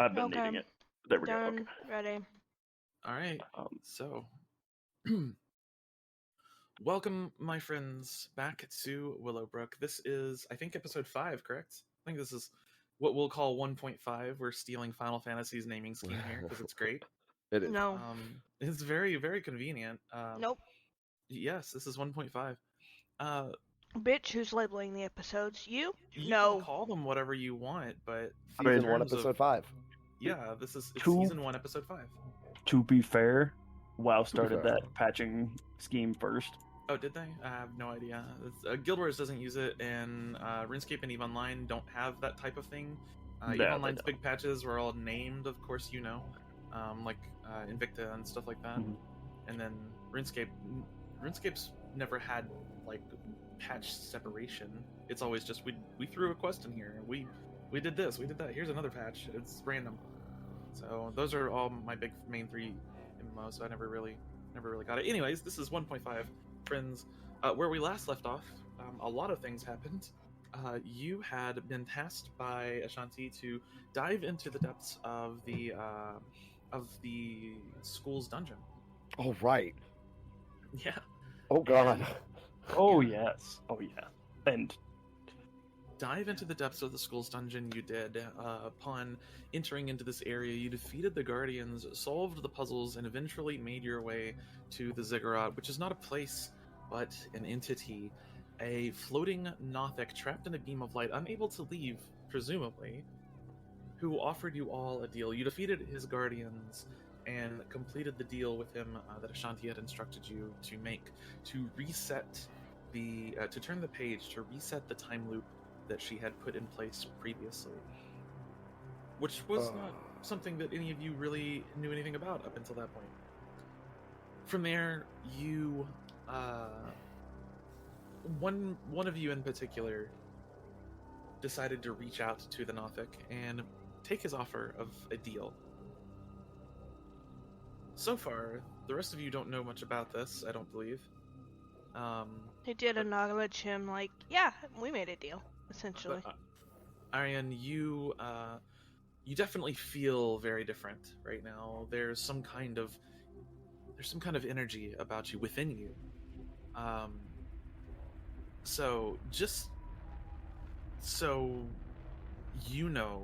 I've been Okay. needing it. There we Done. go. Okay. Ready. All right. So, welcome, my friends, back to Willowbrook. This is, I think, episode 5, correct? I think this is what we'll call 1.5. We're stealing Final Fantasy's naming scheme here because it's great. It is. No. It's very, very convenient. Nope. Yes, this is 1.5. Bitch, who's labeling the episodes? You? You No. can call them whatever you want, but Season 1, episode 5. Yeah, this is Two- season 1, episode 5. To be fair, WoW started that patching scheme first. Oh, did they? I have no idea. Guild Wars doesn't use it, and RuneScape and EVE Online don't have that type of thing. EVE they Online's don't. big patches were all named, of course, you know, like Invicta and stuff like that. Mhm. And then RuneScape's never had like patch separation. It's always just we threw a quest in here. We did this. We did that. Here's another patch. It's random. So those are all my big main 3 MMOs. So I never really got it. Anyways, this is 1.5. Friends, where we last left off, a lot of things happened. You had been tasked by Ashanti to dive into the depths of the school's dungeon. Oh, right. Yeah. Oh, God. Oh yes. Oh yeah. And Dive into the depths of the school's dungeon. You did. Upon entering into this area, you defeated the Guardians, solved the puzzles, and eventually made your way to the Ziggurat, which is not a place, but an entity. A floating Nothic trapped in a beam of light, unable to leave, presumably, who offered you all a deal. You defeated his Guardians and completed the deal with him that Ashanti had instructed you to make, to reset to turn the page, to reset the time loop that she had put in place previously, which was not something that any of you really knew anything about up until that point. From there, you, one of you in particular, decided to reach out to the Nothic and take his offer of a deal. So far, the rest of you don't know much about this, I don't believe. He did acknowledge him, like, yeah, we made a deal, essentially. But, Ariane, you definitely feel very different right now. There's some kind of energy about you, within you. So just so you know,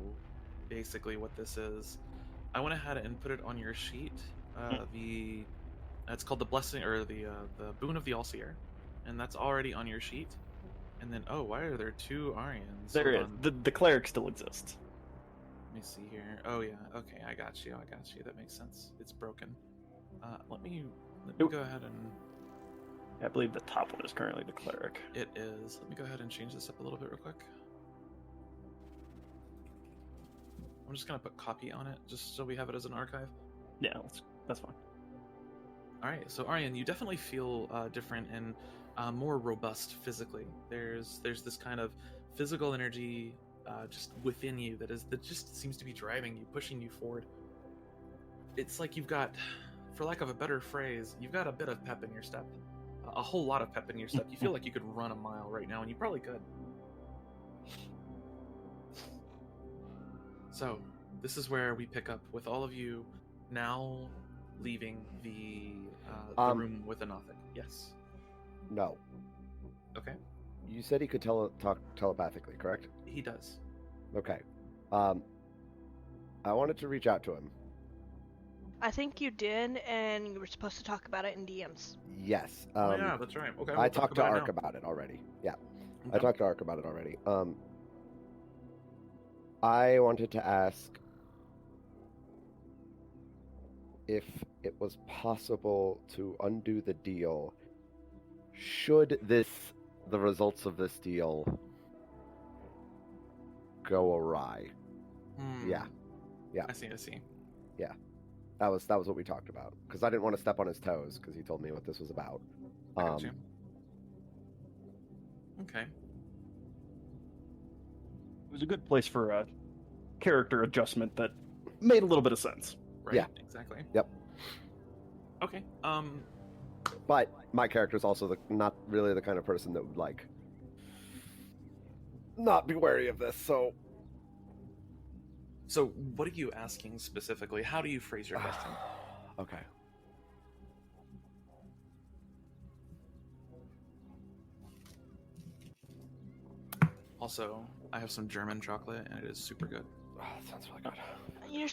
basically what this is, I went ahead and put it on your sheet. It's called the blessing, or the boon of the All-Seer, and that's already on your sheet. And then, why are there 2 Arians? there is. The cleric still exists. Let me see here. Oh yeah, okay, I got you. That makes sense. It's broken. Let me go ahead and. I believe the top one is currently the cleric. It is. Let me go ahead and change this up a little bit real quick. I'm just gonna put copy on it, just so we have it as an archive. Yeah, that's fine. All right, so Ariane, you definitely feel different and more robust physically. There's this kind of physical energy just within you that just seems to be driving you, pushing you forward. It's like you've got, for lack of a better phrase, you've got a bit of pep in your step, a whole lot of pep in your step. You feel like you could run a mile right now, and you probably could. So this is where we pick up with all of you now leaving the room with the Nothic. Yes. No. Okay. You said he could talk telepathically, correct? He does. Okay. I wanted to reach out to him. I think you did, and you were supposed to talk about it in DMs. Yes. Yeah, that's right. Okay. I talked to Ark about it already. Yeah. Okay. I talked to Ark about it already. I wanted to ask if it was possible to undo the deal should the results of this deal go awry. Yeah. I see. Yeah. That was what we talked about, because I didn't want to step on his toes, because he told me what this was about. I got you. Okay. It was a good place for a character adjustment that made a little bit of sense. Right. Yeah. Exactly. Yep. Okay. But my character's also not really the kind of person that would not be wary of this. So So, what are you asking specifically? How do you phrase your question? Okay. Also, I have some German chocolate, and it is super good. Oh, that sounds really good. You're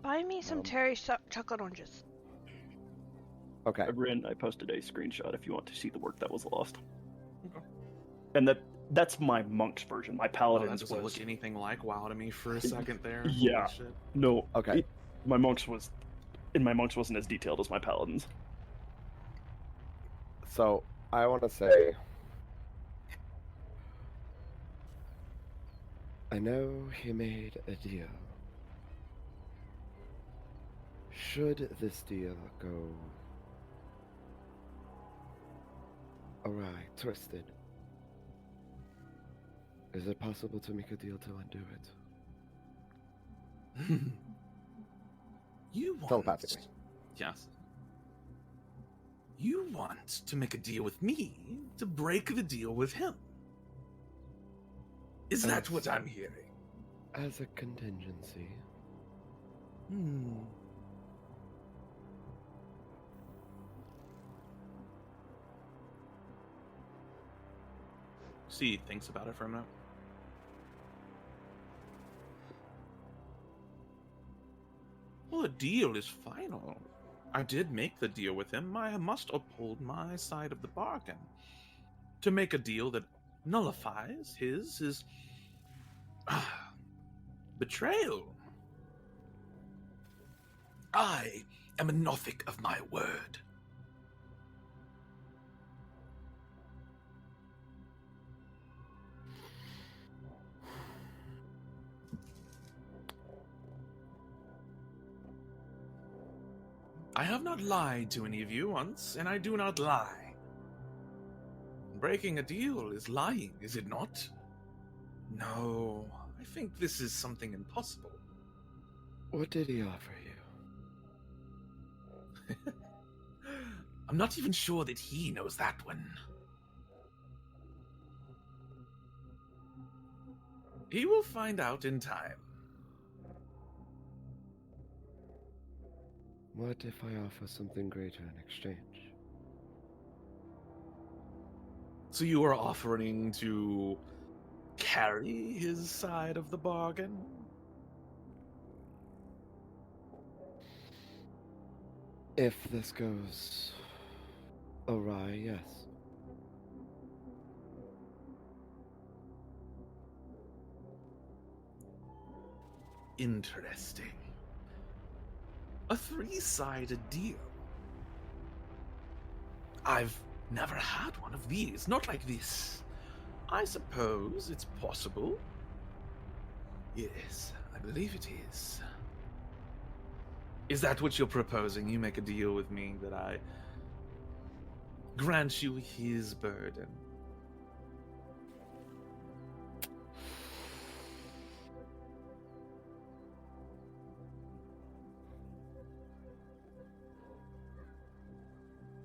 buy me some chocolate oranges. Okay. Rin, I posted a screenshot if you want to see the work that was lost. Okay. And that's my monk's version. My Oh, that paladin's doesn't was look anything like WoW to me for a second there. Yeah. Holy shit. no. Okay. My monk's wasn't as detailed as my paladin's. So I want to say, I know he made a deal. Should this deal go awry, twisted, is it possible to make a deal to undo it? You want... Telepathically. Yes. You want to make a deal with me to break the deal with him. Is that what I'm hearing? As a contingency. See, he thinks about it for a minute. Well, the deal is final. I did make the deal with him. I must uphold my side of the bargain. To make a deal that nullifies his betrayal. I am a Nothic of my word. I have not lied to any of you once, and I do not lie. Breaking a deal is lying, is it not? No, I think this is something impossible. What did he offer you? I'm not even sure that he knows that one. He will find out in time. What if I offer something greater in exchange? So you are offering to carry his side of the bargain? If this goes awry, yes. Interesting. A three-sided deal. I've never had one of these, not like this. I suppose it's possible. Yes, I believe it is. Is that what you're proposing? You make a deal with me that I grant you his burden.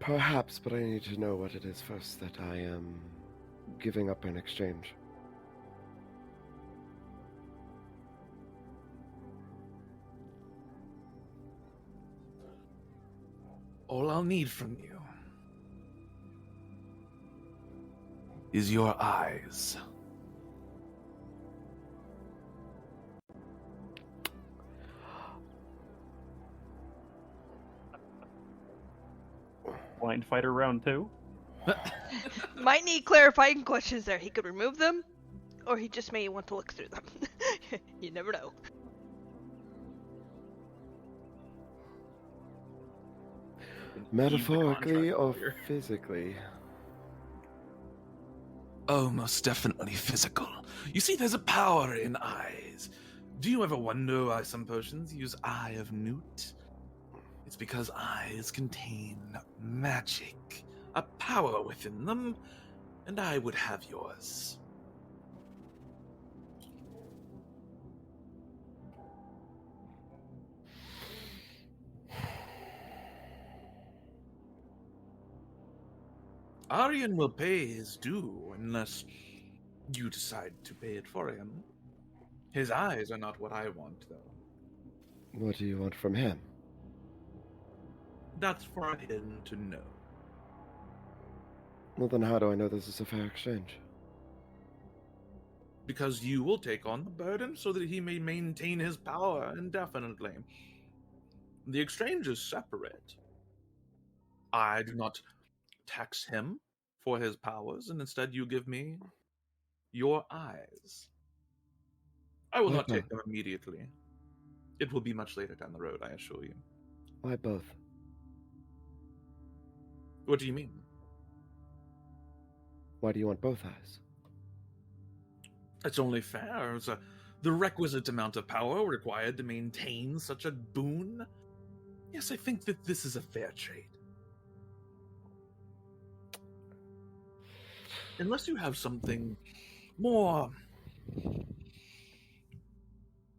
Perhaps, but I need to know what it is first that I am giving up in exchange. All I'll need from you is your eyes. Blind fighter round 2. Might need clarifying questions there. He could remove them, or he just may want to look through them. You never know. Metaphorically or contract lawyer. physically? Oh, most definitely physical. You see, there's a power in eyes. Do you ever wonder why some potions use Eye of Newt? It's because eyes contain magic, a power within them, and I would have yours. Arian will pay his due unless you decide to pay it for him. His eyes are not what I want, though. What do you want from him? That's for him to know. Well, then how do I know this is a fair exchange? Because you will take on the burden so that he may maintain his power indefinitely. The exchange is separate. I do not tax him for his powers, and instead you give me your eyes. I will Why not take both? them immediately. It will be much later down the road, I assure you. Why both? What do you mean? Why do you want both eyes? It's only fair. It's the requisite amount of power required to maintain such a boon. Yes, I think that this is a fair trade. Unless you have something more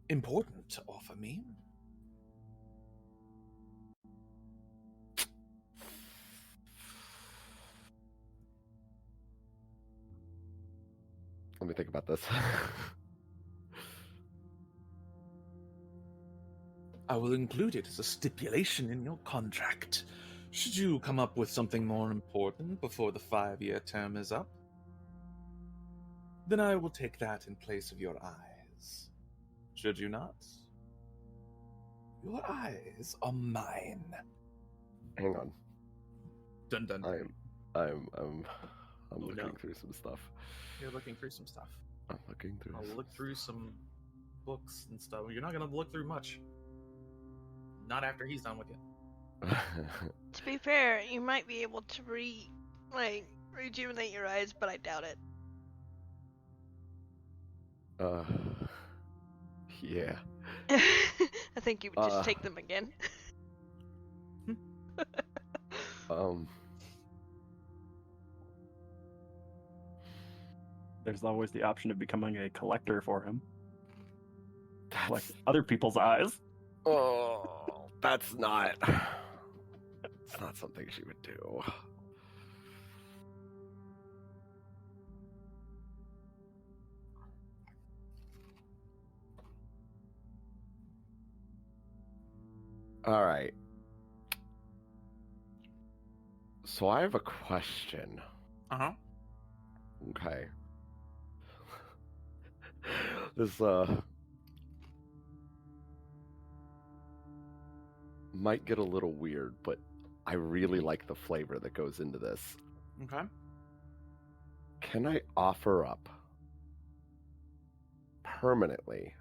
important to offer me. Let me think about this. I will include it as a stipulation in your contract. Should you come up with something more important before the 5-year term is up, then I will take that in place of your eyes. Should you not? Your eyes are mine. Hang on. Dun dun. I'm looking no. through some stuff. You're looking through some stuff. I'm looking through. I'll look through some books and stuff. You're not gonna look through much. Not after he's done with you. To be fair, you might be able to rejuvenate your eyes, but I doubt it. Yeah. I think you would just take them again. There's always the option of becoming a collector for him. Collect That's, other people's eyes. that's not. It's not something she would do. All right. So I have a question. Uh-huh. Okay. This might get a little weird, but I really like the flavor that goes into this. Okay. Can I offer up permanently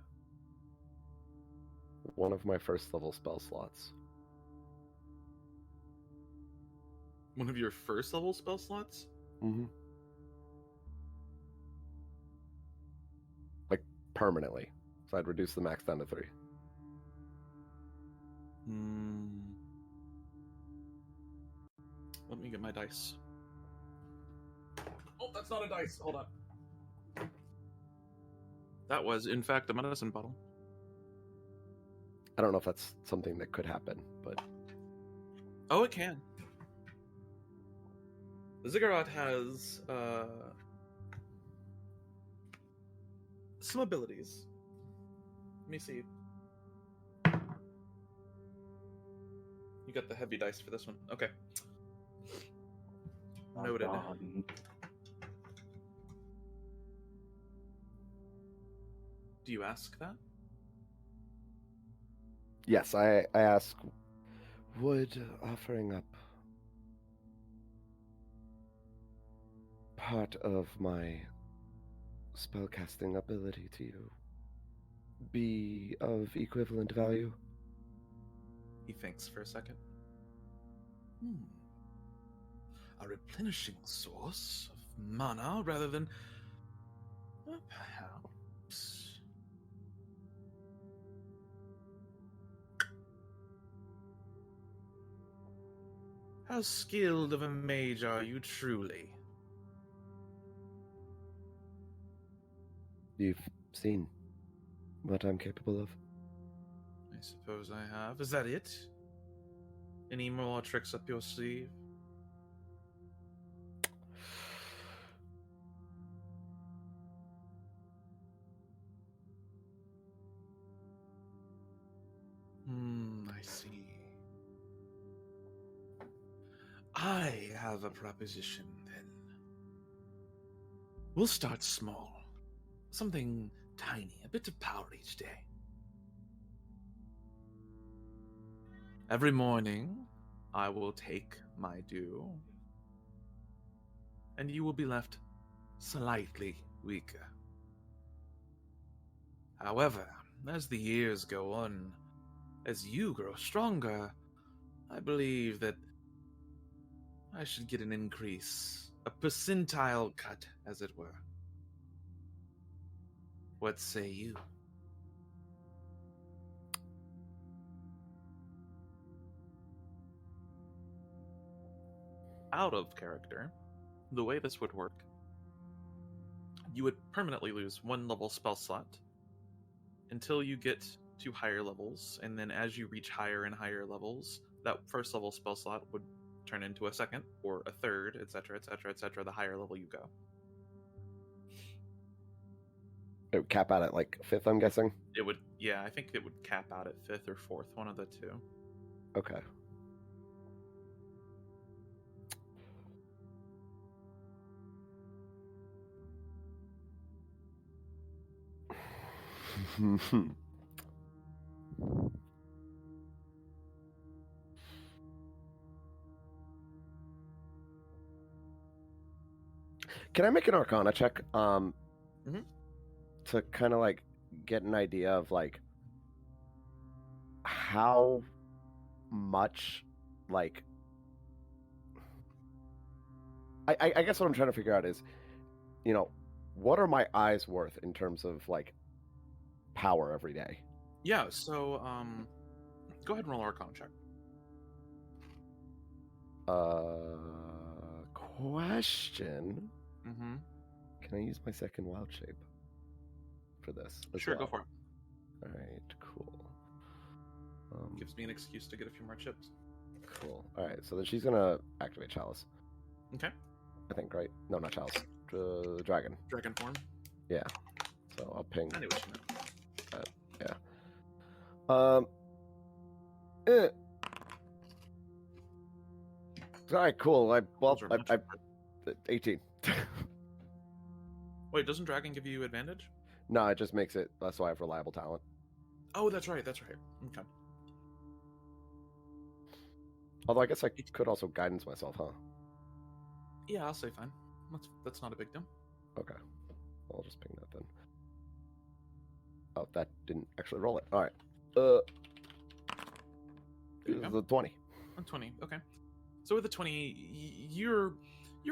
one of my first level spell slots? One of your first level spell slots? Mm-hmm. Like, permanently. So I'd reduce the max down to 3. Let me get my dice. Oh, that's not a dice. Hold on. That was, in fact, a medicine bottle. I don't know if that's something that could happen, but... Oh, it can. The ziggurat has some abilities. Let me see. You got the heavy dice for this one. Okay. Noted. Do you ask that? Yes, I ask, would offering up part of my spellcasting ability to you be of equivalent value? He thinks for a second. A replenishing source of mana rather than... Well, perhaps... How skilled of a mage are you truly? You've seen what I'm capable of. I suppose I have. Is that it? Any more tricks up your sleeve? I see. I have a proposition then. We'll start small. Something tiny, a bit of power each day. Every morning, I will take my due, and you will be left slightly weaker. However, as the years go on, as you grow stronger, I believe that I should get an increase, a percentile cut, as it were. What say you? Out of character, the way this would work, you would permanently lose 1 level spell slot until you get to higher levels, and then as you reach higher and higher levels, that first level spell slot would turn into a second or a third, etc., etc., etc., the higher level you go. It would cap out at like 5th, I'm guessing? It would, yeah, I think it would cap out at 5th or 4th, one of the two. Okay. Can I make an Arcana check? To kind of like get an idea of like how much like I guess what I'm trying to figure out is, you know, what are my eyes worth in terms of like power every day? Yeah, so go ahead and roll Arcana check. Question. Mm-hmm. Can I use my second wild shape for this? Sure, well? go for it. All right, cool. Gives me an excuse to get a few more chips. Cool. All right, so then she's gonna activate Chalice. Okay. I think, right? No, not Chalice. Dragon. Dragon form. Yeah. So I'll ping. I knew what you meant. Yeah. All right, cool. I 18. Wait, doesn't dragon give you advantage? No, it just makes it. That's why I have reliable talent. Oh, that's right. That's right. Okay. Although I guess I could also guidance myself, huh? Yeah, I'll say fine. That's not a big deal. Okay. I'll just ping that then. Oh, that didn't actually roll it. All right. It was a 20. A 20. Okay. So with the 20, you're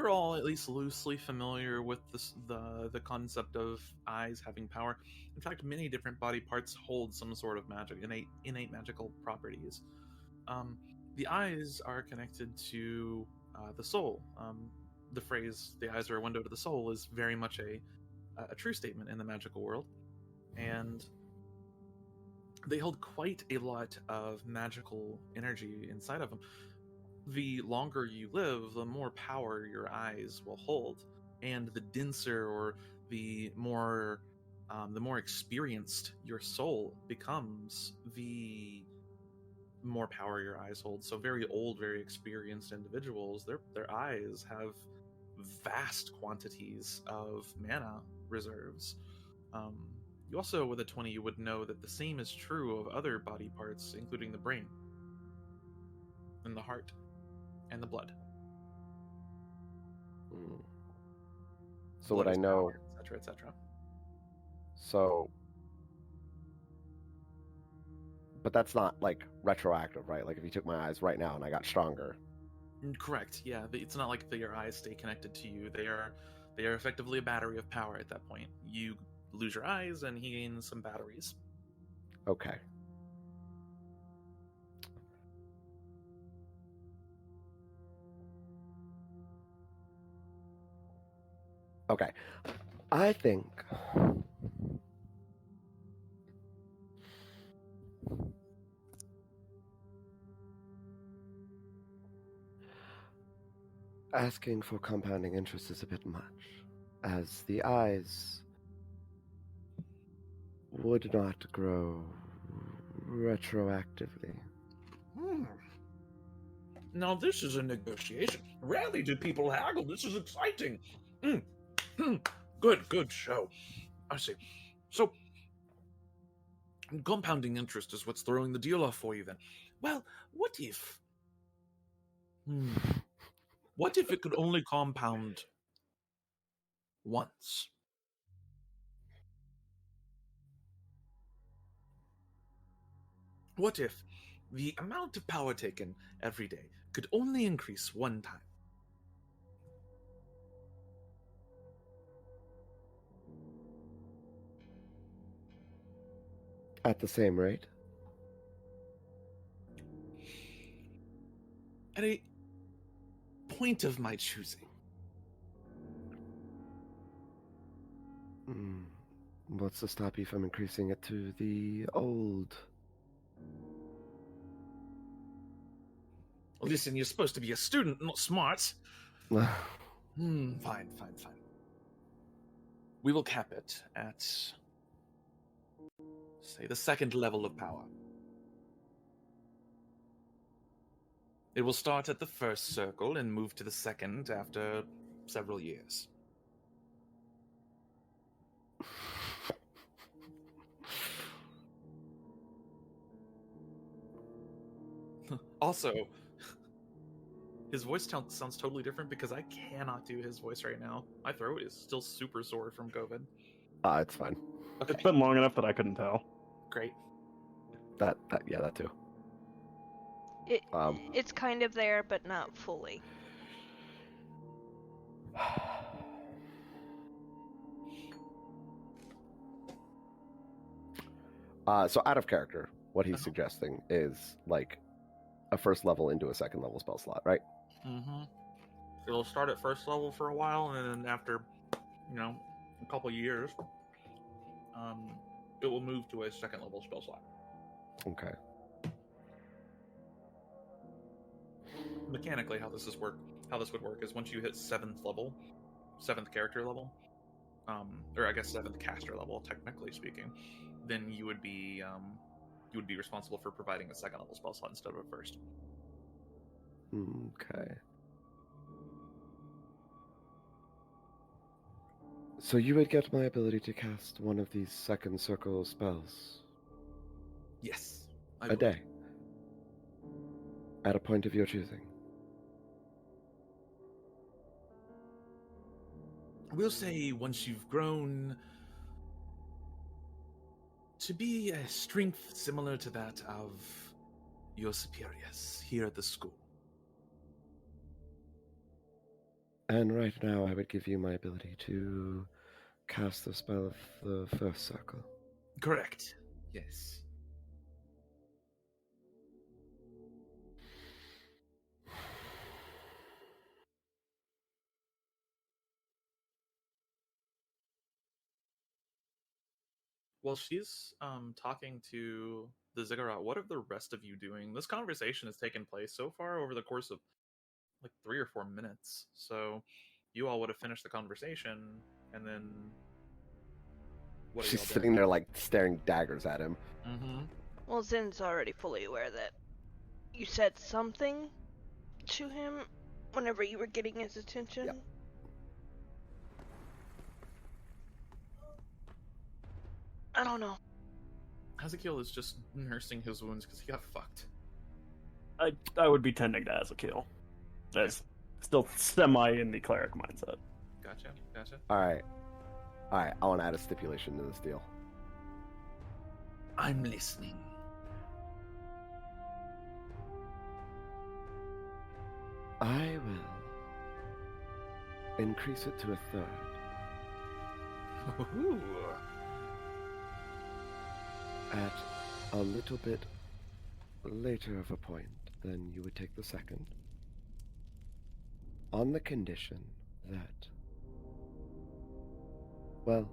all at least loosely familiar with the concept of eyes having power. In fact, many different body parts hold some sort of magic, innate magical properties. The eyes are connected to the soul. The phrase "the eyes are a window to the soul" is very much a true statement in the magical world, and they hold quite a lot of magical energy inside of them. The longer you live, the more power your eyes will hold, and the denser or the more experienced your soul becomes, the more power your eyes hold. So very old, very experienced individuals, their eyes have vast quantities of mana reserves. You also, with a 20, you would know that the same is true of other body parts, including the brain and the heart and the blood. So blood would I know, etc., etc. So, but that's not like retroactive, right? Like if you took my eyes right now and I got stronger. Correct. Yeah, it's not like your eyes stay connected to you. They are effectively a battery of power at that point. You lose your eyes and he gains some batteries. Okay. Okay. I think asking for compounding interest is a bit much, as the eyes would not grow retroactively. Now this is a negotiation. Rarely do people haggle. This is exciting. Good show. I see. So, compounding interest is what's throwing the deal off for you then. Well, what if... What if it could only compound once? What if the amount of power taken every day could only increase one time? At the same rate? At a point of my choosing. What's to stop you from increasing it to the old? Listen, you're supposed to be a student, not smart. Fine. We will cap it at, say, the second level of power. It will start at the first circle and move to the second after several years. Also, his voice sounds totally different because I cannot do his voice right now. My throat is still super sore from COVID. It's fine. Okay. It's been long enough that I couldn't tell. Great. That too. It's kind of there, but not fully. So out of character, what he's suggesting is like a first level into a second level spell slot, right? Mm-hmm. It'll start at first level for a while, and then after, a couple years, it will move to a second level spell slot. Okay. Mechanically, how this would work is once you hit 7th character level, or I guess 7th caster level, technically speaking, then you would be responsible for providing a second level spell slot instead of a first. Okay. So you would get my ability to cast one of these second circle spells Yes. a day, at a point of your choosing. We'll say once you've grown to be a strength similar to that of your superiors here at the school. And right now I would give you my ability to cast the spell of the first circle. Correct. Yes. While she's talking to the ziggurat, what are the rest of you doing? This conversation has taken place so far over the course of like 3 or 4 minutes. So you all would have finished the conversation, and then what are She's y'all sitting doing? there like staring daggers at him. Mm-hmm. Well, Zin's already fully aware that you said something to him whenever you were getting his attention. Yep. I don't know. Ezekiel is just nursing his wounds because he got fucked. I would be tending to Ezekiel. That's still semi in the cleric mindset. Gotcha. All right. I want to add a stipulation to this deal. I'm listening. I will increase it to a third. Ooh. At a little bit later of a point than you would take the second, on the condition that, well,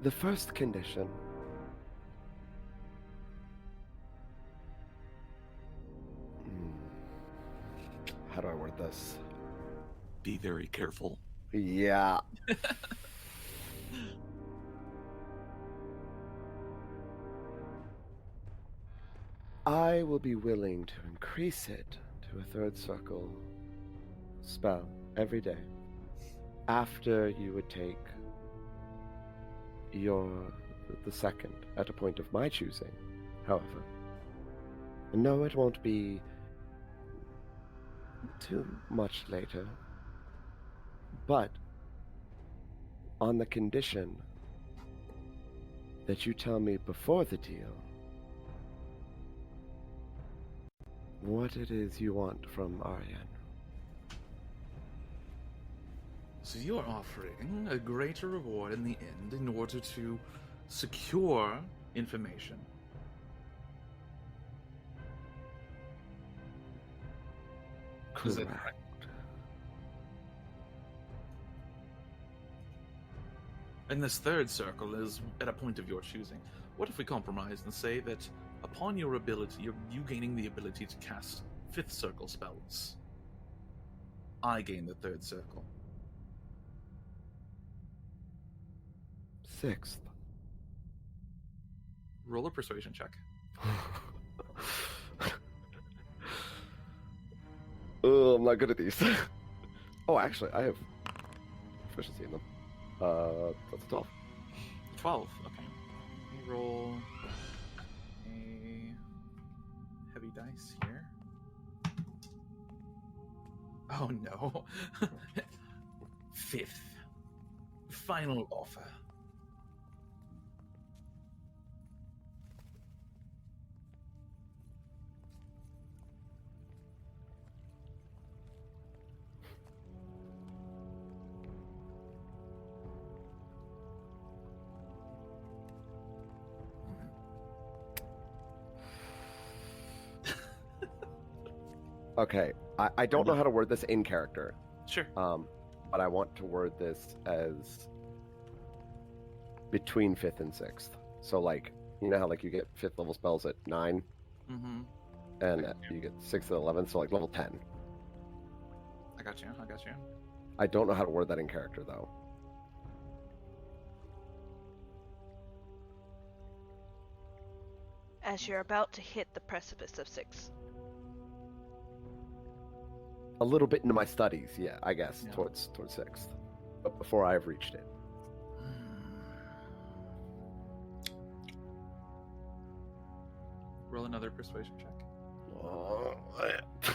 the first condition how do I word this? Be very careful. Yeah. I will be willing to increase it to a third circle spell every day after you would take the second at a point of my choosing, however. And no, it won't be too much later, but on the condition that you tell me before the deal what it is you want from Ariane. So you're offering a greater reward in the end in order to secure information. Is that Correct. correct? And this third circle is at a point of your choosing. What if we compromise and say that upon your ability, you gaining the ability to cast fifth circle spells, I gain the third circle. Sixth. Roll a persuasion check. Oh, I'm not good at these. Oh, actually, I have proficiency in them. That's a 12. 12, okay. Let me roll a heavy dice here. Oh no. Fifth. Final offer. Okay, I don't know how to word this in character, Sure. but I want to word this as between 5th and 6th. So, like, you know how, like, you get 5th level spells at 9, Mm-hmm. and you get 6th and 11th, so, like, level 10. I got you. I don't know how to word that in character, though. As you're about to hit the precipice of 6. A little bit into my studies, yeah, I guess, Yeah. towards 6th. But before I've reached it. Roll another persuasion check. The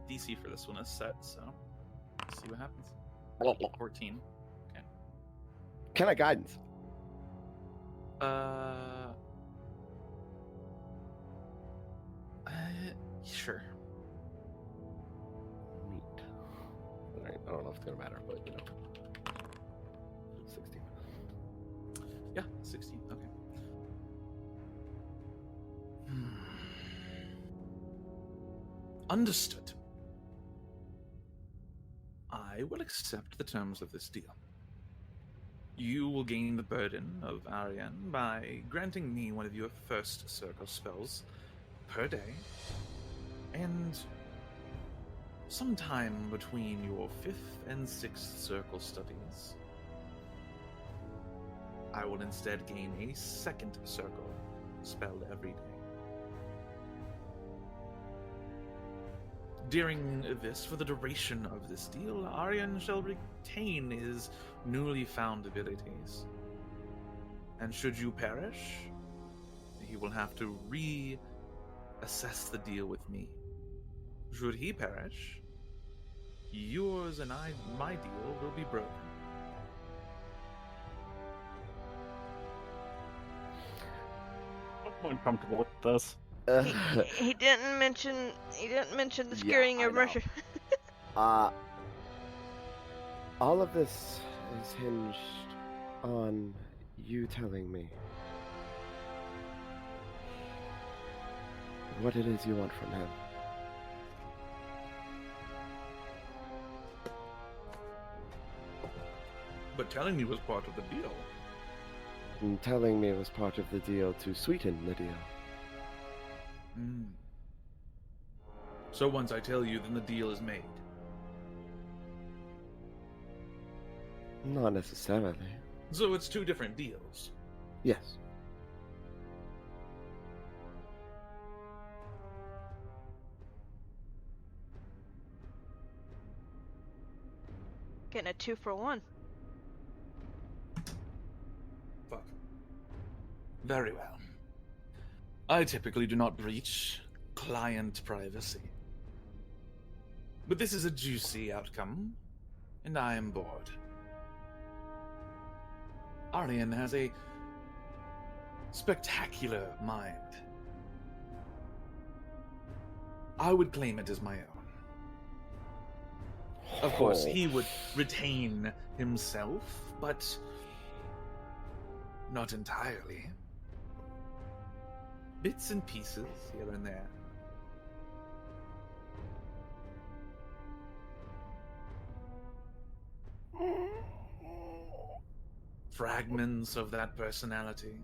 DC for this one is set, so let's see what happens. 14. Can I guidance? Sure. Neat. Alright, I don't know if it's gonna matter, but, 16. Yeah, 16. Okay. Understood. I will accept the terms of this deal. You will gain the burden of Ariane by granting me one of your first circle spells per day, and sometime between your 5th and 6th circle studies, I will instead gain a second circle spell every day. During this, for the duration of this deal, Ariane shall retain his newly found abilities. And should you perish, he will have to reassess the deal with me. Should he perish, yours and my deal will be broken. I'm uncomfortable with this. He didn't mention the securing of I know. murder. All of this is hinged on you telling me what it is you want from him. But telling me was part of the deal. And telling me was part of the deal to sweeten the deal. So once I tell you, then the deal is made. Not necessarily. So it's two different deals. Yes. Getting a 2-for-1. Fuck. Very well. I typically do not breach client privacy. But this is a juicy outcome, and I am bored. Arienne has a spectacular mind. I would claim it as my own. Of course, he would retain himself, but not entirely. Bits and pieces here and there. Fragments of that personality.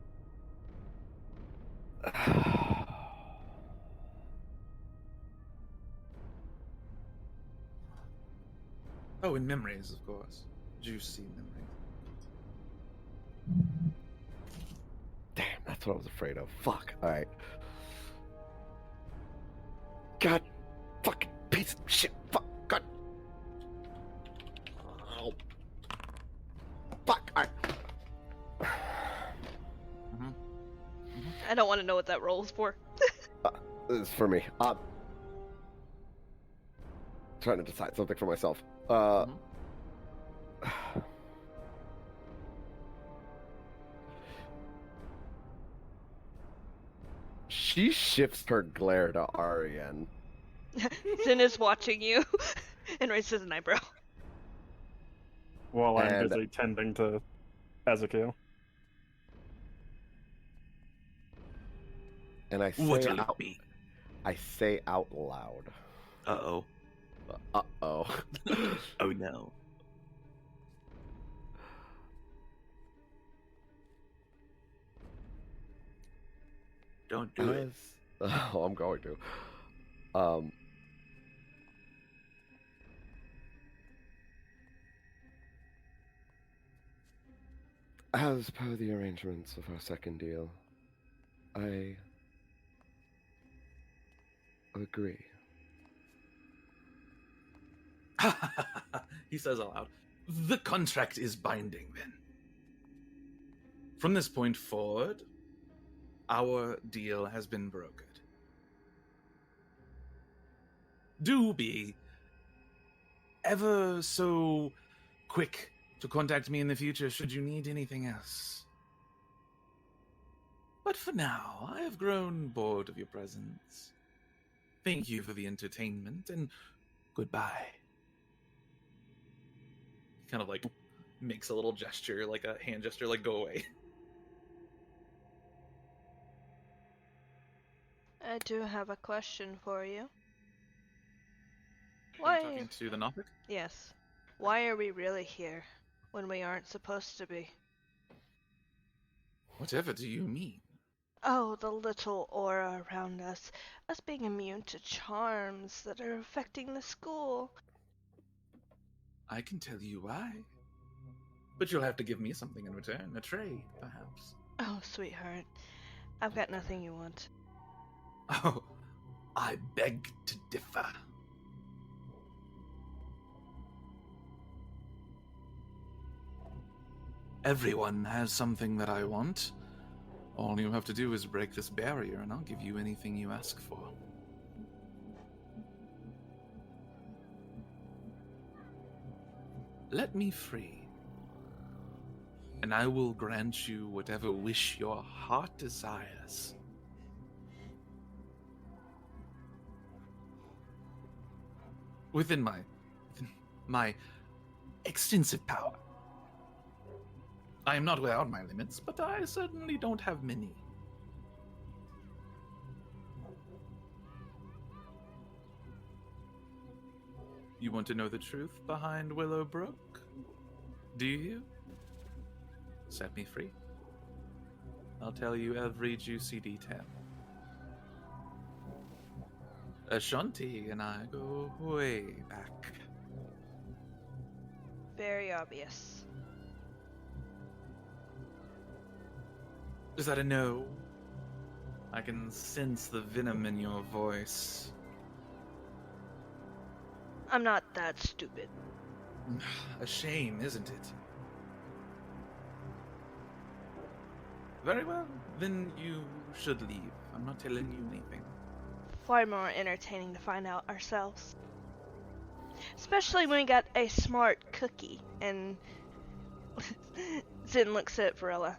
Oh, and memories, of course. Juicy memories. Damn, that's what I was afraid of. Fuck. Alright. God. Fucking piece of shit. Fuck. God. Oh. Fuck. Alright. I don't want to know what that roll is for. This is for me. Trying to decide something for myself. She shifts her glare to Arienne. Sin is watching you and raises an eyebrow. While I'm busy tending to Ezekiel. And I say What will it be? I say out loud. Uh-oh. Uh-oh. Oh no. Don't do it. Oh, I'm going to. As per the arrangements of our second deal, I agree. He says aloud, the contract is binding then. From this point forward, our deal has been brokered. Do be ever so quick to contact me in the future should you need anything else. But for now, I have grown bored of your presence. Thank you for the entertainment, and goodbye. He kind of like makes a little gesture, like a hand gesture, like go away. I do have a question for you. Are you talking to the Nothic? Yes. Why are we really here when we aren't supposed to be? Whatever do you mean? Oh, the little aura around us. Us being immune to charms that are affecting the school. I can tell you why. But you'll have to give me something in return. A trade, perhaps. Oh, sweetheart. I've got nothing you want. Oh, I beg to differ. Everyone has something that I want. All you have to do is break this barrier, and I'll give you anything you ask for. Let me free, and I will grant you whatever wish your heart desires. Within my extensive power. I am not without my limits, but I certainly don't have many. You want to know the truth behind Willowbrook? Do you? Set me free. I'll tell you every juicy detail. Ashanti and I go way back. Very obvious. Is that a no? I can sense the venom in your voice. I'm not that stupid. A shame, isn't it? Very well, then you should leave. I'm not telling you anything. Far more entertaining to find out ourselves. Especially when we got a smart cookie. And Zin looks at Varela.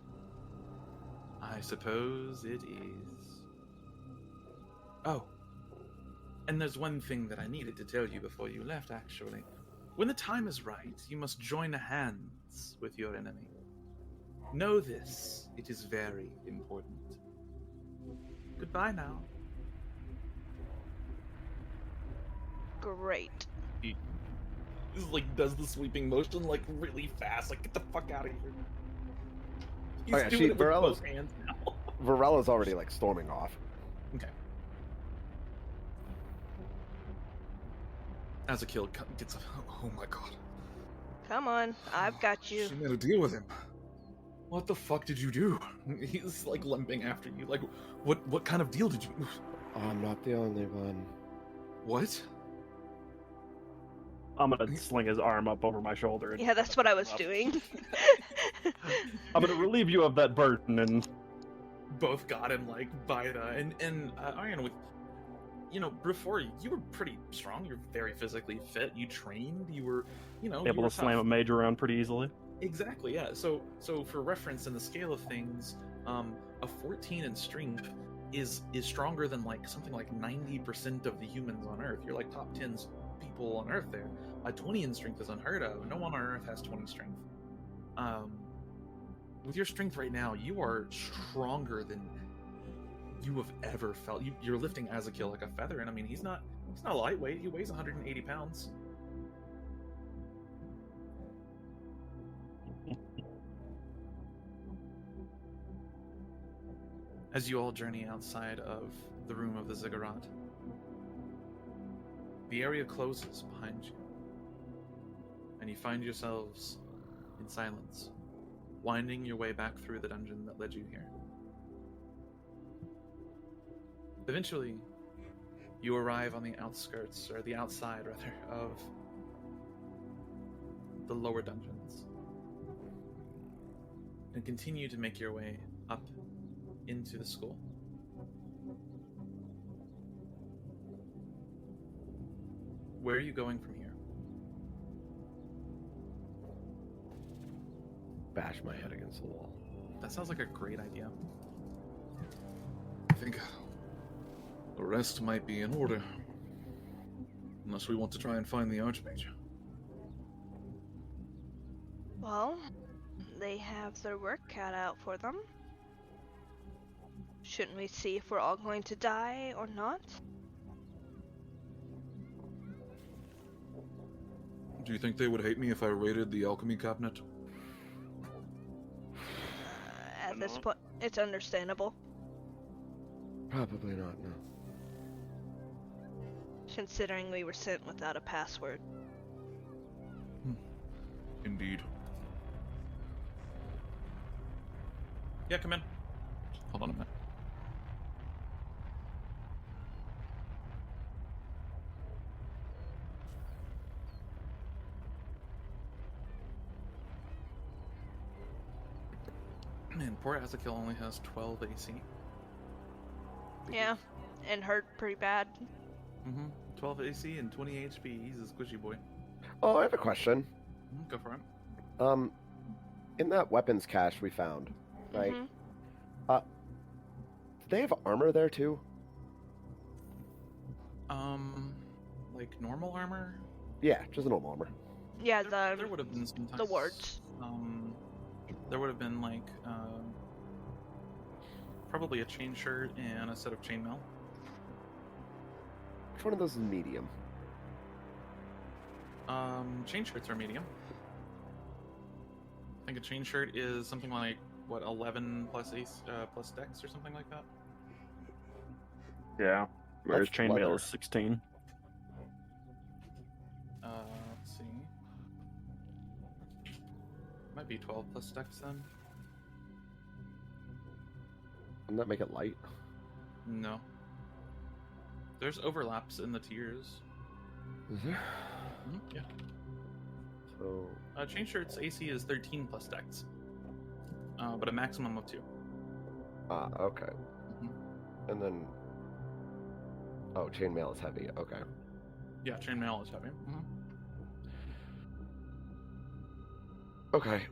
I suppose it is. Oh. And there's one thing that I needed to tell you before you left, actually. When the time is right, you must join hands with your enemy. Know this. It is very important. Goodbye now. Great. He like does the sweeping motion like really fast, like get the fuck out of here. He's Oh, yeah, doing it with Varella's- both hands now. Varella's already like storming off. Okay. As a kill gets up. Oh my god. Come on, I've got you. She made a deal with him. What the fuck did you do? He's like limping after you. Like, what kind of deal did you? Oh, I'm not the only one. What? I'm gonna sling his arm up over my shoulder. And Yeah, that's what I was doing. I'm gonna relieve you of that burden and Both got him like by the and Ariane, with before you were pretty strong. You're very physically fit. You trained. You were able to slam a mage around pretty easily. Exactly, yeah. So for reference in the scale of things, a 14 in strength is stronger than like something like 90% of the humans on Earth. You're like top 10 people on Earth there. A 20 in strength is unheard of. No one on Earth has 20 strength. With your strength right now, you are stronger than you have ever felt. You're lifting Azakiel like a feather, and I mean he's not lightweight. He weighs 180 pounds. As you all journey outside of the room of the ziggurat, the area closes behind you, and you find yourselves in silence, winding your way back through the dungeon that led you here. Eventually, you arrive on the outskirts, or the outside, rather, of the lower dungeons, and continue to make your way up into the school. Where are you going from here? Bash my head against the wall. That sounds like a great idea. I think the rest might be in order. Unless we want to try and find the Archmage. Well, they have their work cut out for them. Shouldn't we see if we're all going to die or not? Do you think they would hate me if I raided the alchemy cabinet? At this point, it's understandable. Probably not, no. Considering we were sent without a password. Indeed. Yeah, come in. Hold on a minute. Man, poor Azakiel only has 12 AC. Yeah, and hurt pretty bad. 12 AC and 20 HP. He's a squishy boy. Oh, I have a question. Go for it. In that weapons cache we found, right? Mhm. Do they have armor there too? Like normal armor? Yeah, just normal armor. Yeah, There would have been some the wards. There would have been like probably a chain shirt and a set of chainmail. Which one of those is medium? Chain shirts are medium. I think a chain shirt is something like what 11 plus ace plus dex or something like that. Yeah. Whereas That's chainmail leather. is 16. Let's see. Might be 12 plus dex then. Wouldn't that make it light? No. There's overlaps in the tiers. Is there? Yeah. So Chain Shirt's AC is 13 plus Dex, but a maximum of 2. okay. Mhm. And then chainmail is heavy. Okay. Yeah, Chainmail is heavy. Okay.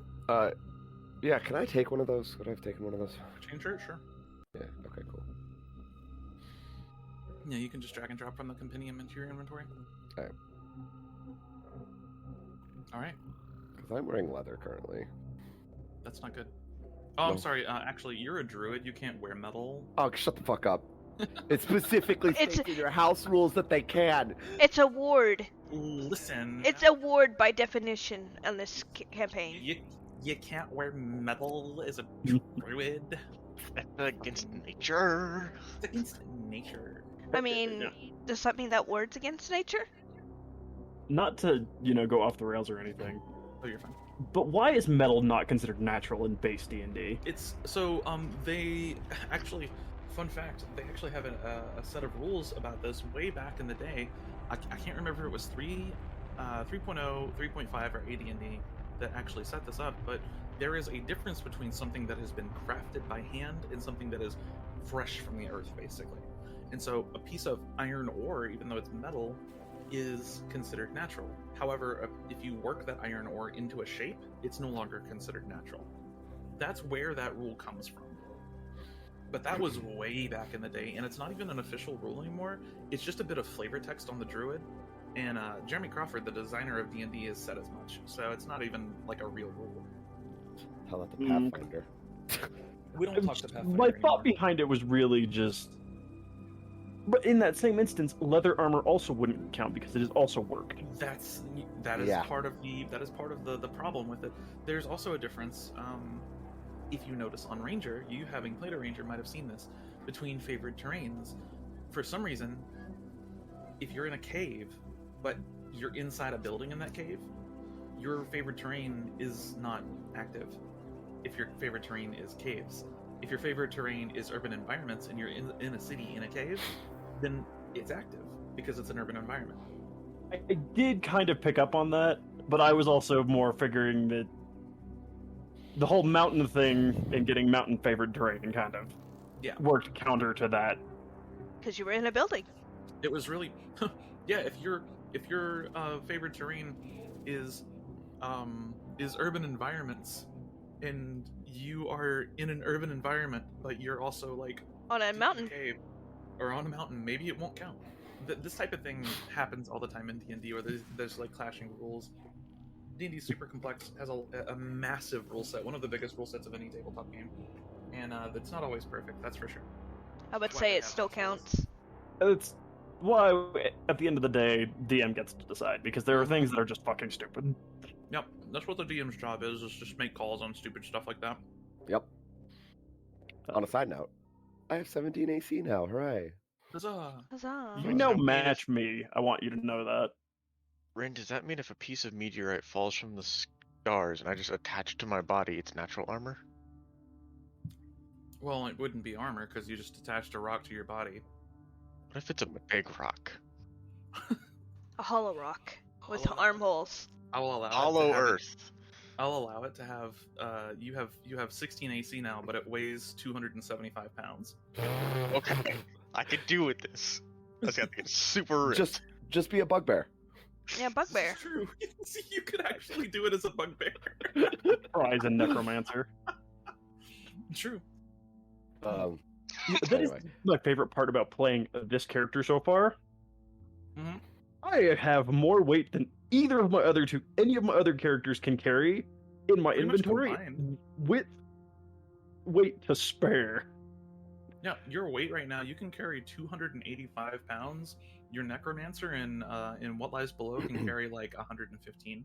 Yeah. Can I take one of those? Could I have taken one of those? Chain Shirt, sure. Yeah. Okay. Cool. Yeah, you can just drag and drop from the compendium into your inventory. Okay. All right, Because I'm wearing leather currently. that's not good. Oh, No. I'm sorry. Actually, you're a druid. You can't wear metal. Oh, shut the fuck up. It specifically states in your house rules that they can. It's a ward. Listen. It's a ward by definition on this campaign. You can't wear metal as a druid. Against nature. It's against nature. I mean, does that mean that ward's against nature? Not to, go off the rails or anything, Oh, you're fine. but why is metal not considered natural in base D&D? It's so they actually, fun fact, they actually have a set of rules about this way back in the day. I can't remember if it was 3.0, 3.5, or AD&D that actually set this up, but there is a difference between something that has been crafted by hand and something that is fresh from the earth, basically. And so a piece of iron ore, even though it's metal, is considered natural. However, if you work that iron ore into a shape, it's no longer considered natural. That's where that rule comes from. But that was way back in the day, and it's not even an official rule anymore. It's just a bit of flavor text on the druid. And Jeremy Crawford, the designer of D&D, has said as much. So it's not even like a real rule. How about the Pathfinder? We don't talk to Pathfinder My anymore. thought behind it was really just... But in that same instance, leather armor also wouldn't count because it is also worked. That is Yeah. part of the problem with it. There's also a difference. If you notice on Ranger, you having played a Ranger might have seen this, between favored terrains. For some reason, if you're in a cave, but you're inside a building in that cave, your favorite terrain is not active. If your favorite terrain is caves. If your favorite terrain is urban environments and you're in a city in a cave, then it's active because it's an urban environment. I did kind of pick up on that, but I was also more figuring that the whole mountain thing and getting mountain favored terrain kind of worked counter to that. Because you were in a building. It was really, yeah. If your favorite terrain is urban environments, and you are in an urban environment, but you're also like On a mountain. cave or on a mountain, maybe it won't count. This type of thing happens all the time in D&D, where there's like clashing rules. D&D is super complex, has a massive rule set, one of the biggest rule sets of any tabletop game, and it's not always perfect, that's for sure. I would Why say they it have still those rules. counts. It's why, at the end of the day, DM gets to decide, because there are things that are just fucking stupid. Yep, that's what the DM's job is just make calls on stupid stuff like that. Yep. On a side note, I have 17 AC now. Hooray! Huzzah! Huzzah. You now match me, I want you to know that. Rin, does that mean if a piece of meteorite falls from the stars and I just attach it to my body, it's natural armor? Well, it wouldn't be armor, because you just attached a rock to your body. What if it's a big rock? A hollow rock with Hollow- armholes. I'll allow Hollow it to have Earth. I'll allow it to have. You have 16 AC now, but it weighs 275 pounds. Okay, I could do with this. That's got to get super ripped. Just be a bugbear. Yeah, bugbear. It's true. You could actually do it as a bugbear. Prize and necromancer. True. That is Anyway. my favorite part about playing this character so far. Mhm. I have more weight than any of my other characters can carry in my Pretty much inventory combined. with weight to spare. Yeah, your weight right now, you can carry 285 pounds. Your necromancer in What Lies Below can carry like 115.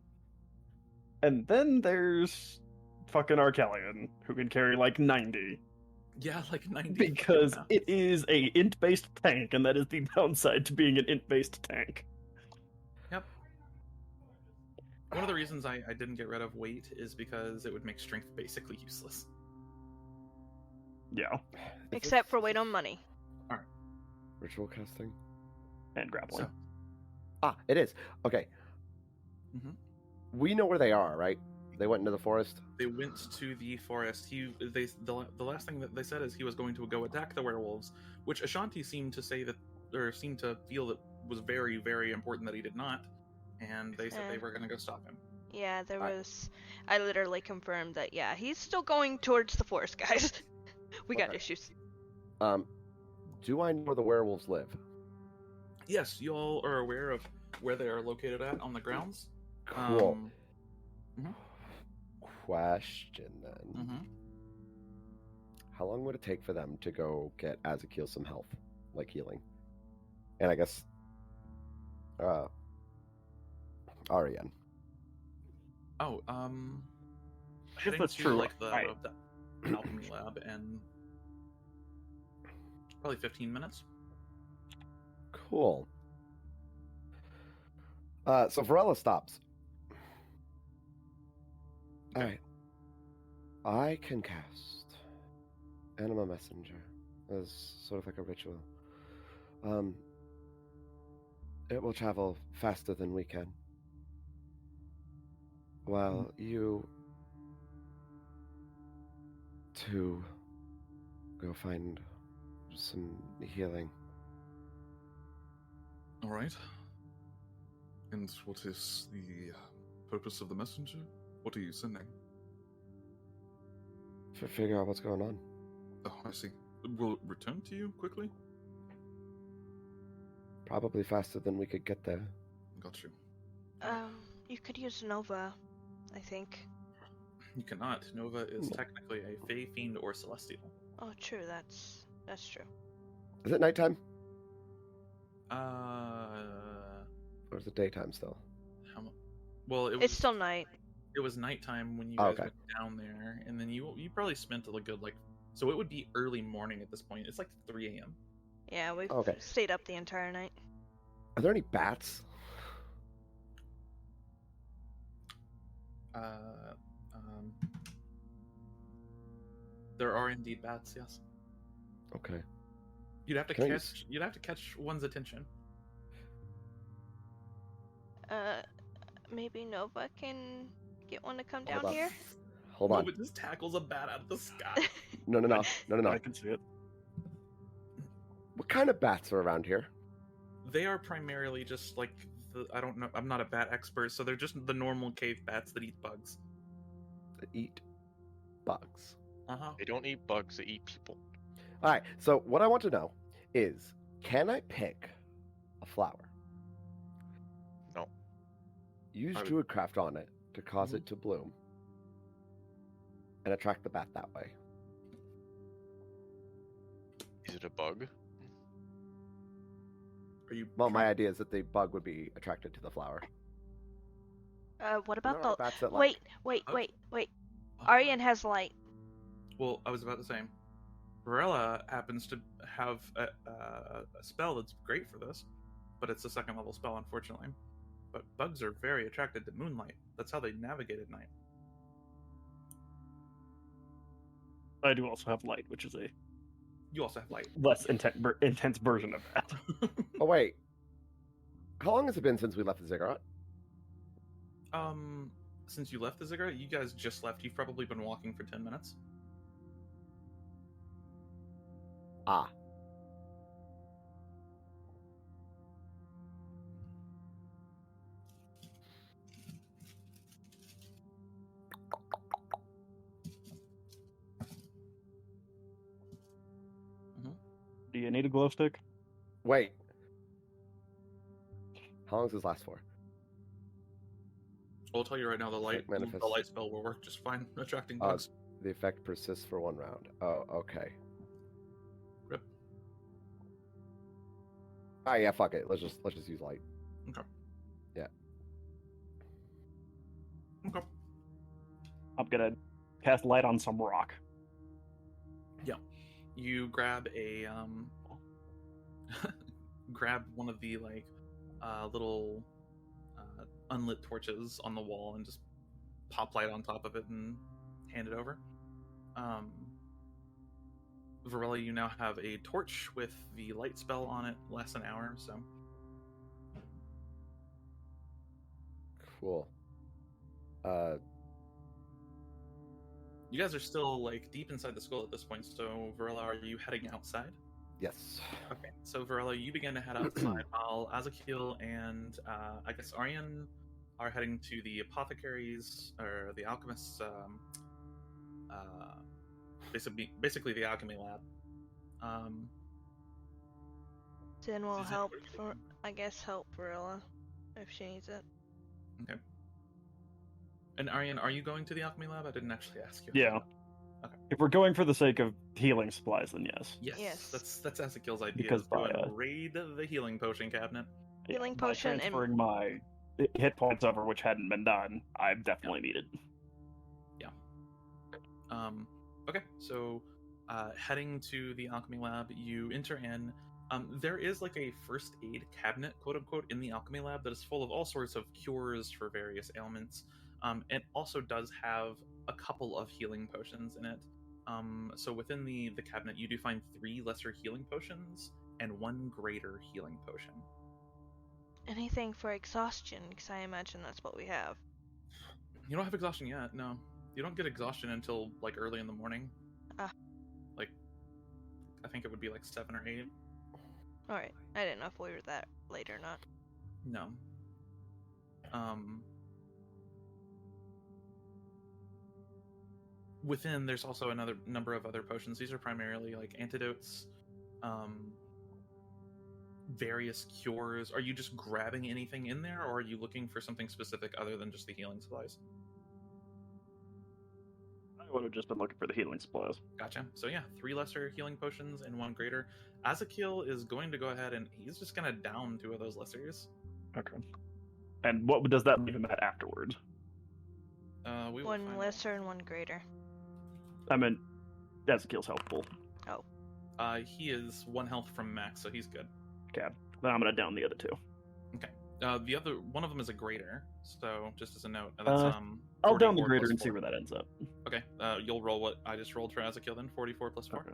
And then there's fucking Arcangel-Arienne, who can carry like 90. Yeah, like 90. Because pounds. it is a int-based tank, and that is the downside to being an int-based tank. Yep. One of the reasons I didn't get rid of weight is because it would make strength basically useless. Yeah, Except for weight on money. Ritual casting. and grappling. So, Ah, it is. Okay. Mhm. we know where they are, right? They went into the forest. They went to the forest. The last thing that they said is he was going to go attack the werewolves, which Ashanti seemed to say that, or seemed to feel that was very, very important that he did not. And they said they were going to go stop him. Yeah, there was. I literally confirmed that. Yeah, he's still going towards the forest, guys. We got issues. Do I know where the werewolves live? Yes, you all are aware of where they are located at on the grounds. Cool. Mhm. Question then. Mhm. How long would it take for them to go get Azekil some health, like healing? And I guess Ariane. Oh, I guess heading that's to, true. like the alchemy lab, and probably 15 minutes. Cool. So Varella stops. Okay. Alright. I can cast Anima Messenger as sort of like a ritual. It will travel faster than we can. While you two go find some healing. All right. And what is the purpose of the messenger? What are you sending? To figure out what's going on. Oh, I see. Will it return to you quickly? Probably faster than we could get there. Got you. You could use Nova, I think. You cannot. Nova is technically a Fey, Fiend, or Celestial. Oh, true. That's true. Is it nighttime? Or Or is it daytime still? Well, It's still night. It was nighttime when you guys Okay. went down there, and then you probably spent a good so it would be early morning at this point. It's like 3 a.m. Yeah, we've Okay. stayed up the entire night. Are there any bats? There are indeed bats. Yes. Okay. You'd have to Can I catch. You'd have to catch one's attention. Maybe Nova can get one to come Hold down on. here. Hold on. Nova just tackles a bat out of the sky. No. I can see it. What kind of bats are around here? They are primarily just like I don't know. I'm not a bat expert, so they're just the normal cave bats that eat bugs. That eat bugs. They don't eat bugs, they eat people. Alright, so what I want to know is, can I pick a flower? No. Use I would- Druidcraft on it to cause it to bloom. And attract the bat that way. Is it a bug? Are you? Well, my idea is that the bug would be attracted to the flower. What about There are the... bats that Wait. Oh. Ariane has light. Well, I was about to say, Varella happens to have a spell that's great for this, but it's a second level spell, unfortunately. But bugs are very attracted to moonlight. That's how they navigate at night. I do also have light, which is a You also have light. less intense version of that. Oh, wait. How long has it been since we left the ziggurat? Since you left the ziggurat, you guys just left. You've probably been walking for 10 minutes. Ah. Do you need a glow stick? Wait. How long does this last for? I'll tell you right now, the light manifest. spell will work just fine, attracting bugs. The effect persists for 1 round. Oh, okay. Rip. Ah, yeah, fuck it. Let's just use light. Okay. Yeah. Okay. I'm gonna cast light on some rock. You grab a grab one of the little unlit torches on the wall and just pop light on top of it and hand it over. Varella, you now have a torch with the light spell on it, lasts an hour, so. Cool. You guys are still like deep inside the school at this point. So Varela, are you heading outside? Yes. Okay. So Varela, you begin to head outside while Azakil and I guess Arian are heading to the apothecaries or the alchemists. Basically the alchemy lab. Then we'll Is it- help for, I guess, help Varela if she needs it. Okay. And Arian, are you going to the alchemy lab? I didn't actually ask you. Yeah. Okay. If we're going for the sake of healing supplies, then yes. Yes. That's Azakil's idea. Because Is go and by, raid the healing potion cabinet. Healing by potion and- transferring my hit points over, which hadn't been done, I definitely need it. Okay, so heading to the alchemy lab, you enter in. There is like a first aid cabinet, quote unquote, in the alchemy lab that is full of all sorts of cures for various ailments. It also does have a couple of healing potions in it. So within the cabinet, you do find 3 lesser healing potions and 1 greater healing potion. Anything for exhaustion, because I imagine that's what we have. You don't have exhaustion yet, no. You don't get exhaustion until like early in the morning. Ah. Like, I think it would be like 7 or 8. Alright, I didn't know if we were that late or not. No. Within, there's also another number of other potions. These are primarily like antidotes, various cures. Are you just grabbing anything in there, or are you looking for something specific other than just the healing supplies? I would have just been looking for the healing supplies. Gotcha. So yeah, 3 lesser healing potions and 1 greater. Azakil is going to go ahead and he's just gonna down 2 of those lessers. Okay. And what does that leave him at afterward? We will 1 find lesser and 1 greater. I mean, Ezekiel's helpful. out. He is 1 health from max, so he's good. Okay. Then I'm gonna down the other 2. Okay. The other one of them is a greater, so just as a note, that's I'll down the 44 greater plus and see 4. where that ends up. Okay. You'll roll what I just rolled for Azakil then, 44 plus 4. Okay.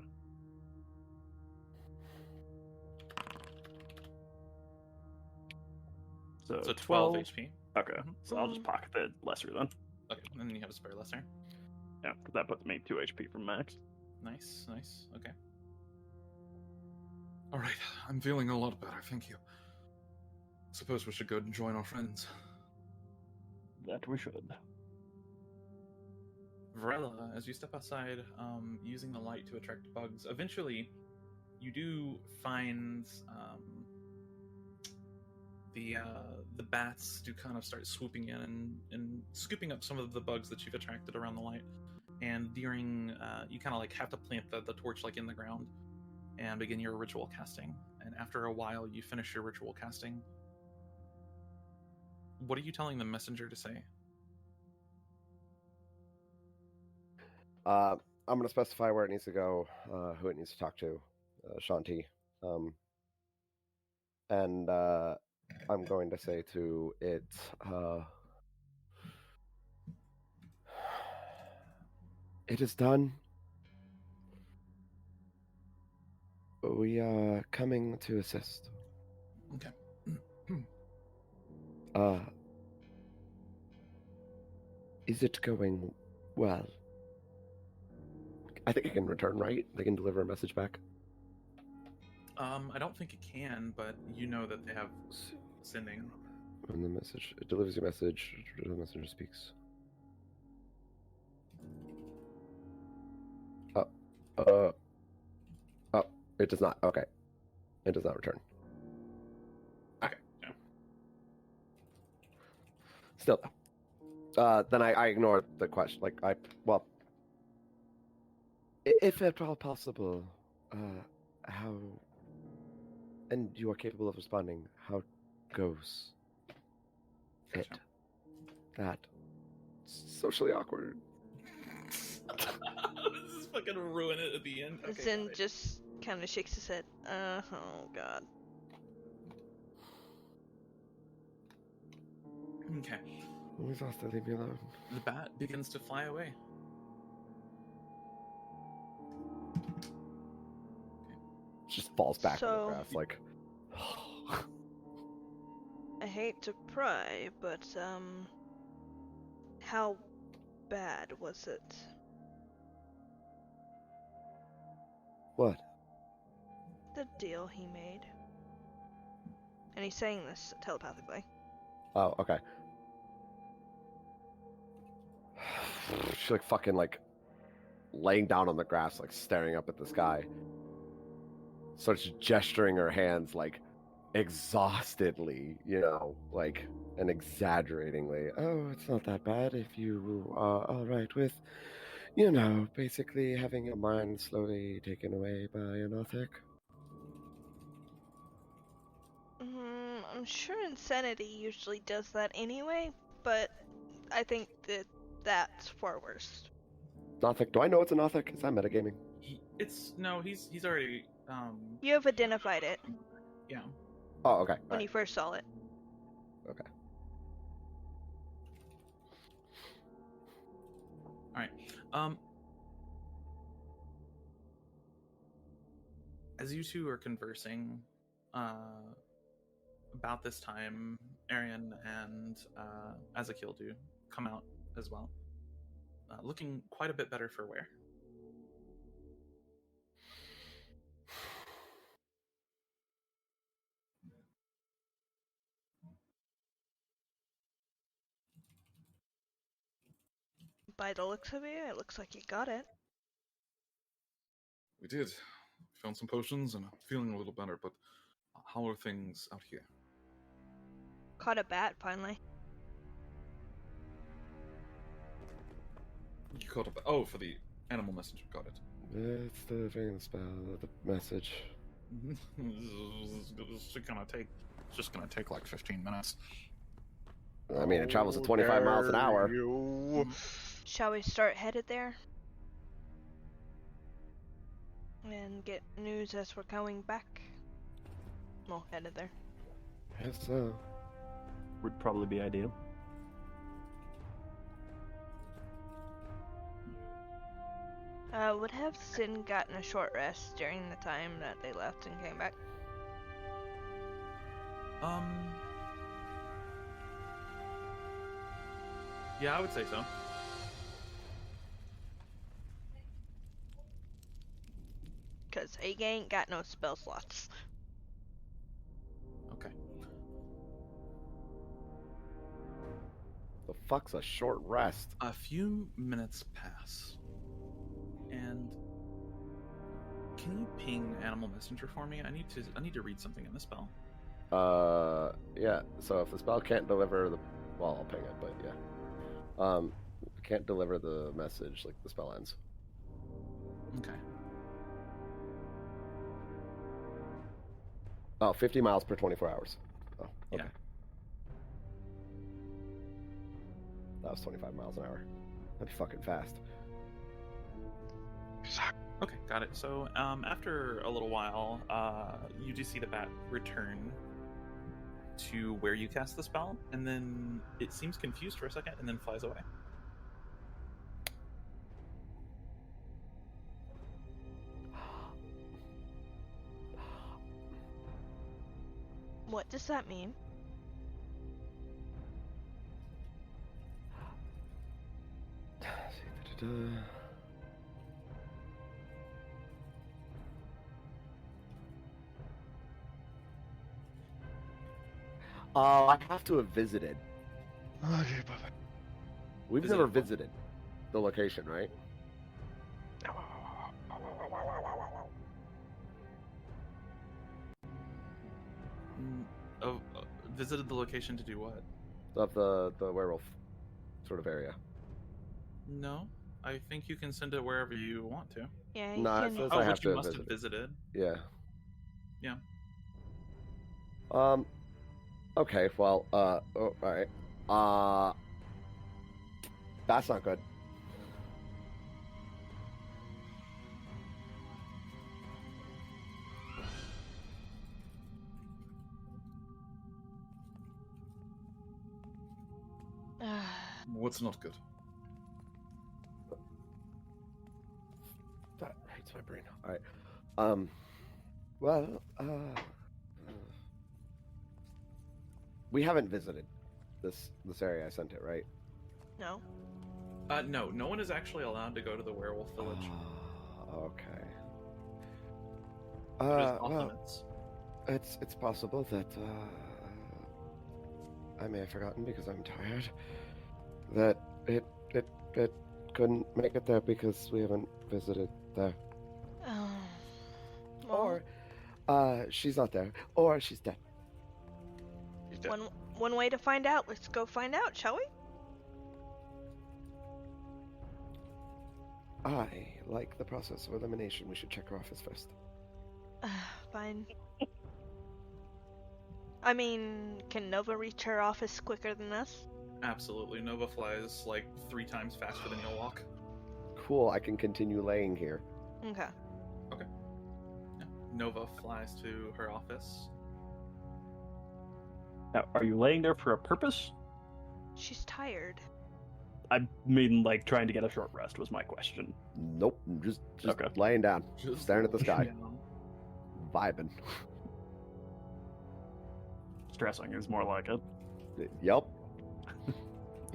So 12 HP. Okay. So I'll just pocket the lesser then. Okay, and then you have a spare lesser. Yeah, because that puts me 2 HP from max. Nice. Okay. All right, I'm feeling a lot better, thank you. Suppose we should go and join our friends. That we should. Varela, as you step outside, using the light to attract bugs, eventually you do find the bats do kind of start swooping in and scooping up some of the bugs that you've attracted around the light. And during, you kind of like have to plant the torch like in the ground and begin your ritual casting. And after a while, you finish your ritual casting. What are you telling the messenger to say? I'm going to specify where it needs to go, who it needs to talk to, Shanti. And I'm going to say to it, it is done. We are coming to assist. Okay. Is it going well? I think it can return, right? They can deliver a message back. I don't think it can, but you know that they have sending. And the message, it delivers a message, the messenger speaks. It does not. Okay. It does not return. Okay. Yeah. Still, then I ignore the question. Like, if at all possible, how, and you are capable of responding, how goes it? Gotcha. That socially awkward. This is fucking ruin it at the end. Okay, Zin got it. just kind of shakes his head. Oh god. Okay. Always asked to leave me alone. The bat begins to fly away. Just falls back on So- the grass, like. I hate to pry, but How bad was it? What? The deal he made. And he's saying this telepathically. Oh, okay. She's like fucking like laying down on the grass, like staring up at the sky. Starts gesturing her hands like exhaustedly, you know, like, and exaggeratingly. Oh, it's not that bad if you are alright with, you know, basically having your mind slowly taken away by an Othic. I'm sure insanity usually does that anyway, but I think that that's far worse. Othic, do I know it's an Othic? Is that metagaming? He's already You have identified it yeah. Oh, okay. when you first saw it. Okay. Alright. As you two are conversing, about this time, Arian and Ezekiel do come out as well. Looking quite a bit better for wear. By the looks of it looks like you got it. We did. Found some potions and I'm feeling a little better, but how are things out here? Caught a bat finally. You caught up. Oh, for the animal messenger. Got it. It's the ring spell, the message. It's just gonna take like 15 minutes. I mean, it travels at 25 miles an hour. Shall we start headed there? And get news as we're going back? Well, headed there. Yes, so. Would probably be ideal. Would have Sin gotten a short rest during the time that they left and came back? Yeah, I would say so. Because he ain't got no spell slots. Okay. The fuck's a short rest? A few minutes pass. And can you ping Animal Messenger for me? I need to read something in the spell. Yeah. So if the spell can't deliver the, well, I'll ping it, but yeah. Can't deliver the message, like the spell ends. Okay. Oh, 50 miles per 24 hours. Oh, okay. Yeah. That was 25 miles an hour. That'd be fucking fast. Okay, got it. So, after a little while, you do see the bat return to where you cast the spell, and then it seems confused for a second, and then flies away. What does that mean? I have to have visited. We've Visited never what? visited the location, right? Visited the location to do what? Of the werewolf sort of area. No, I think you can send it wherever you want to. Yeah, No, you it can. says Oh, I have which you to must visit have it. visited. Yeah. Yeah. Okay, well, oh, alright. That's not good. What's not good? That hurts my brain. Alright. Well, we haven't visited this area I sent it, right? No. No, no one is actually allowed to go to the werewolf village. Okay. It is off Well, limits. it's possible that I may have forgotten because I'm tired that it couldn't make it there because we haven't visited there. Oh. Well, Or she's not there, or she's dead. He's dead. one way to find out. Let's go find out, shall we? I like the process of elimination. We should check her office first. Fine. I mean, can Nova reach her office quicker than us? Absolutely. Nova flies like 3 times faster than you'll walk. Cool, I can continue laying here. Okay. Yeah. Nova flies to her office. Now, are you laying there for a purpose? She's tired. I mean, like, trying to get a short rest was my question. Nope, just Okay. laying down, Just staring at the sky, down. vibing. Stressing is more like it. Yep.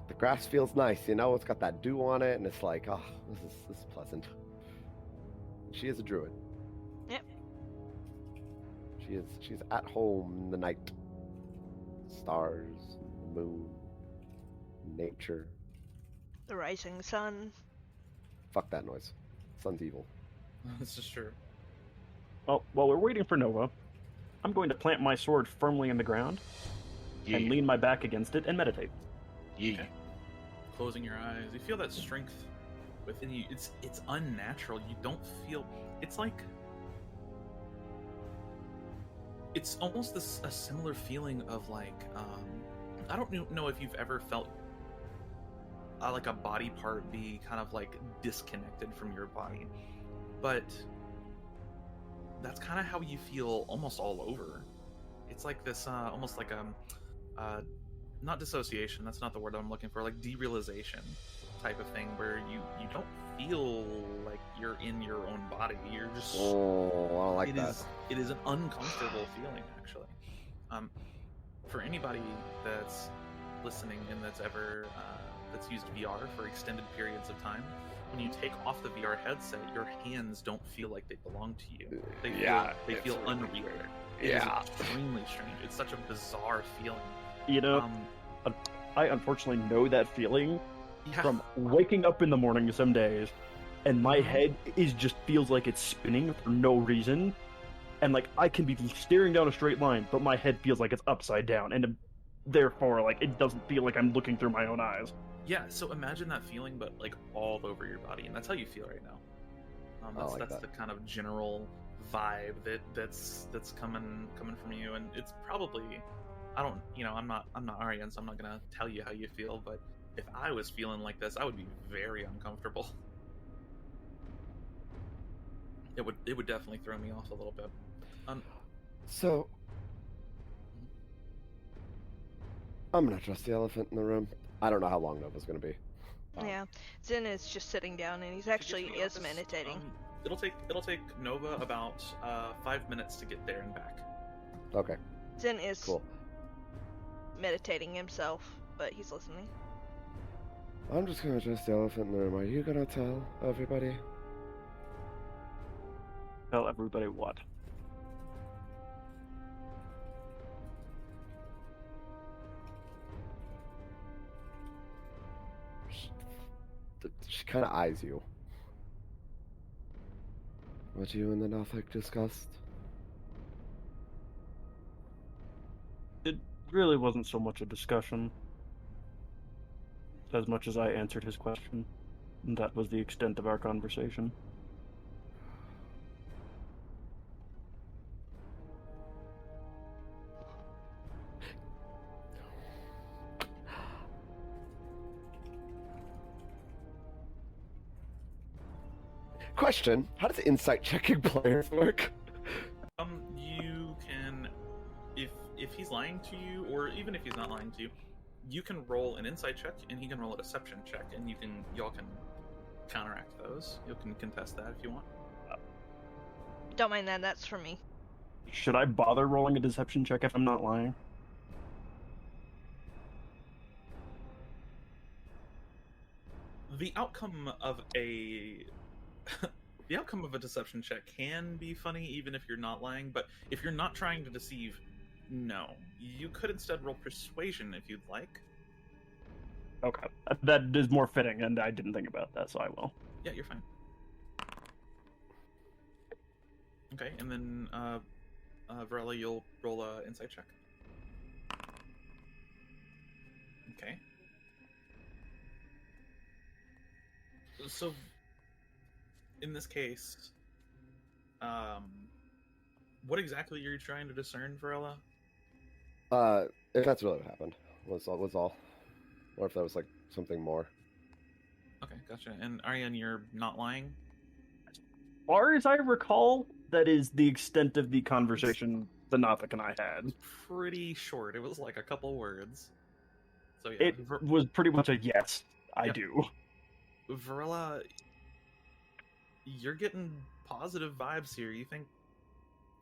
The grass feels nice, you know. It's got that dew on it, and it's like, oh, this is pleasant. She is a druid. Yep. She's at home in the night. Stars, moon, nature. The rising sun. Fuck that noise. Sun's evil. This is true. Well, while we're waiting for Nova, I'm going to plant my sword firmly in the ground Yeah. and lean my back against it and meditate. Yeah. Okay. Closing your eyes, you feel that strength within you. It's unnatural. You don't feel. It's like. It's almost a similar feeling of like. I don't know if you've ever felt like a body part be kind of like disconnected from your body, but that's kind of how you feel almost all over. It's like this almost like not dissociation, that's not the word I'm looking for, like derealization type of thing, where you don't feel like you're in your own body. You're just Oh, I don't like that. it is an uncomfortable feeling, actually. For anybody that's listening and that's ever that's used VR for extended periods of time, when you take off the VR headset, your hands don't feel like they belong to you. They feel it's unreal. really weird. It is Yeah. extremely strange. It's such a bizarre feeling. You know, I unfortunately know that feeling Yeah. from waking up in the morning some days, and my head just feels like it's spinning for no reason, and like I can be staring down a straight line, but my head feels like it's upside down, and therefore, like, it doesn't feel like I'm looking through my own eyes. Yeah, so imagine that feeling, but like all over your body, and that's how you feel right now. That's like that. the kind of general vibe that's coming from you, and it's probably, I'm not Ariane, so I'm not gonna tell you how you feel, but if I was feeling like this, I would be very uncomfortable. It would definitely throw me off a little bit. So, I'm gonna trust the elephant in the room. I don't know how long Nova's gonna be. Yeah. Zen is just sitting down and he's actually To get to the is office, meditating. It'll take Nova about 5 minutes to get there and back. Okay, Zen is cool. meditating himself, but he's listening. I'm just gonna trust the elephant in the room. Are you gonna tell everybody? Tell everybody what? She kind of eyes you. What you and the Nothic discussed? It really wasn't so much a discussion as much as I answered his question. And that was the extent of our conversation. Question: how does insight checking players work? You can, if he's lying to you, or even if he's not lying to you, you can roll an insight check, and he can roll a deception check, and y'all can counteract those. You can contest that if you want. Don't mind that, that's for me. Should I bother rolling a deception check if I'm not lying? The outcome of a the outcome of a deception check can be funny even if you're not lying, but if you're not trying to deceive, no. You could instead roll persuasion if you'd like. Okay, that is more fitting, and I didn't think about that, so I will. Yeah, you're fine. Okay, and then Varela, you'll roll a insight check. Okay. So, in this case, what exactly are you trying to discern, Varela? If that's really what happened, was all, or if that was like something more. Okay, gotcha. And Ariane, you're not lying? As far as I recall, that is the extent of the conversation Thanathic and I had. Pretty short. It was like a couple words. So yeah, It was pretty much a yes, I do. Varela, you're getting positive vibes here. You think?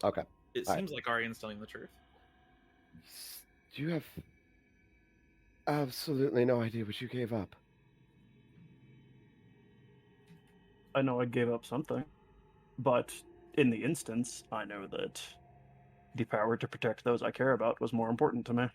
Okay. It seems like Ariane's telling the truth. You have absolutely no idea what you gave up. I know I gave up something, but in the instance, I know that the power to protect those I care about was more important to me.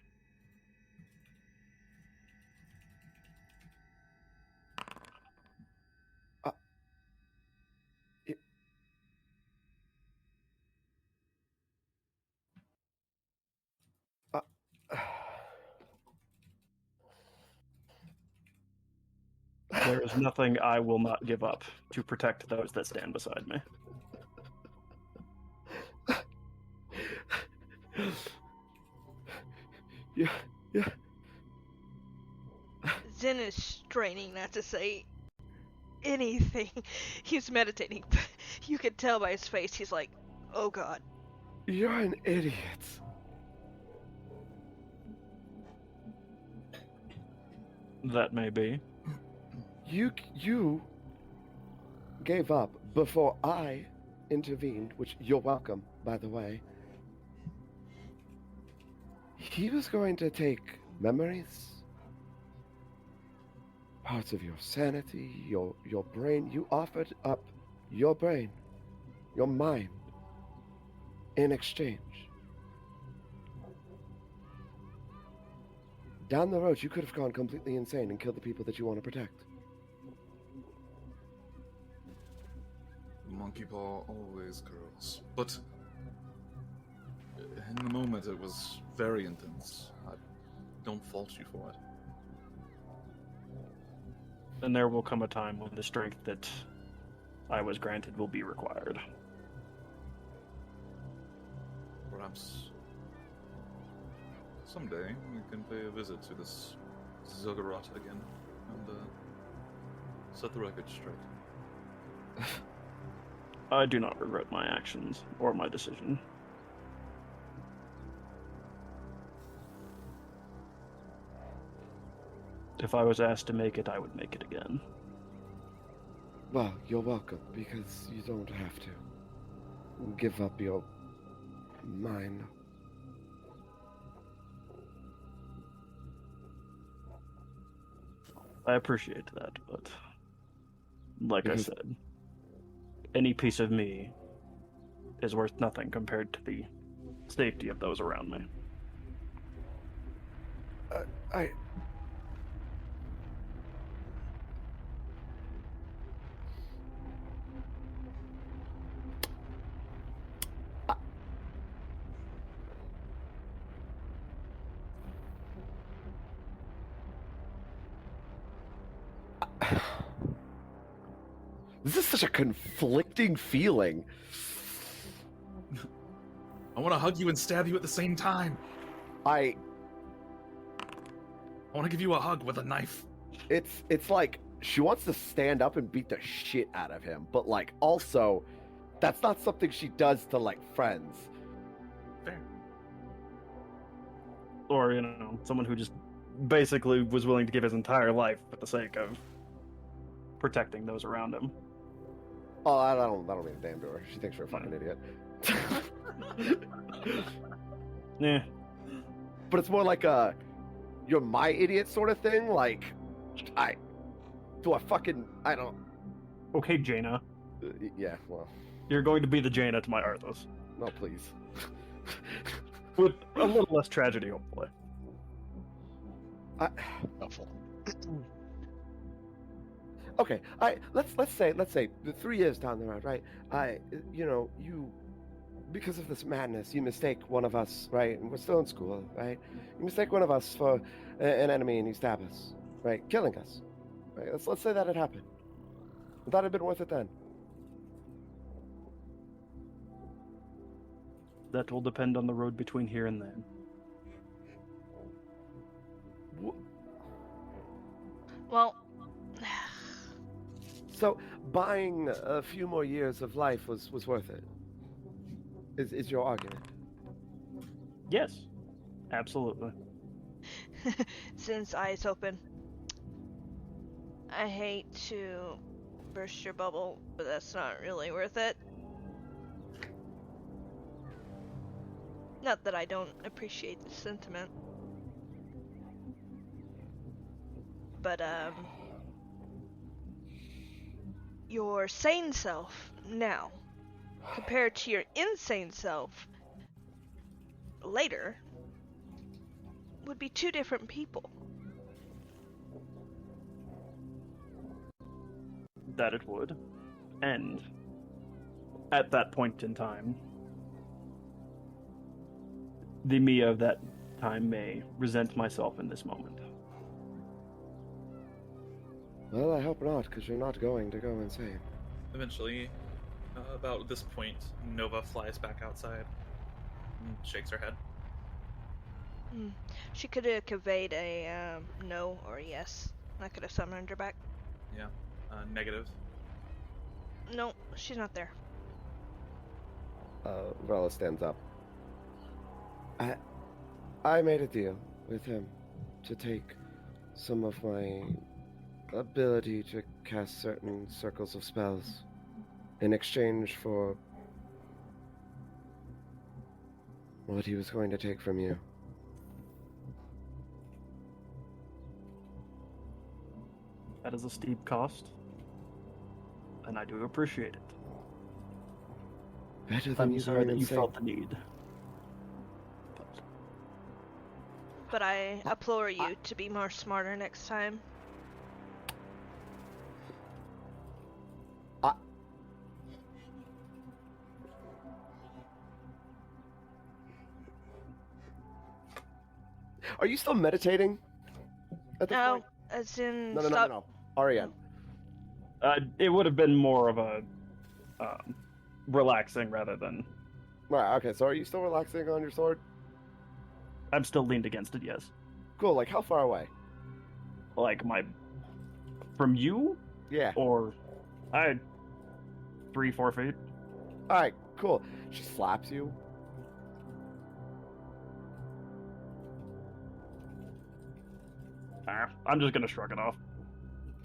There is nothing I will not give up to protect those that stand beside me. Yeah. Zen is straining not to say anything. He's meditating, but you can tell by his face, he's like, oh god. You're an idiot. That may be. You gave up before I intervened, which you're welcome, by the way. He was going to take memories, parts of your sanity, your brain. You offered up your brain, your mind, in exchange. Down the road, you could have gone completely insane and killed the people that you want to protect. Monkey paw always curls. But in the moment, it was very intense. I don't fault you for it. And there will come a time when the strength that I was granted will be required. Perhaps someday we can pay a visit to this ziggurat again and set the record straight. I do not regret my actions or my decision. If I was asked to make it, I would make it again. Well, you're welcome, because you don't have to give up your mind. I appreciate that, but like I said, any piece of me is worth nothing compared to the safety of those around me. This is such a conflicting feeling. I want to hug you and stab you at the same time. I want to give you a hug with a knife. It's like she wants to stand up and beat the shit out of him, but like also that's not something she does to like friends. Fair. Or, you know, someone who just basically was willing to give his entire life for the sake of protecting those around him. Oh, I don't mean a damn to her. She thinks you're a fucking idiot. Yeah. But it's more like a you're my idiot sort of thing. Like, I don't... Okay, Jaina. Yeah, well... You're going to be the Jaina to my Arthas. No, please. With a little less tragedy, hopefully. Helpful. Okay, let's say 3 years down the road, right? You, because of this madness, you mistake one of us, right? And we're still in school, right? You mistake one of us for an enemy, and you stab us, right? Killing us, right? Let's say that had happened. Would that have been worth it then? That will depend on the road between here and then. Well, So buying a few more years of life was worth it. Is your argument? Yes, absolutely. since eyes open, I hate to burst your bubble, but that's not really worth it. Not that I don't appreciate the sentiment. But, your sane self now, compared to your insane self later, would be 2 different people. That it would. And at that point in time, the me of that time may resent myself in this moment. Well, I hope not, because you're not going to go insane. Eventually, about this point, Nova flies back outside and shakes her head. She could have conveyed a no or yes. I could have summoned her back. Yeah, negative. No, she's not there. Varella stands up. I made a deal with him to take some of my ability to cast certain circles of spells in exchange for what he was going to take from you. That is a steep cost, and I do appreciate it. Better than I'm you sorry going that you insane. felt the need. But I implore you to be more smarter next time. Are you still meditating? At this No, point? as in No. stop. Ariane. It would have been more of a relaxing rather than... Right, okay, so are you still relaxing on your sword? I'm still leaned against it, yes. Cool, like how far away? Like from you? Yeah. Or 3-4 feet. Alright, cool. She slaps you. I'm just gonna shrug it off.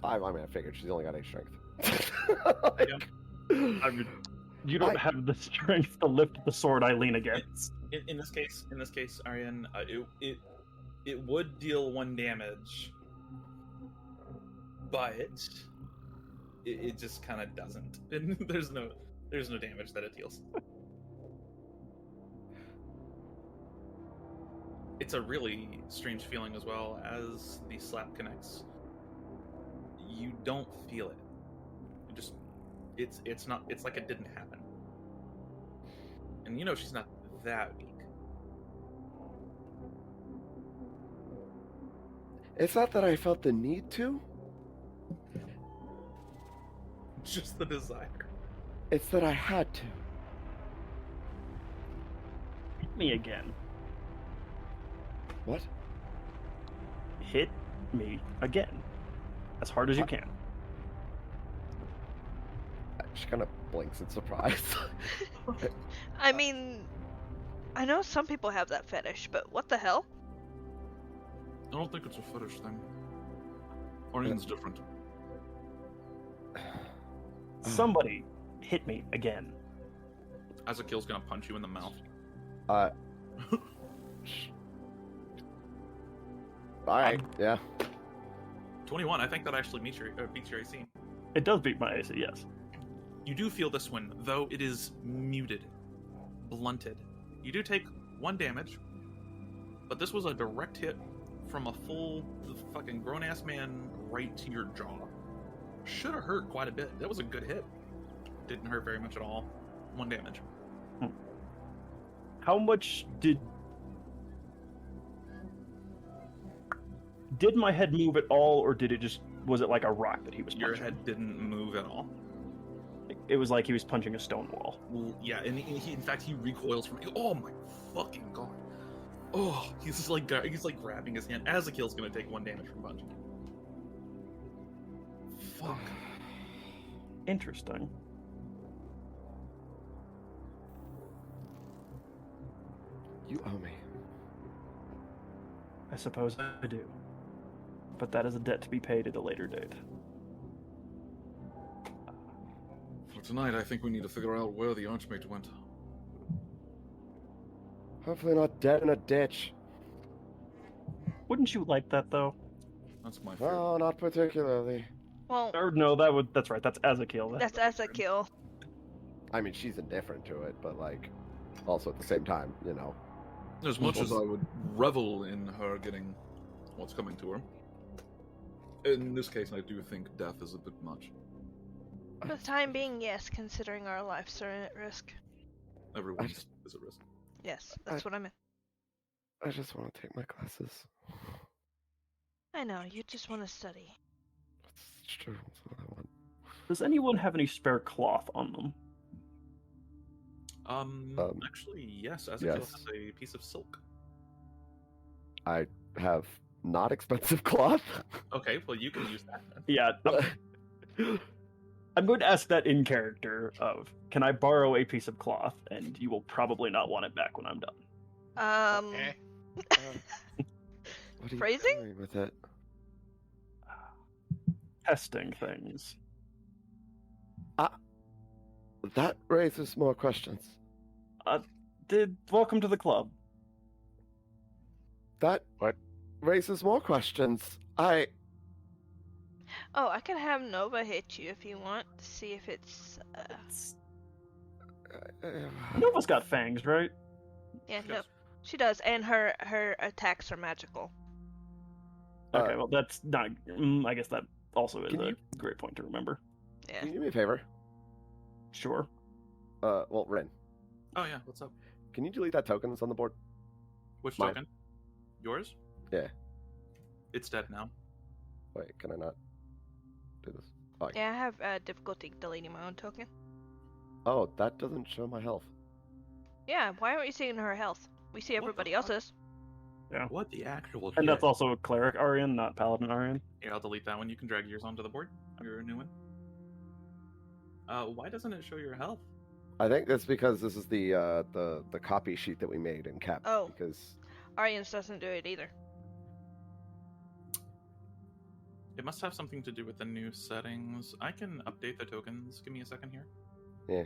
I mean, I figured she's only got 8 strength. You don't have the strength to lift the sword I lean against. In this case, Ariane, it would deal 1 damage, but it just kind of doesn't. And there's no damage that it deals. It's a really strange feeling as well. As the slap connects, you don't feel it. You just it's not. It's like it didn't happen. And you know she's not that weak. It's not that I felt the need to. Just the desire. It's that I had to. Hit me again. What? Hit me again. As hard as you can. She kind of blinks in surprise. I mean, I know some people have that fetish, but what the hell? I don't think it's a fetish thing. Ariane's different. Somebody hit me again. Azakil's gonna punch you in the mouth. Alright, yeah. 21. I think that actually beats your AC. It does beat my AC, yes. You do feel this one, though it is muted, blunted. You do take 1 damage, but this was a direct hit from a full fucking grown-ass man right to your jaw. Should have hurt quite a bit. That was a good hit. Didn't hurt very much at all. 1 damage. How much did my head move at all, or was it like a rock that he was punching? Your head didn't move at all. It was like he was punching a stone wall. Well, yeah, and he, in fact, he recoils from. Oh my fucking god! Oh, he's grabbing his hand. Azakil's gonna take 1 damage from punching. Fuck. Interesting. You owe me. I suppose I do. But that is a debt to be paid at a later date. For tonight, I think we need to figure out where the Archmage went. Hopefully not dead in a ditch. Wouldn't you like that, though? That's my favorite. No, not particularly. Well, Or no, that's right. That's Azakil. that's Azakil. I mean, she's indifferent to it, but like, also at the same time, you know. As much as I would revel in her getting what's coming to her, in this case, I do think death is a bit much. For the time being, yes, considering our lives are at risk. Everyone's is at risk. Yes, that's what I meant. I just want to take my classes. I know, you just want to study. It's true. That's what I want. Does anyone have any spare cloth on them? Actually, yes. Azakil yes. has a piece of silk. I have not expensive cloth. Okay, well, you can use that. Yeah. I'm going to ask that in character of, can I borrow a piece of cloth? And you will probably not want it back when I'm done. What are you Phrasing? doing with it? Testing things. That raises more questions. Welcome to the club. That What? raises more questions. Oh, I can have Nova hit you if you want to see if it's. Nova's got fangs, right? Yeah, no, Yes. she does, and her attacks are magical. Okay, well that's not. I guess that also is Can a you- great point to remember. Yeah. Can you do me a favor? Sure. Well, Rin, Oh yeah, what's up? can you delete that token that's on the board? Which Mine. token? Yours? Yeah. It's dead now. Wait, can I not do this? Oh, Yeah, I have difficulty deleting my own token. oh, that doesn't show my health. Yeah, why aren't you seeing her health? We see What the everybody fuck? else's. What the actual And that's shit? also a cleric Arian, not paladin Arian. Here, I'll delete that one. You can drag yours onto the board. Your new one. Why doesn't it show your health? I think that's because this is the copy sheet that we made in Cap. Oh. Because Arian's doesn't do it either. It must have something to do with the new settings. I can update the tokens. Give me a second here. yeah,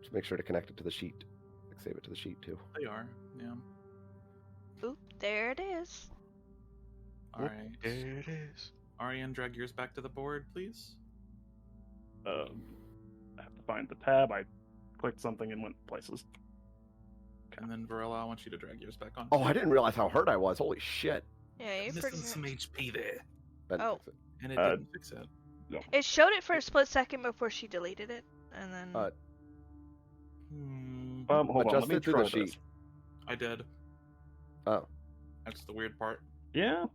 just make sure to connect it to the sheet. Like, save it to the sheet too. They are, yeah. Oop, there it is. Alright. There it is. Ariane, drag yours back to the board, please. I have to find the tab. I clicked something and went places. And then Varela, I want you to drag yours back on. Oh, I didn't realize how hurt I was. Holy shit! Yeah, you're pretty. Missing some HP there. Ben Oh. fix it. And it Uh, didn't fix it. It showed it for a split second before she deleted it, and then. Hold on, Adjust let me it to try the sheet. this. I did. Oh, That's the weird part. Yeah.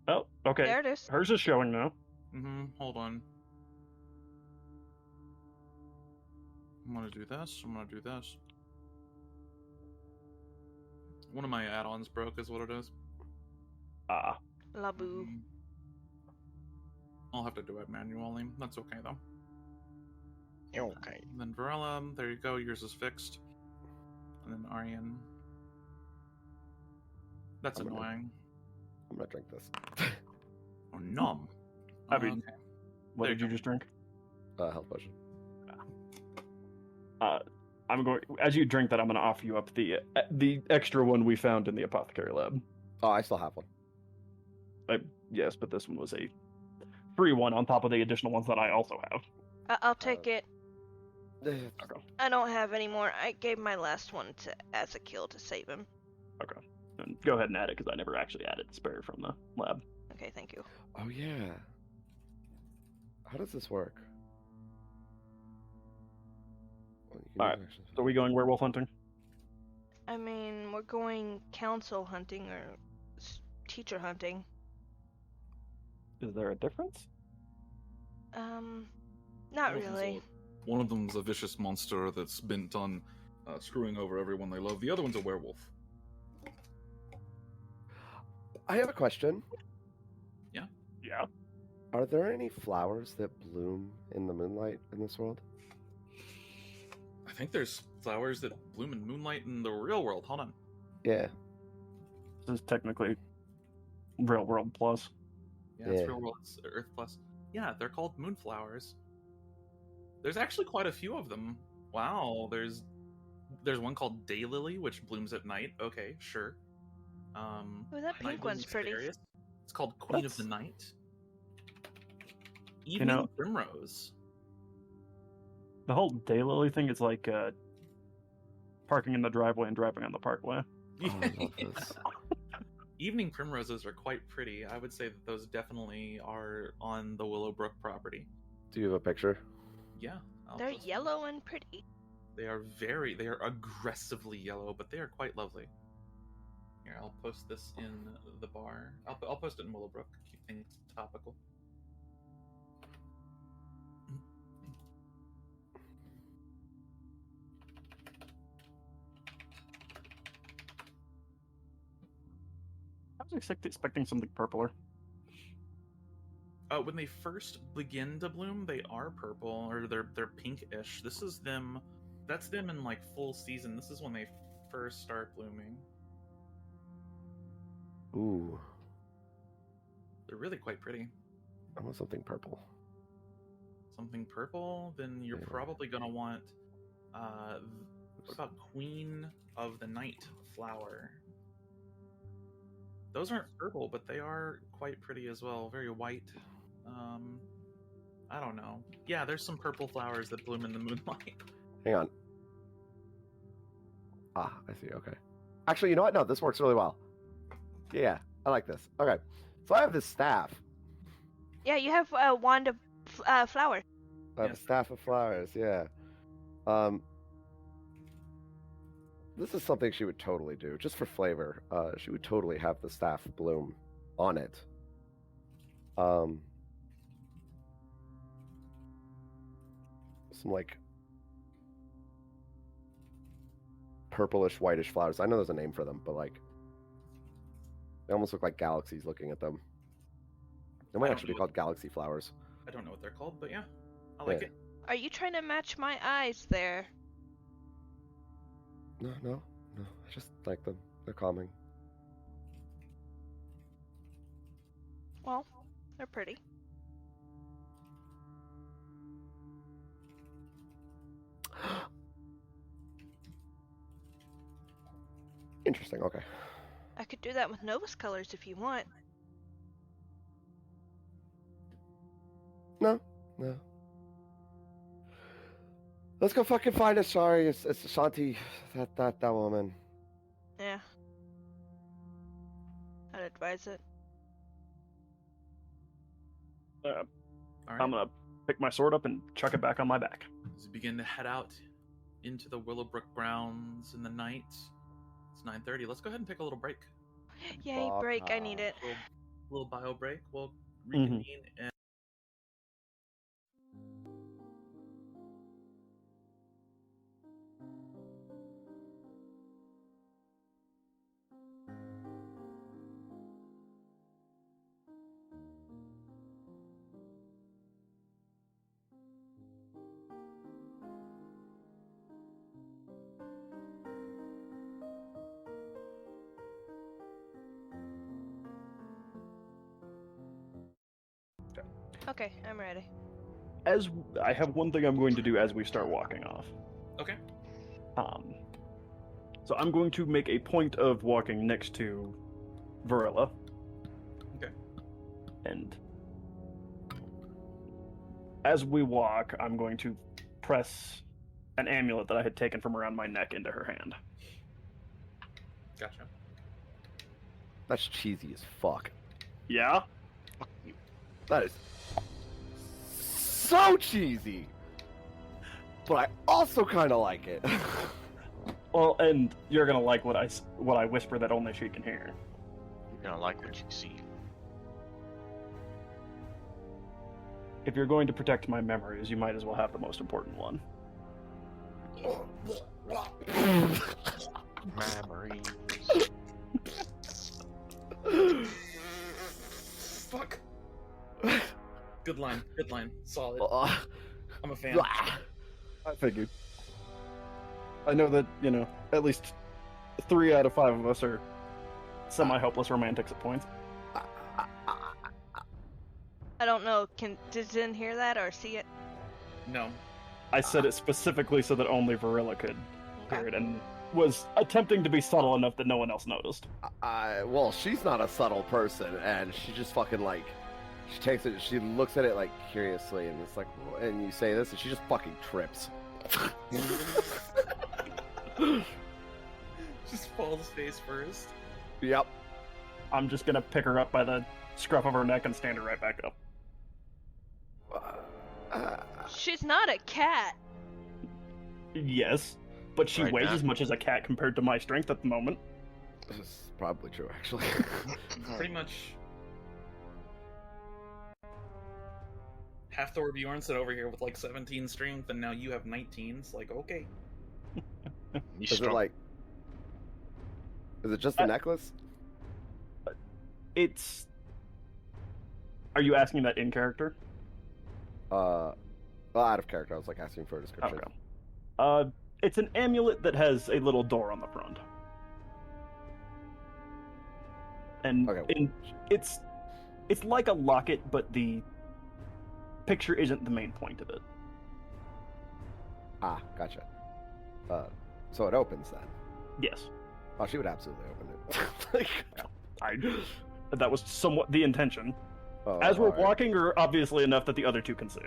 Oh, okay. There it is. Hers is showing now. Hold on. I'm gonna do this. I'm gonna do this. One of my add-ons broke, is what it is. Ah. Labu. I'll have to do it manually. That's okay though. Okay. And then Varela, there you go. Yours is fixed. And then Ariane. That's I'm gonna- annoying. I'm gonna drink this. Oh, numb. I mean, okay. What There did you you just drink? Health potion. I'm going. As you drink that, I'm going to offer you up the extra one we found in the apothecary lab. Oh, I still have one. Yes, but this one was a free one on top of the additional ones that I also have. I'll take it. Okay. I don't have any more. I gave my last one to Ezekiel to save him. Okay. And go ahead and add it, because I never actually added the spare from the lab. Okay, thank you. Oh, yeah. How does this work? Alright, so are we going werewolf hunting? I mean, we're going council hunting or teacher hunting. Is there a difference? Not really. One of them's a vicious monster that's bent on screwing over everyone they love. The other one's a werewolf. I have a question. Yeah. Are there any flowers that bloom in the moonlight in this world? I think there's flowers that bloom in moonlight in the real world. Hold on. Yeah. This is technically real world plus. Yeah, it's real world. It's Earth plus. Yeah, they're called moonflowers. There's actually quite a few of them. Wow, there's one called daylily, which blooms at night. Okay, sure. Oh, that pink one's pretty. It's called Queen of the Night. You know, primrose. The whole daylily thing is like parking in the driveway and driving on the parkway. Oh, I love this. Evening primroses are quite pretty. I would say that those definitely are on the Willowbrook property. Do you have a picture? Yeah. They're yellow and pretty. They are aggressively yellow, but they are quite lovely. Here, I'll post this in the bar. I'll post it in Willowbrook. Keep things topical. I was expecting something purpler. When they first begin to bloom, they are purple, or they're pinkish. This is them. That's them in like full season. This is when they first start blooming. Ooh. They're really quite pretty. I want something purple. Something purple? Then you're probably gonna want what about Queen of the Night flower? Those aren't purple, but they are quite pretty as well. Very white. I don't know. Yeah, there's some purple flowers that bloom in the moonlight. Hang on. Ah, I see. Okay. Actually, you know what? No, this works really well. Yeah, I like this. Okay. So I have this staff. Yeah, you have a wand of flower. I have a staff of flowers, yeah. This is something she would totally do, just for flavor. She would totally have the staff bloom on it. Some like purplish, whitish flowers. I know there's a name for them, but like they almost look like galaxies looking at them. They might actually be called galaxy flowers. I don't know what they're called, but yeah, I like it. Are you trying to match my eyes there? No. I just like them. They're calming. Well, they're pretty. Interesting, okay. I could do that with Novus colors if you want. No. Let's go fucking find us. Sorry, it's Shanti, that woman. Yeah. I'd advise it. All right. I'm gonna pick my sword up and chuck it back on my back. As we begin to head out into the Willowbrook grounds in the night, it's 9:30. Let's go ahead and take a little break. Yay, break! I need it. A little bio break. We'll reconvene and. Okay, I'm ready. As I have one thing I'm going to do as we start walking off. Okay. So I'm going to make a point of walking next to Varella. Okay. And as we walk, I'm going to press an amulet that I had taken from around my neck into her hand. Gotcha. That's cheesy as fuck. Yeah? That is so cheesy. But I also kind of like it. Well, and you're gonna like what I whisper that only she can hear. You're gonna like what you see. If you're going to protect my memories, you might as well have the most important one. Memories. Fuck. Good line. Good line. Solid. I'm a fan. I figured. I know that, at least 3 out of 5 of us are semi-helpless romantics at points. I don't know. Did Zin hear that or see it? No. I said it specifically so that only Varella could hear it, and was attempting to be subtle enough that no one else noticed. Well, she's not a subtle person, and she just fucking she takes it, she looks at it curiously, and it's and you say this, and she just fucking trips. Just falls face first. Yep. I'm just gonna pick her up by the scruff of her neck and stand her right back up. She's not a cat. Yes, but she Right weighs now. as much as a cat compared to my strength at the moment. This is probably true, actually. Pretty much. Half Thor Bjornson over here with 17 strength, and now you have 19. It's okay. You Is it strong. is it just the necklace? It's... Are you asking that in character? Well, out of character, I was asking for a description. Okay. It's an amulet that has a little door on the front. And Okay. it's like a locket, but the picture isn't the main point of it. Ah, gotcha. So it opens then. Yes. Oh, she would absolutely open it. That was somewhat the intention. Oh, As we're alright. walking, or obviously enough that the other two can see.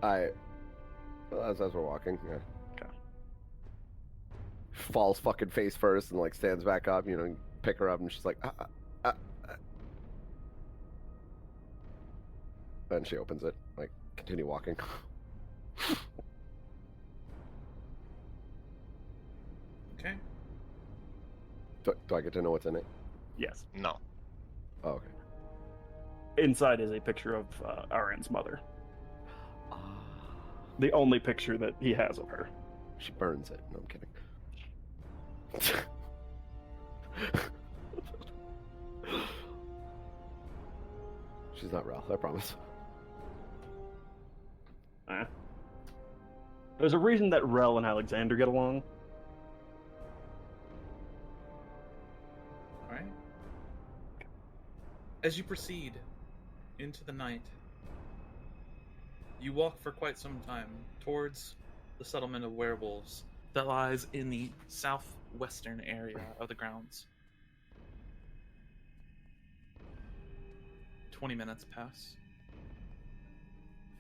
Well, as we're walking, yeah. Okay. Falls fucking face first and stands back up, pick her up, and she's like, Then she opens it, continue walking. Okay. Do I get to know what's in it? Yes. No. Oh, okay. Inside is a picture of Arianne's mother. The only picture that he has of her. She burns it. No, I'm kidding. She's not Ralph, I promise. There's a reason that Rel and Alexander get along. Alright. As you proceed into the night, you walk for quite some time towards the settlement of werewolves that lies in the southwestern area of the grounds. 20 minutes pass.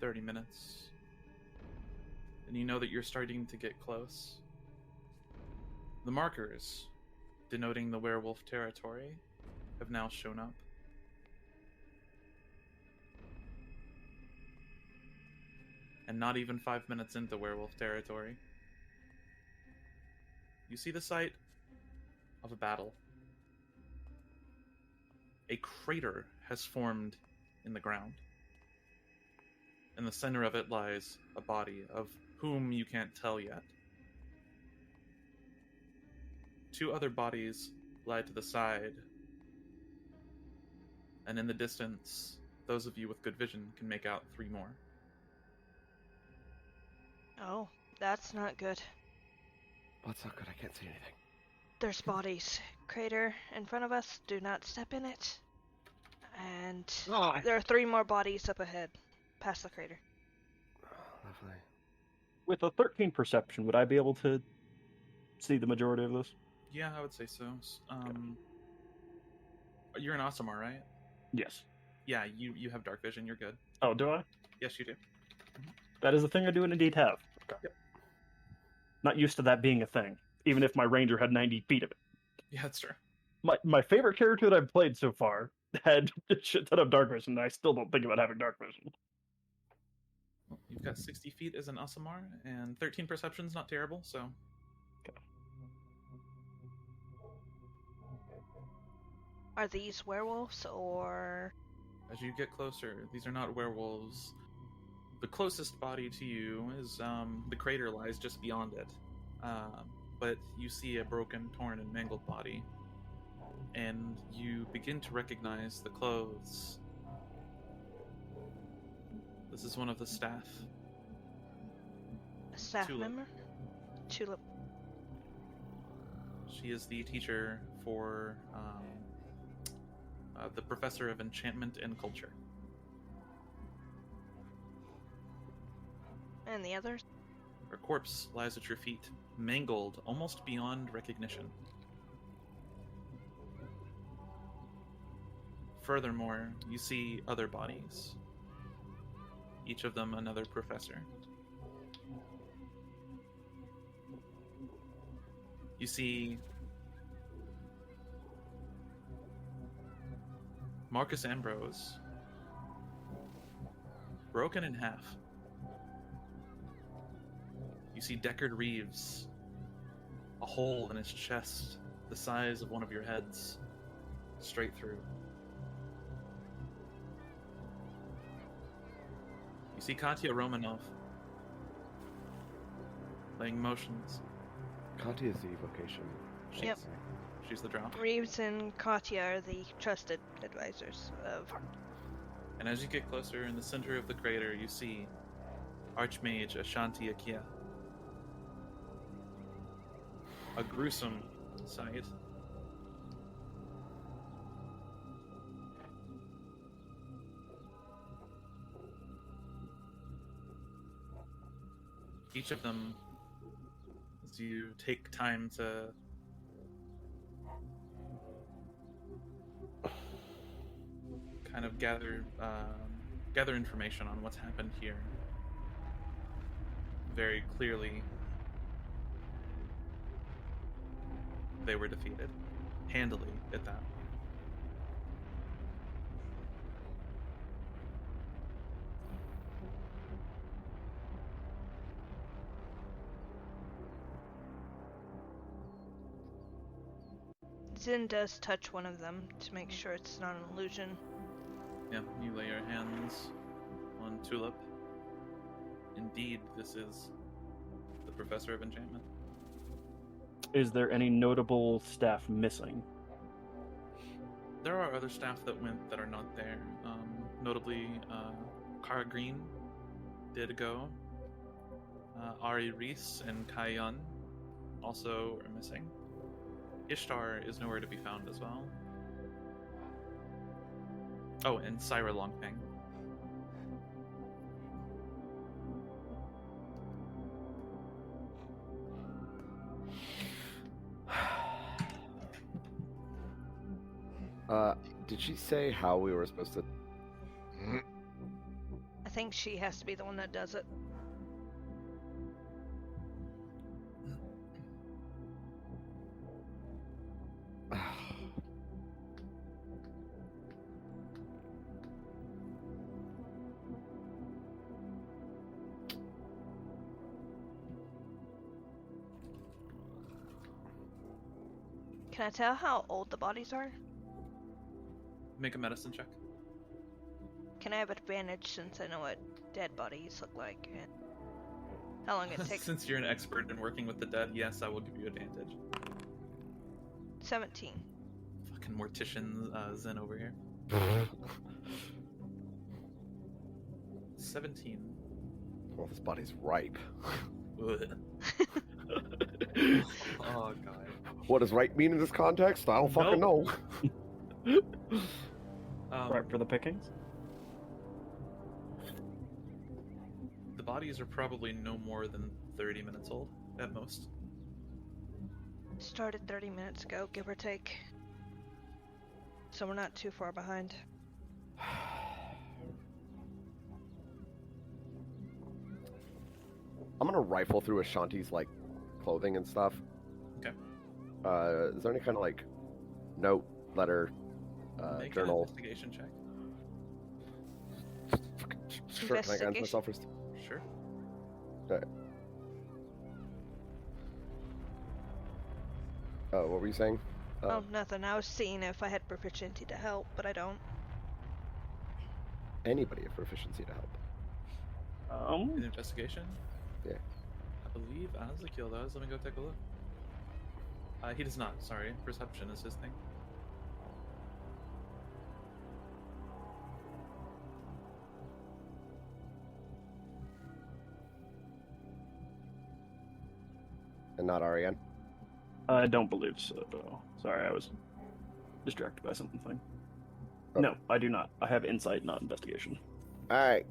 30 minutes. And you know that you're starting to get close. The markers denoting the werewolf territory have now shown up. And not even 5 minutes into werewolf territory, you see the site of a battle. A crater has formed in the ground. In the center of it lies a body of whom you can't tell yet. 2 other bodies lie to the side. And in the distance, those of you with good vision can make out 3 more. Oh, that's not good. What's not good? I can't see anything. There's bodies. Crater in front of us. Do not step in it. And there are 3 more bodies up ahead, past the crater. Lovely. With a 13 perception, would I be able to see the majority of this? Yeah, I would say so. You're an Asimar, right? Yes. Yeah, you have dark vision. You're good. Oh, do I? Yes, you do. That is a thing I do indeed have. Okay. Yep. Not used to that being a thing, even if my ranger had 90 feet of it. Yeah, that's true. My favorite character that I've played so far had a shit ton of dark vision, and I still don't think about having dark vision. Well, you've got 60 feet as an Aasimar, and 13 perception's not terrible, so... Okay. Are these werewolves, or...? As you get closer, these are not werewolves. The closest body to you is, the crater lies just beyond it. But you see a broken, torn, and mangled body. And you begin to recognize the clothes. This is one of the staff. A staff Tulip. member? Tulip. She is the teacher for the professor of enchantment and culture. And the others? Her corpse lies at your feet, mangled almost beyond recognition. Furthermore, you see other bodies, each of them another professor. You see Marcus Ambrose, broken in half. You see Deckard Reeves, a hole in his chest the size of one of your heads, straight through. You see Katya Romanov, laying motions. Katya is the evocation. Yep. She's the drow. Reeves and Katya are the trusted advisors of... And as you get closer, in the center of the crater, you see Archmage Ashanti Akia. A gruesome sight. Each of them, as you take time to kind of gather information on what's happened here, very clearly they were defeated, handily at that. Zin does touch one of them to make sure it's not an illusion. Yeah, you lay your hands on Tulip. Indeed, this is the Professor of Enchantment. Is there any notable staff missing? There are other staff that went that are not there. Notably, Kara Green did go. Ari Reese and Kai Yun also are missing. Ishtar is nowhere to be found as well. Oh, and Syra Longping. Did she say how we were supposed to... I think she has to be the one that does it. Can I tell how old the bodies are? Make a medicine check. Can I have advantage since I know what dead bodies look like and how long it takes? Since you're an expert in working with the dead, yes, I will give you advantage. 17. Fucking mortician Zen over here. 17. Well, this body's ripe. Oh god. What does ripe mean in this context? I don't fucking know. Right for the pickings? The bodies are probably no more than 30 minutes old, at most. Started 30 minutes ago, give or take. So we're not too far behind. I'm gonna rifle through Ashanti's like clothing and stuff. Okay. Is there any kind of like note, letter, Make journal? an investigation check. Sure, can I guidance myself first? Sure. Okay. What were you saying? Oh, nothing. I was seeing if I had proficiency to help, but I don't. Anybody have proficiency to help? An investigation? Yeah. I believe Ezekiel does. Let me go take a look. He does not. Sorry. Perception is his thing. And not Ariane? I don't believe so. Sorry, I was distracted by something. Okay. No, I do not. I have insight, not investigation. Alright.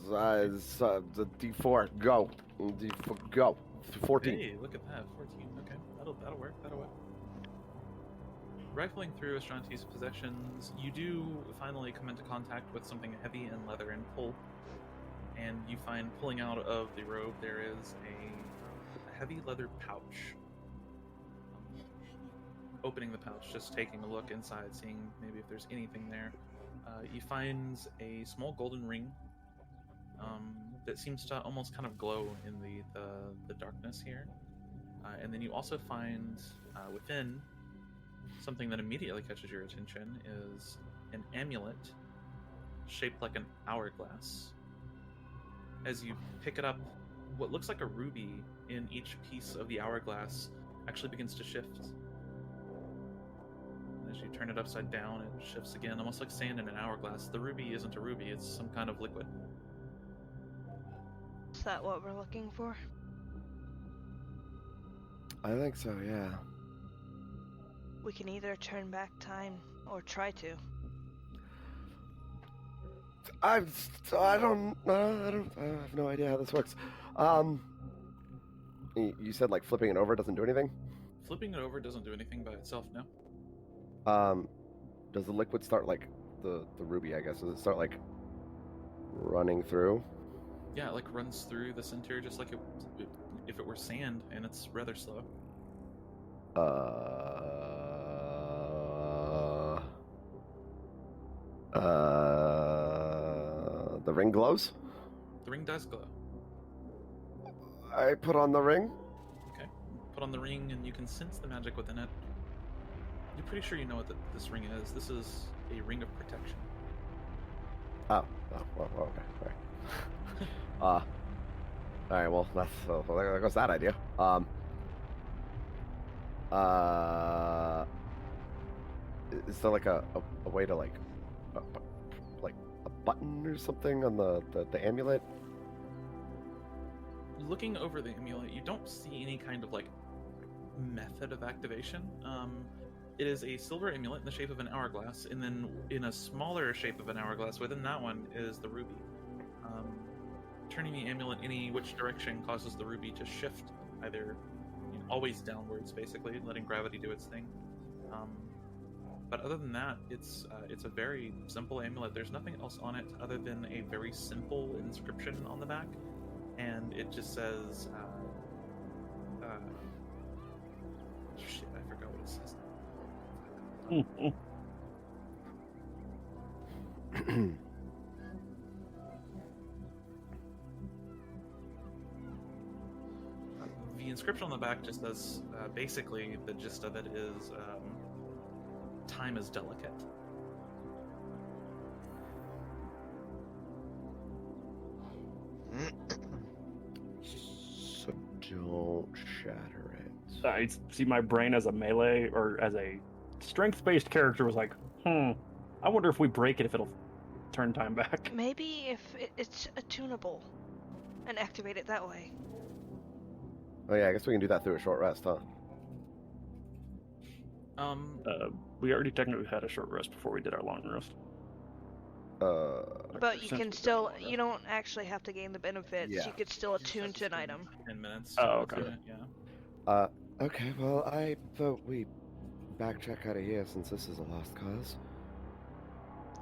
The D4, go. D4, go. 14. Hey, look at that. 14. Okay. That'll work. Rifling through Ashanti's possessions, you do finally come into contact with something heavy in leather and pull. And you find pulling out of the robe there is a heavy leather pouch. Opening the pouch, just taking a look inside, seeing maybe if there's anything there. You find a small golden ring that seems to almost kind of glow in the darkness here. And then you also find within something that immediately catches your attention is an amulet shaped like an hourglass. As you pick it up, what looks like a ruby in each piece of the hourglass actually begins to shift. As you turn it upside down, it shifts again, almost like sand in an hourglass. The ruby isn't a ruby, it's some kind of liquid. Is that what we're looking for? I think so, yeah. We can either turn back time or try to. I have no idea how this works. You said like flipping it over doesn't do anything? Flipping it over doesn't do anything by itself, no. Does the liquid start like the ruby, I guess, does it start like running through? Yeah, it like runs through the center just like if it were sand, and it's rather slow. The ring glows? The ring does glow. I put on the ring. Okay. Put on the ring and you can sense the magic within it. You're pretty sure you know what this ring is. This is a ring of protection. Well, okay. Alright. Alright, well, there goes that idea. Is there like a way to like a button or something on the amulet? Looking over the amulet, you don't see any kind of like method of activation. It is a silver amulet in the shape of an hourglass, and then in a smaller shape of an hourglass within that one is the ruby. Turning the amulet any which direction causes the ruby to shift, either always downwards, basically, letting gravity do its thing. But other than that, it's a very simple amulet. There's nothing else on it other than a very simple inscription on the back, and it just says, shit, I forgot what it says now. The inscription on the back just says, basically, the gist of it is, time is delicate. So don't shatter it. I see my brain as a melee or as a strength-based character was like, I wonder if we break it, if it'll turn time back. Maybe if it's attunable and activate it that way. Oh yeah, I guess we can do that through a short rest, huh? We already technically had a short rest before we did our long rest. But you can still, you don't actually have to gain the benefits. Yeah. You could still attune to an item. 10 minutes. Oh, okay. Yeah. Okay, well, I vote we backtrack out of here since this is a lost cause.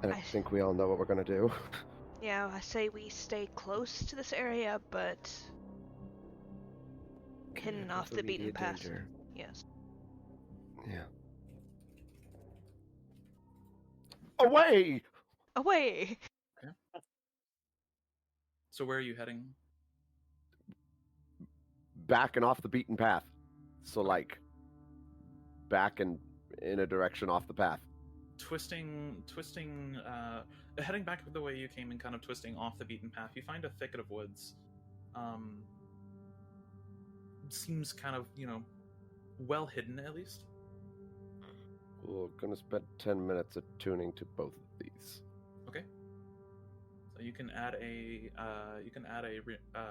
And I think we all know what we're gonna do. Yeah, I say we stay close to this area, but hidden off the beaten path. Danger. Yes. Yeah. Away! Away! Okay. So where are you heading? Back and off the beaten path. So, like, back and in a direction off the path. Heading back the way you came and kind of twisting off the beaten path, you find a thicket of woods. Seems kind of, well hidden at least. We're gonna spend 10 minutes attuning to both of these. Okay. So you can add a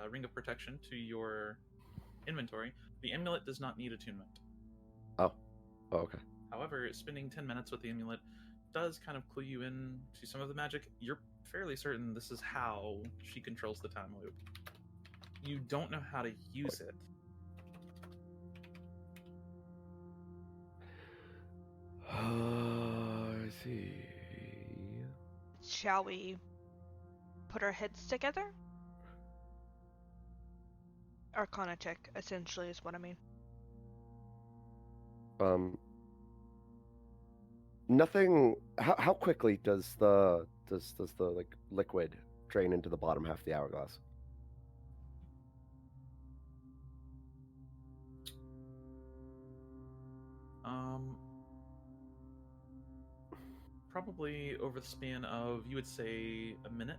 ring of protection to your inventory. The amulet does not need attunement. Oh, okay. However, spending 10 minutes with the amulet does kind of clue you in to some of the magic. You're fairly certain this is how she controls the time loop. You don't know how to use it. I see. Shall we put our heads together? Arcana check, essentially, is what I mean. Nothing. How quickly does the like liquid drain into the bottom half of the hourglass? Probably over the span of, you would say, a minute.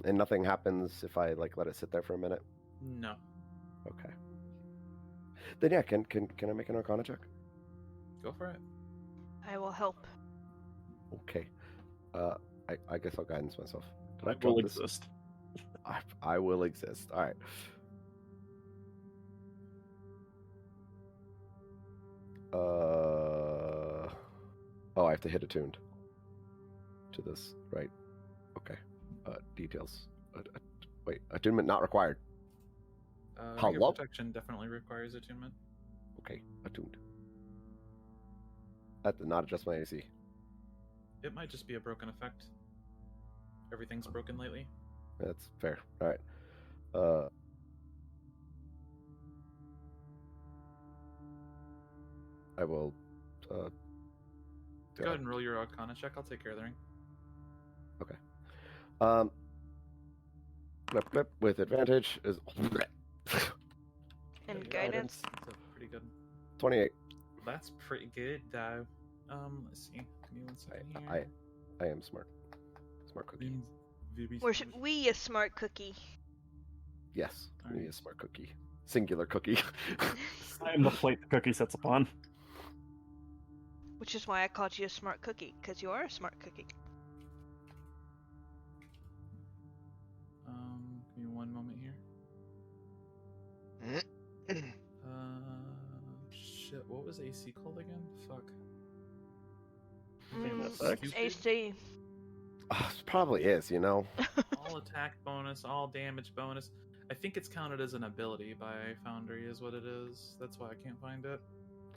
And nothing happens if I like let it sit there for a minute. No. Okay. Then yeah, can I make an Arcana check? Go for it. I will help. Okay. I guess I'll guidance myself. Did I drop will this? exist. I will exist. All right. Oh, I have to hit attuned to this, right? Okay. Details. Wait, attunement not required. How Your low? protection definitely requires attunement. Okay, attuned. That did not adjust my AC. It might just be a broken effect. Everything's broken lately. That's fair. All right. I will. Go ahead and roll your Arcana check. I'll take care of the ring. Okay. Blip with advantage is. And guidance. That's pretty good. 28. That's pretty good, though. Let's see. Give me 1 second here. I am smart. Smart cookie. We a smart cookie. Yes, All me right. a smart cookie. Singular cookie. I am the plate the cookie sits upon. Which is why I called you a smart cookie, because you are a smart cookie. Give me 1 moment here. Shit, what was AC called again? Fuck. AC. Oh, it probably is, you know. All attack bonus, all damage bonus. I think it's counted as an ability by Foundry, is what it is. That's why I can't find it.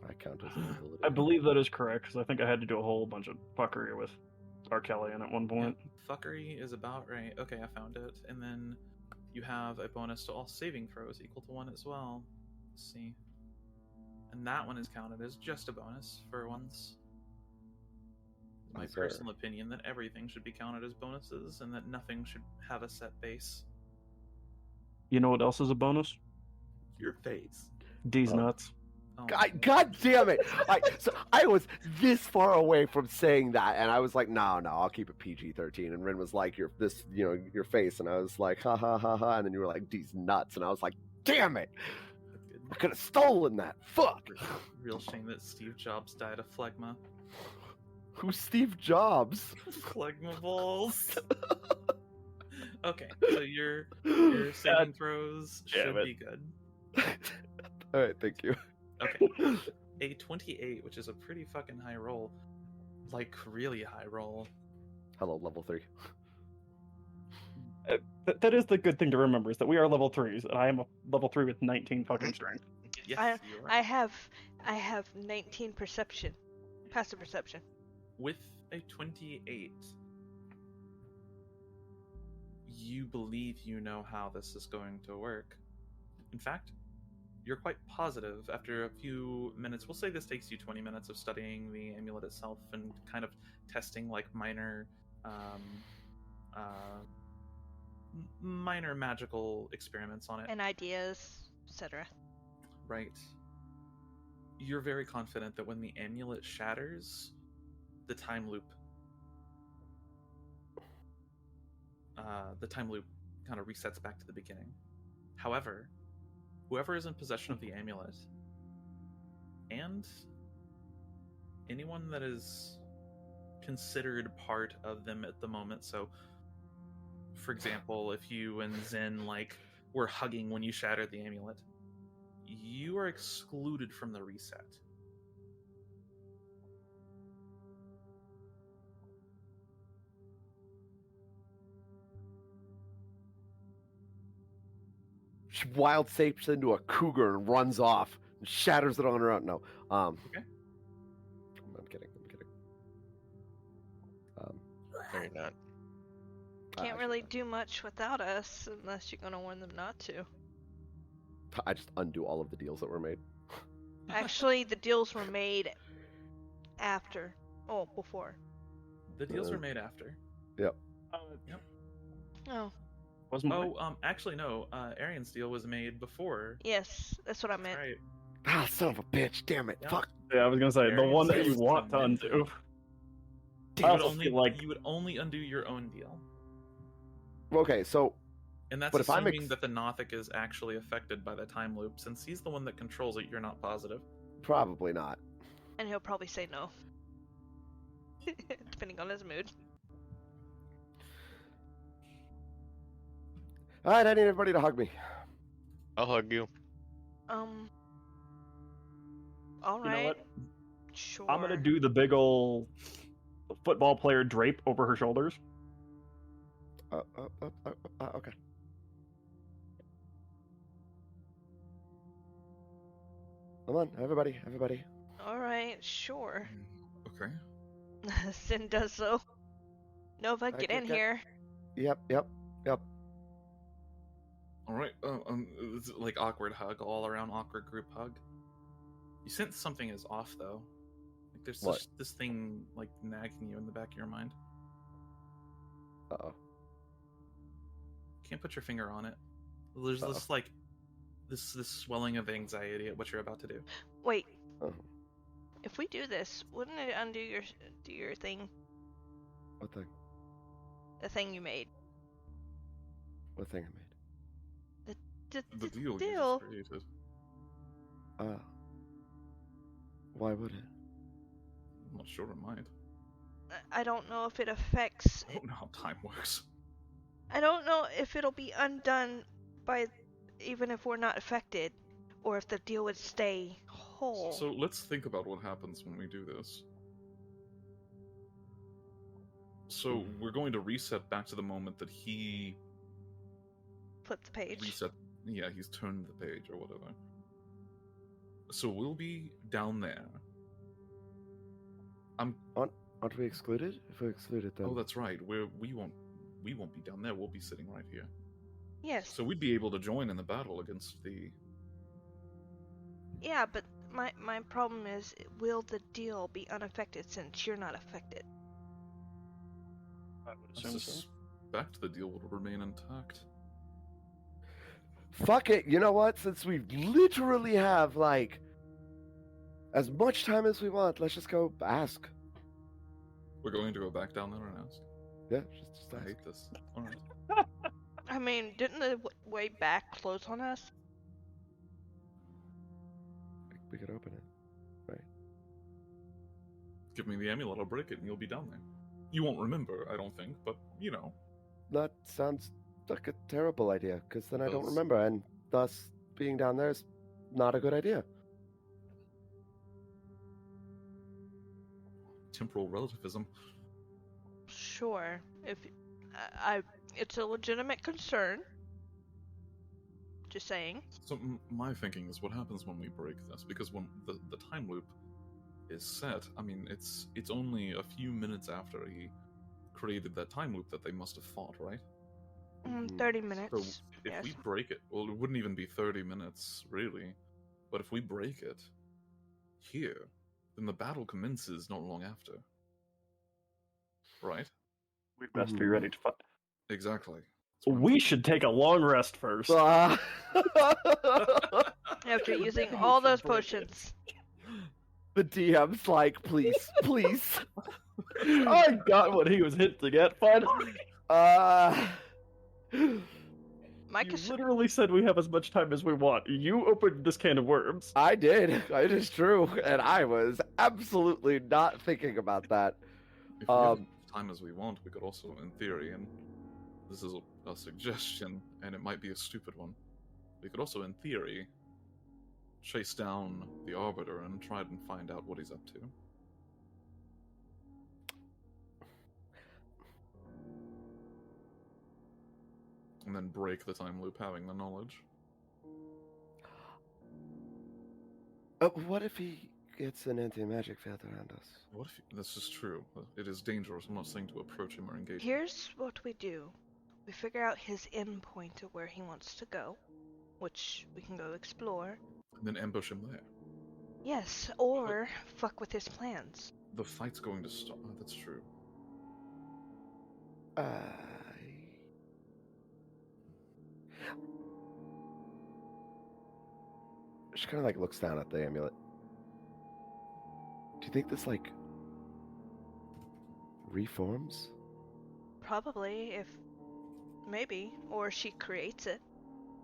I count as an ability. I believe that is correct, because I think I had to do a whole bunch of fuckery with Arcangel-Arienne at one point. Yeah, fuckery is about right. Okay, I found it. And then you have a bonus to all saving throws equal to 1 as well. Let's see. And that one is counted as just a bonus for once. It's my personal opinion that everything should be counted as bonuses and that nothing should have a set base. You know what else is a bonus? Your face. D's nuts. Oh, God damn it! So I was this far away from saying that, and I was like, no, I'll keep it PG-13. And Rin was like, your face, and I was like, ha ha ha ha, and then you were like, these nuts, and I was like, damn it! I could have stolen that. Fuck. Real shame that Steve Jobs died of phlegma. Who's Steve Jobs? Phlegma balls. Okay, so your saving throws should be good. All right, thank you. Okay, a 28, which is a pretty fucking high roll, like really high roll. Hello, level 3. That is the good thing to remember, is that we are level 3s, and I am a level 3 with 19 fucking strength. Yes, you are. I have 19 perception, passive perception. With a 28, you believe you know how this is going to work. In fact, you're quite positive after a few minutes. We'll say this takes you 20 minutes of studying the amulet itself and kind of testing like minor magical experiments on it. And ideas, etc. Right. You're very confident that when the amulet shatters, the time loop kind of resets back to the beginning. However, whoever is in possession of the amulet and anyone that is considered part of them at the moment, so for example, if you and Zen like were hugging when you shattered the amulet, you are excluded from the reset. She wild shapes into a cougar and runs off and shatters it on her own. No. Okay. I'm kidding. No, you're not. Can't really do much without us unless you're gonna warn them not to. I just undo all of the deals that were made. Actually, the deals were made after. Oh, before. The deals were made after. Yep. Yep. Oh. Actually no. Arian's deal was made before. Yes, that's what I meant. Right. Ah, son of a bitch! Damn it! Yeah. Fuck. Yeah, I was gonna say the Arian's one that deal you was want to amended. undo. You I would, also feel like you would only undo your own deal. Okay, so And that's But if I'm assuming that the Nothic is actually affected by the time loop. Since he's the one that controls it, you're not positive. probably not. And he'll probably say no. Depending on his mood. All right, I need everybody to hug me. I'll hug you. Alright. You know what? Sure. I'm gonna do the big ol' football player drape over her shoulders. Okay. Come on, everybody. Alright, sure. Okay. Sin does so. Nova, get in here. Yep. All right. It's like awkward hug, all around awkward group hug. You sense something is off though. Like there's What? this thing like nagging you in the back of your mind. Uh-oh. Can't put your finger on it. There's this like this swelling of anxiety at what you're about to do. Wait. Oh. If we do this, wouldn't it undo your thing? What thing? The thing you made. What thing I made? The deal you deal. just created. Why would it? I'm not sure it might. I don't know if it affects. I don't know how time works. I don't know if it'll be undone by, even if we're not affected, or if the deal would stay whole. So let's think about what happens when we do this. So we're going to reset back to the moment that he Flip the page. reset. Yeah, he's turned the page or whatever. So we'll be down there. Aren't we excluded? If we're excluded, then. Oh, that's right. We won't be down there. We'll be sitting right here. Yes. So we'd be able to join in the battle against the. Yeah, but my problem is, will the deal be unaffected since you're not affected? I would I assume so. suspect the deal will remain intact. Fuck it. You know what? Since we literally have like as much time as we want, let's just go ask. We're going to go back down there and ask. Yeah, just I ask. hate this. All right. I mean, didn't the way back close on us? We could open it, right? Give me the amulet. I'll break it, and you'll be down there. You won't remember, I don't think, but you know. That sounds like a terrible idea, because then I don't Does. remember, and thus being down there is not a good idea. Temporal relativism. Sure. If it's a legitimate concern. Just saying. So my thinking is, what happens when we break this? Because when the time loop is set, I mean, it's only a few minutes after he created that time loop that they must have fought, right? 30 So minutes. if Yes. we break it, well, it wouldn't even be 30 minutes, really. But if we break it here, then the battle commences not long after. Right? We'd best be ready to fight. Exactly. We should take a long rest first. After using all those potions. The DM's like, please, please. I got what he was hinting at finally. Mike You is literally said we have as much time as we want. You opened this can of worms. I did. It is true, and I was absolutely not thinking about that. If we have as much time as we want, we could also, in theory, and this is a suggestion, and it might be a stupid one, we could also, in theory, chase down the Arbiter and try and find out what he's up to. And then break the time loop having the knowledge. What if he gets an anti-magic field around us? What if this is true? It is dangerous. I'm not saying to approach him or engage him. Here's what we do. We figure out his endpoint of where he wants to go, which we can go explore. And then ambush him there. Yes, or fuck with his plans. The fight's going to start. Oh, that's true. She kind of like looks down at the amulet. Do you think this like reforms? Probably, maybe, or she creates it.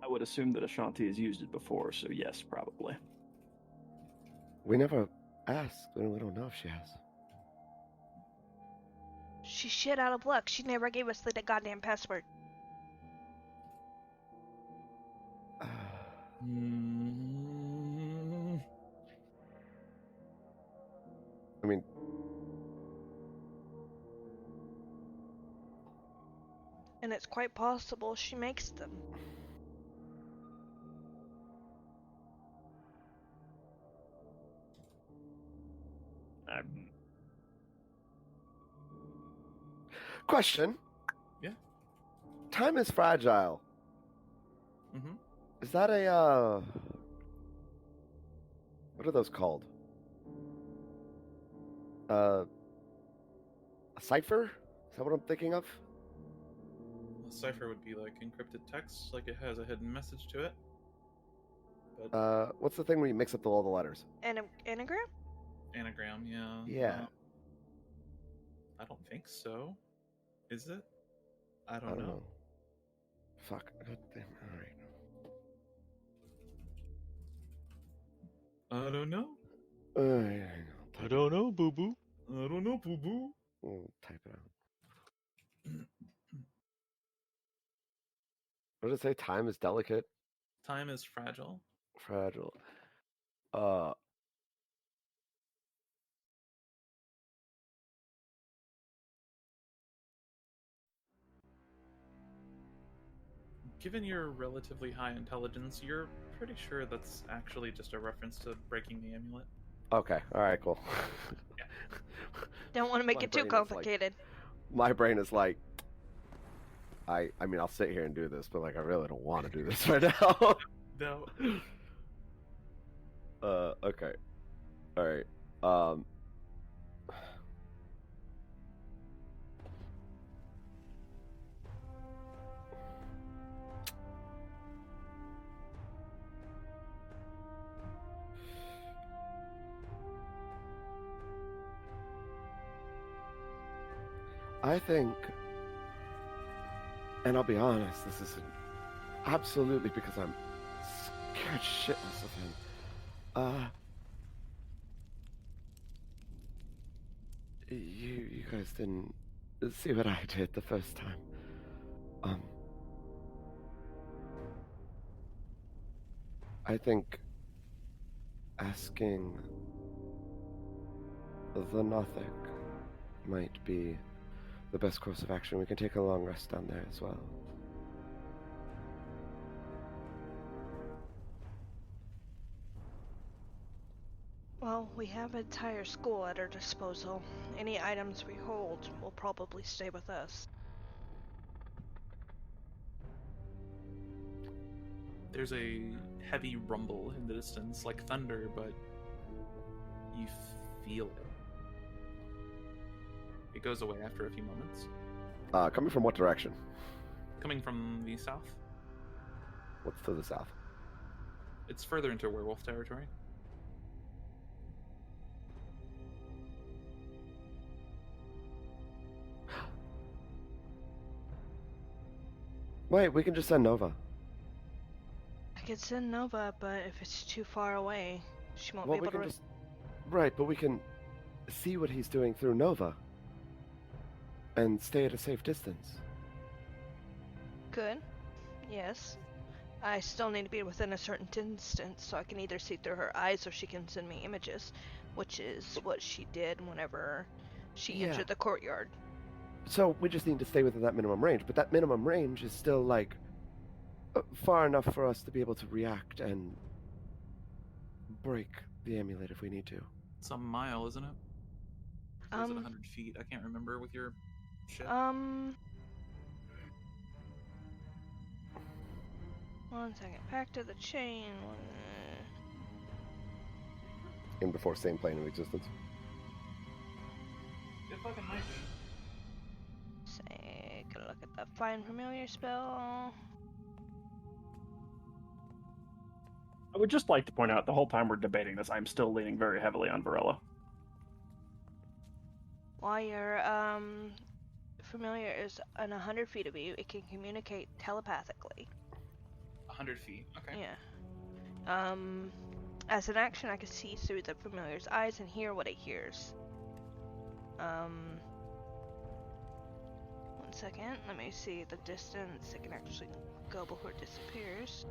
I would assume that Ashanti has used it before, so yes, probably. We never asked, and we don't know if she has. She's shit out of luck. She never gave us the goddamn password. I mean, And it's quite possible she makes them. question. Yeah. Time is fragile. Mm-hmm. Is that a what are those called? A cipher? Is that what I'm thinking of? A cipher would be like encrypted text, like it has a hidden message to it. But What's the thing where you mix up all the letters? Anagram? anagram, yeah. Yeah. I don't think so. Is it? I don't know. Fuck. God damn. All right. I don't know. Yeah, I don't know, boo boo. I don't know, boo boo. we'll type it out. What did it say? Time is delicate, Time is fragile. fragile. Given your relatively high intelligence, you're pretty sure that's actually just a reference to breaking the amulet. Okay. All right. Cool. Don't want to make My it too brain is like- complicated. My brain is like, I mean, I'll sit here and do this, but like, I really don't want to do this right now. No. Okay. All right. I think, and I'll be honest, this is absolutely because I'm scared shitless of him. You guys didn't see what I did the first time. I think asking the Nothic might be the best course of action. We can take a long rest down there as well. Well, we have an entire school at our disposal. Any items we hold will probably stay with us. There's a heavy rumble in the distance, like thunder, but you feel it. It goes away after a few moments. Coming from what direction? Coming from the south. What's to the south? It's further into werewolf territory. Wait, we can just send Nova. I could send Nova, but if it's too far away, she won't Well, be we able can to. just... Right, but we can see what he's doing through Nova. And stay at a safe distance. Good. Yes. I still need to be within a certain distance, so I can either see through her eyes or she can send me images, which is what she did whenever she entered the courtyard. So we just need to stay within that minimum range, but that minimum range is still, like, far enough for us to be able to react and break the amulet if we need to. It's a mile, isn't it? Or is it 100 feet? I can't remember with your ship. 1 second. Back to the chain. In before same plane of existence. It fucking might be. Take a look at the Find Familiar spell. I would just like to point out the whole time we're debating this, I'm still leaning very heavily on Varela. While your familiar is on 100 feet of you, it can communicate telepathically. 100 feet. Okay. Yeah. As an action, I can see through the familiar's eyes and hear what it hears. 1 second. Let me see the distance it can actually go before it disappears.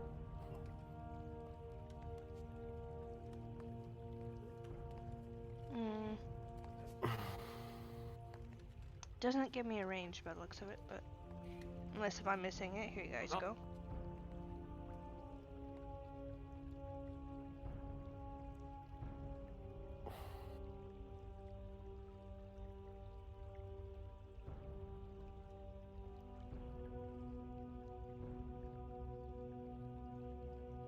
Doesn't give me a range by the looks of it, but unless if I'm missing it, here you guys go.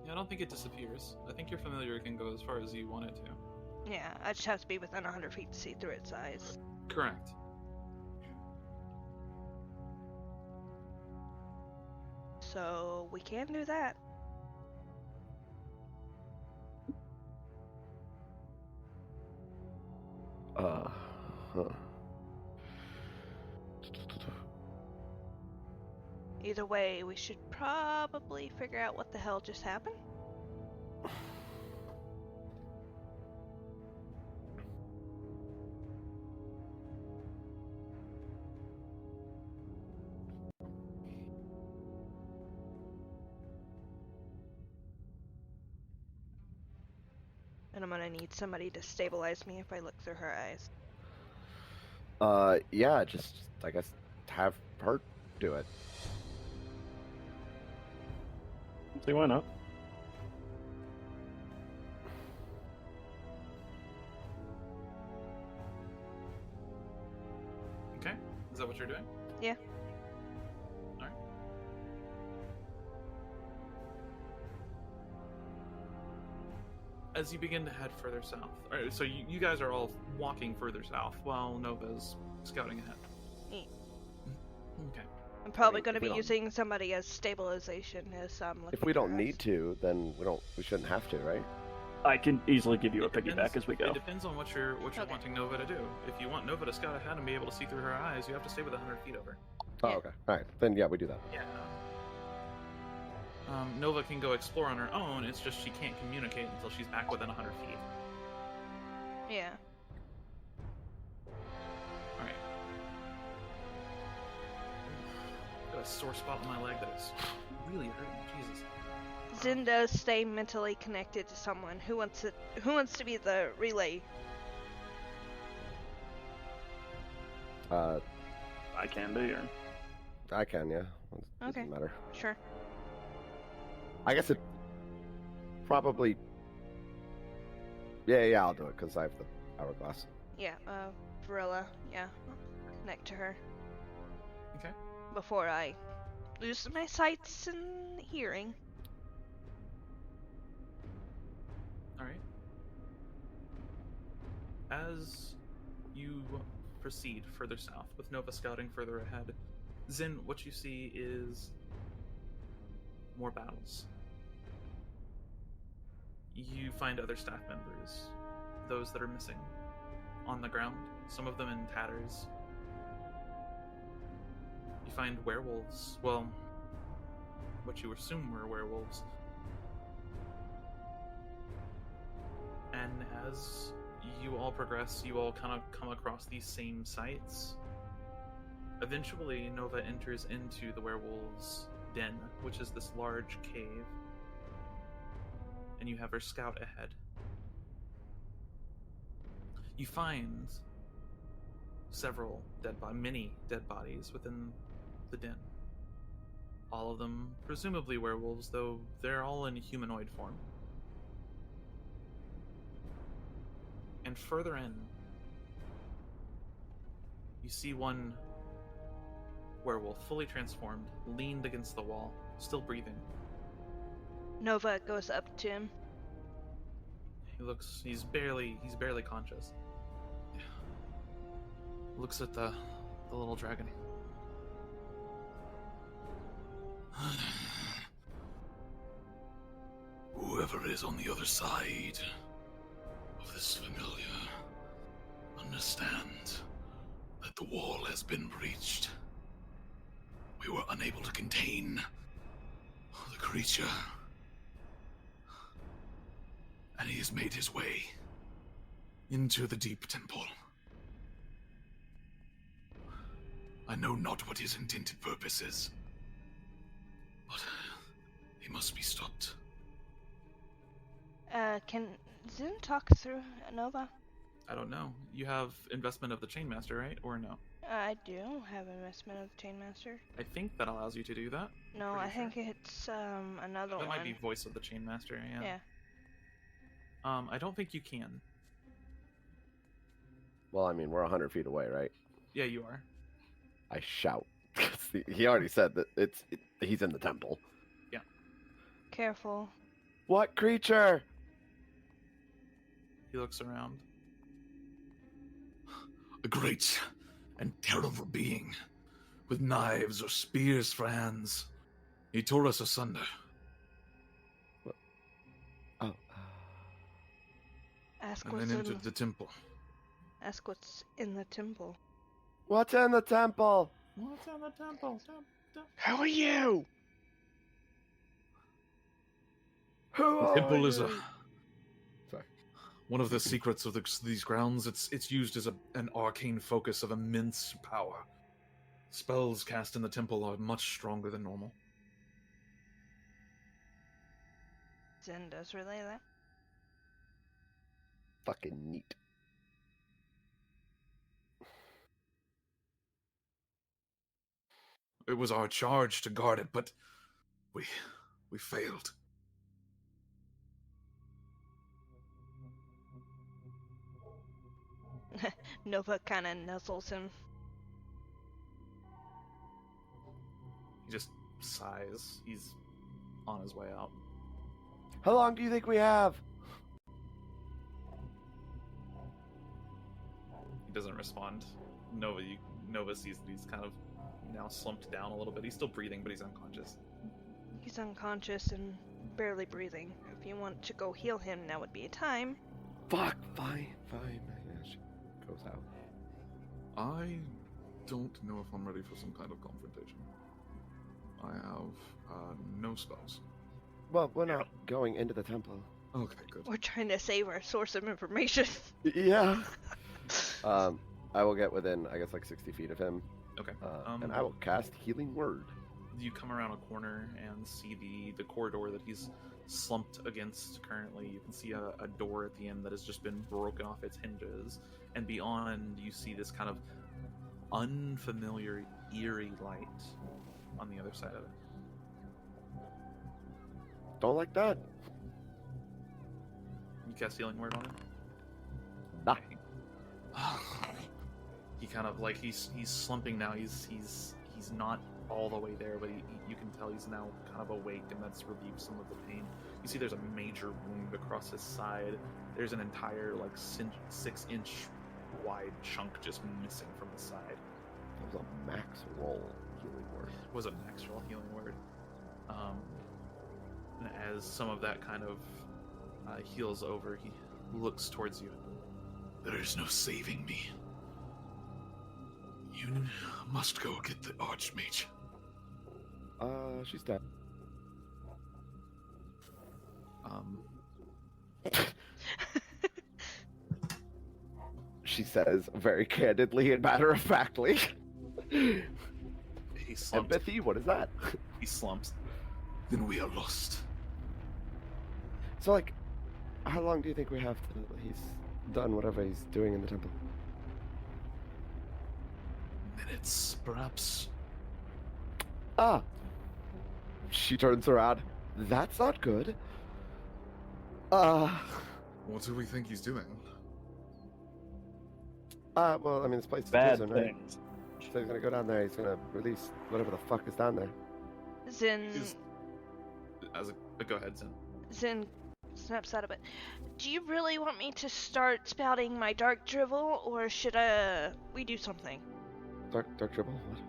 Yeah, I don't think it disappears. I think your familiar can go as far as you want it to. Yeah, I just have to be within 100 feet to see through its eyes. Correct. So we can do that. Either way, we should probably figure out what the hell just happened. And I'm gonna need somebody to stabilize me if I look through her eyes. Yeah, just, I guess, have her do it. See, why not? Okay. Is that what you're doing? Yeah. Alright. As you begin to head further south. Alright, so you guys are all walking further south while Nova's scouting ahead. Neat. Okay. I'm probably mean, going to if we be don't- using somebody as stabilization as I'm looking If we through don't her need eyes. to, then we shouldn't have to, right? I can easily give you a It depends- piggyback as we go. It depends on what you're Okay. wanting Nova to do. If you want Nova to scout ahead and be able to see through her eyes, you have to stay within 100 feet of her. Oh, Yeah. okay. Alright, then yeah, we do that. Yeah. Nova can go explore on her own, it's just she can't communicate until she's back within 100 feet. Yeah. Alright. Got a sore spot on my leg that is really hurting. Jesus. Zin does stay mentally connected to someone who wants to be the relay. I can do, or I can, yeah. It Okay. doesn't matter. Sure. I guess it probably... Yeah, I'll do it, because I have the hourglass. Yeah, Varela, yeah. Connect to her Okay. before I lose my sights and hearing. as you proceed further south, with Nova scouting further ahead, Zin, what you see is more battles. You find other staff members, those that are missing, on the ground, some of them in tatters. You find werewolves, well, what you assume were werewolves. And as you all progress, you all kind of come across these same sites. Eventually, Nova enters into the werewolves' den, which is this large cave. And you have her scout ahead. You find many dead bodies within the den. All of them presumably werewolves, though they're all in humanoid form. And further in, you see one werewolf, fully transformed, leaned against the wall, still breathing. Nova goes up to him. He's barely conscious. Looks at the little dragon. Whoever is on the other side of this familiar, understand that the wall has been breached. We were unable to contain the creature, and he has made his way into the deep temple. I know not what his intended purpose is, but he must be stopped. Can Zin talk through Nova? I don't know. You have investment of the Chainmaster, right? Or no? I do have investment of the Chainmaster. I think that allows you to do that. No, Pretty I think it's another one. That might be voice of the Chainmaster, yeah. Yeah. I don't think you can. Well, I mean, we're 100 feet away, right? Yeah, you are. I shout. He already said that he's in the temple. Yeah. Careful. What creature? He looks around. A great and terrible being, with knives or spears for hands. He tore us asunder. What? Oh. Ask And what's then entered the temple. Ask what's in the temple. What's in the temple? What's in the temple? Who are you? Who The are temple is you? Sorry. one of the secrets of these grounds. It's used as an arcane focus of immense power. Spells cast in the temple are much stronger than normal. Zin does relay that. Fucking neat. It was our charge to guard it, but we failed. Nova kind of nuzzles him. He just sighs. He's on his way out. How long do you think we have? He doesn't respond. Nova sees that he's kind of now slumped down a little bit. He's still breathing, but he's unconscious. He's unconscious and barely breathing. If you want to go heal him, now would be a time. Fuck, fine. Yeah, she goes out. I don't know if I'm ready for some kind of confrontation. I have no spells. Well, we're not going into the temple. Okay, good. We're trying to save our source of information. Yeah. I will get within, I guess, like 60 feet of him. Okay. And I will cast Healing Word. You come around a corner and see the corridor that he's slumped against currently. You can see a door at the end that has just been broken off its hinges. And beyond, you see this kind of unfamiliar, eerie light on the other side of it. Don't like that. You cast Healing Word on him? Nah. He kind of like he's slumping now. He's not all the way there, but you can tell he's now kind of awake, and that's relieved some of the pain. You see there's a major wound across his side. There's an entire, like, 6-inch wide chunk just missing from the side. That was a max roll healing word. Was a max roll healing word. And as some of that kind of heals over, he looks towards you. There is no saving me. You must go get the Archmage. She's dead. She says very candidly and matter-of-factly. He slumps. Empathy? What is that? He slumps. Then we are lost. So, like, how long do you think we have till he's done whatever he's doing in the temple? Minutes, perhaps. Ah! She turns around. That's not good. What do we think he's doing? Well, I mean, this place is Bad prison, right? things. So he's gonna go down there, he's gonna release whatever the fuck is down there. Zin Go ahead, Zen. Zin snaps out of it. Do you really want me to start spouting my dark drivel, or should we do something? Dark dribble? What?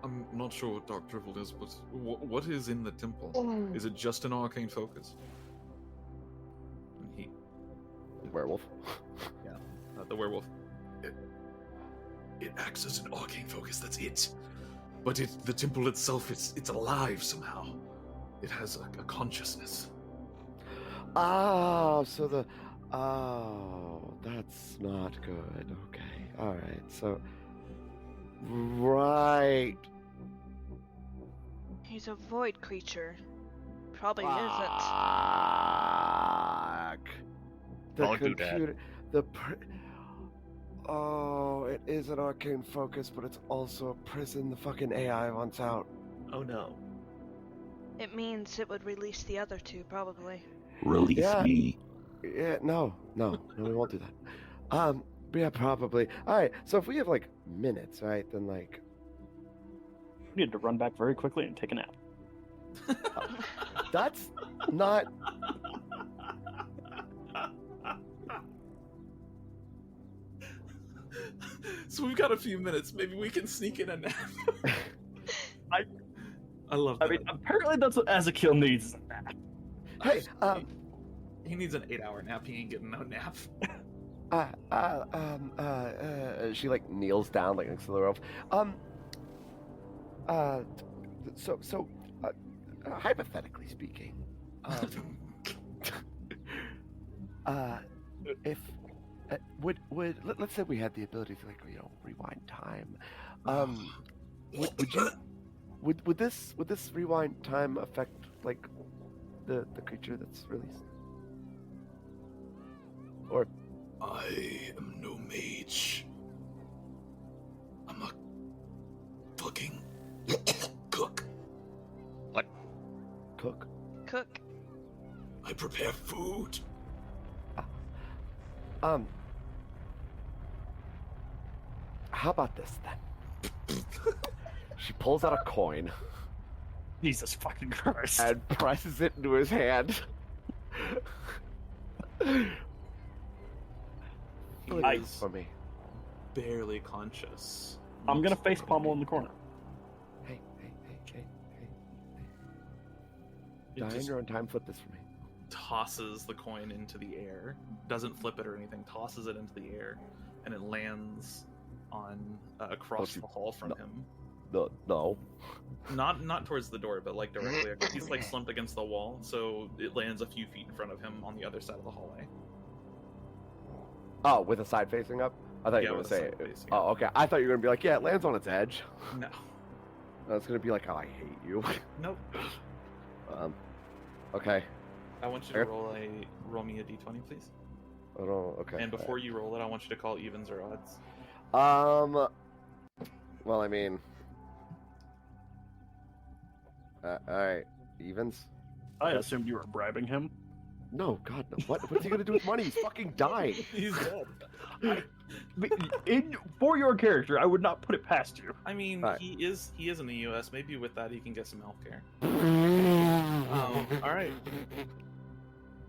I'm not sure what Dark Drivel is, but what is in the temple? Is it just an arcane focus? And Werewolf. the werewolf. It acts as an arcane focus, that's it. But the temple itself, it's alive somehow. It has a consciousness. Oh, so that's not good. Okay, alright, so... Right. He's a void creature. Probably isn't. Don't do that. Oh, it is an arcane focus, but it's also a prison the fucking AI wants out. Oh no. It means it would release the other two, probably. Release me. Yeah, no, we won't do that. Yeah, probably. Alright, so if we have, like, minutes, right, then, like... We need to run back very quickly and take a nap. That's not... So we've got a few minutes. Maybe we can sneak in a nap. I love that. I mean, apparently that's what Ezekiel needs. Hey, he needs an 8-hour nap. He ain't getting no nap. she, like, kneels down, like, next to the roof. Hypothetically speaking, if let's say we had the ability to, like, rewind time, would this rewind time affect, like, the creature that's released? Or I am no mage. I'm a fucking cook. What? cook? Cook. I prepare food. How about this then? She pulls out a coin Jesus fucking Christ. and presses it into his hand. Nice. For me. Barely conscious. I'm gonna face pommel in the corner. Hey. It Die in just your own time, flip this for me. tosses the coin into the air. Doesn't flip it or anything. Tosses it into the air, and it lands on across the hall from him. No. Not towards the door, but like directly. He's like slumped against the wall, so it lands a few feet in front of him on the other side of the hallway. Oh, with a side facing up? I thought you were with going a to say side it. facing Oh, okay. I thought you were going to be like, yeah, it lands on its edge. No. I was going to be like, oh, I hate you. Nope. Okay. I want you to roll me a d20, please. Oh, no, okay. And before you roll it, I want you to call evens or odds. Well, I mean... alright. Evens? I assumed you were bribing him. No, God, no. What's he gonna do with money? He's fucking dying. He's dead. For your character, I would not put it past you. I mean, Alright. he is in the U.S. Maybe with that he can get some healthcare. All right.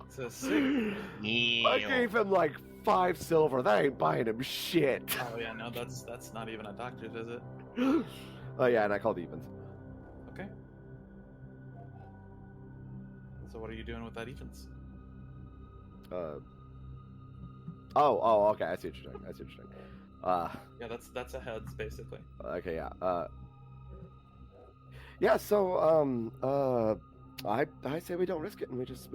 So sick. I gave him like 5 silver. That ain't buying him shit. Oh yeah, no, that's not even a doctor's visit. Oh yeah, and I called evens. Okay. So what are you doing with that evens? Oh, okay. I see what you're saying. Yeah, that's a heads basically. Okay, yeah. Yeah. So, I say we don't risk it, and we just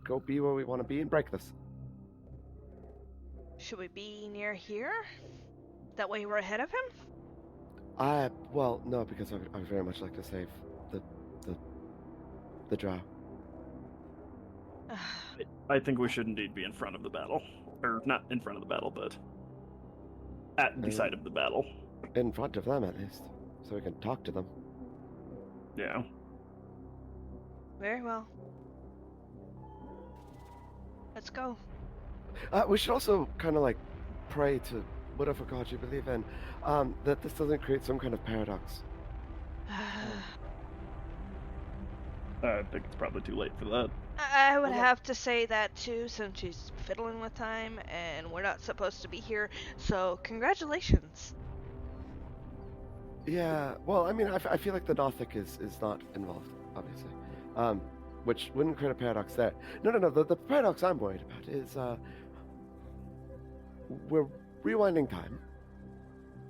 go be where we want to be and break this. Should we be near here? That way we're ahead of him? Well, no, because I would very much like to save the drow. I think we should indeed be in front of the battle. Or not in front of the battle, but at the side of the battle. In front of them, at least, so we can talk to them. Yeah. Very well. Let's go. We should also kind of like pray to whatever god you believe in, that this doesn't create some kind of paradox. I think it's probably too late for that. I would have to say that too, since she's fiddling with time and we're not supposed to be here. So, congratulations. Yeah, well, I mean, I feel like the Nothic is not involved, obviously, which wouldn't create a paradox there. No, the paradox I'm worried about is we're rewinding time,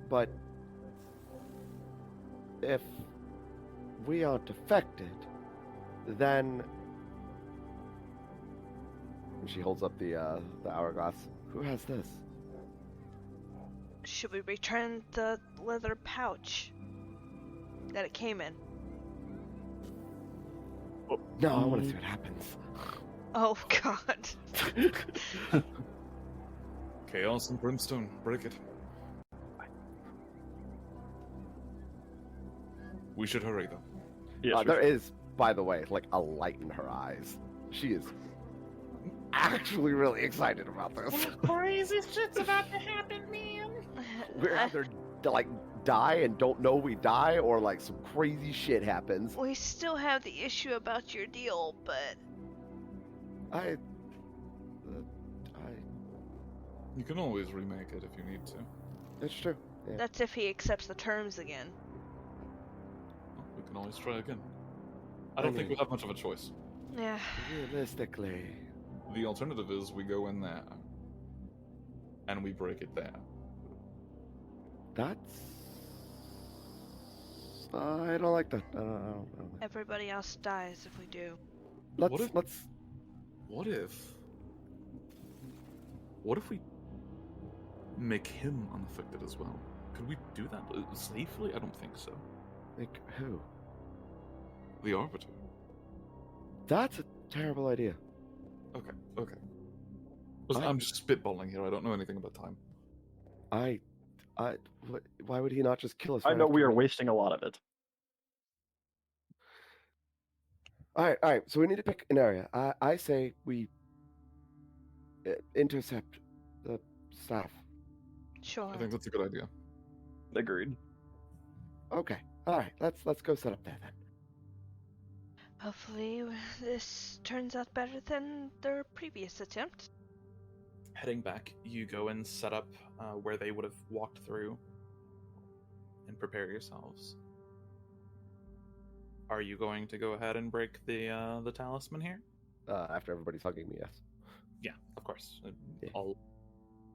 but if we aren't affected, then she holds up the hourglass. Who has this? Should we return the leather pouch that it came in? No, I want to see what happens. Oh god. Chaos and brimstone, break it. We should hurry though. Yes, There is, by the way, like a light in her eyes. She is actually really excited about this. Crazy shit's about to happen, man. We're either like die and don't know we die, or like some crazy shit happens. We still have the issue about your deal, but You can always remake it if you need to. It's true. Yeah. that's if he accepts the terms again. Well, we can always try again. I don't think we have much of a choice. Yeah. Realistically, The alternative is we go in there and we break it there. that's. I don't like that. I don't like Everybody else dies if we do. that. What if- Let's. What if we make him unaffected as well? Could we do that safely? I don't think so. Like who? The Arbiter. That's a terrible idea. Okay. Listen, I'm just spitballing here. I don't know anything about time. Why would he not just kill us? I right know after we are wasting a lot of it. All right. So we need to pick an area. I say we intercept the staff. Sure. I think that's a good idea. Agreed. Okay. All right. Let's go set up there then. Hopefully this turns out better than their previous attempt. Heading back, you go and set up where they would have walked through and prepare yourselves. Are you going to go ahead and break the talisman here? After everybody's hugging me, yes. Yeah, of course. Yeah. I'll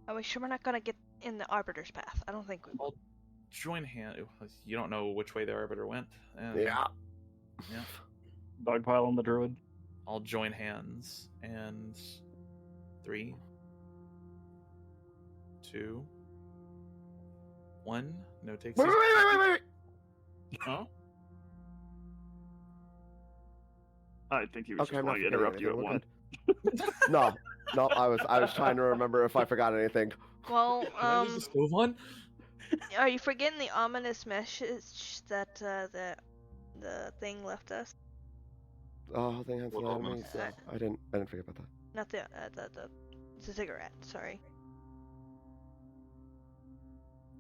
Are we sure we're not gonna get in the Arbiter's path? I don't think we will. join hand. You don't know which way the Arbiter went. Yeah. Yeah. Dogpile on the druid. I'll join hands and 3, 2, 1. No takes. Wait. Oh. I think he was Okay, just I'm not going to forgetting interrupt you at anything, one. we're No, I was trying to remember if I forgot anything. Well, Can I leave the stove on? are you forgetting the ominous message that the thing left us? holding hands with What enemies. ominous? I didn't forget about that. Not the cigarette. Sorry.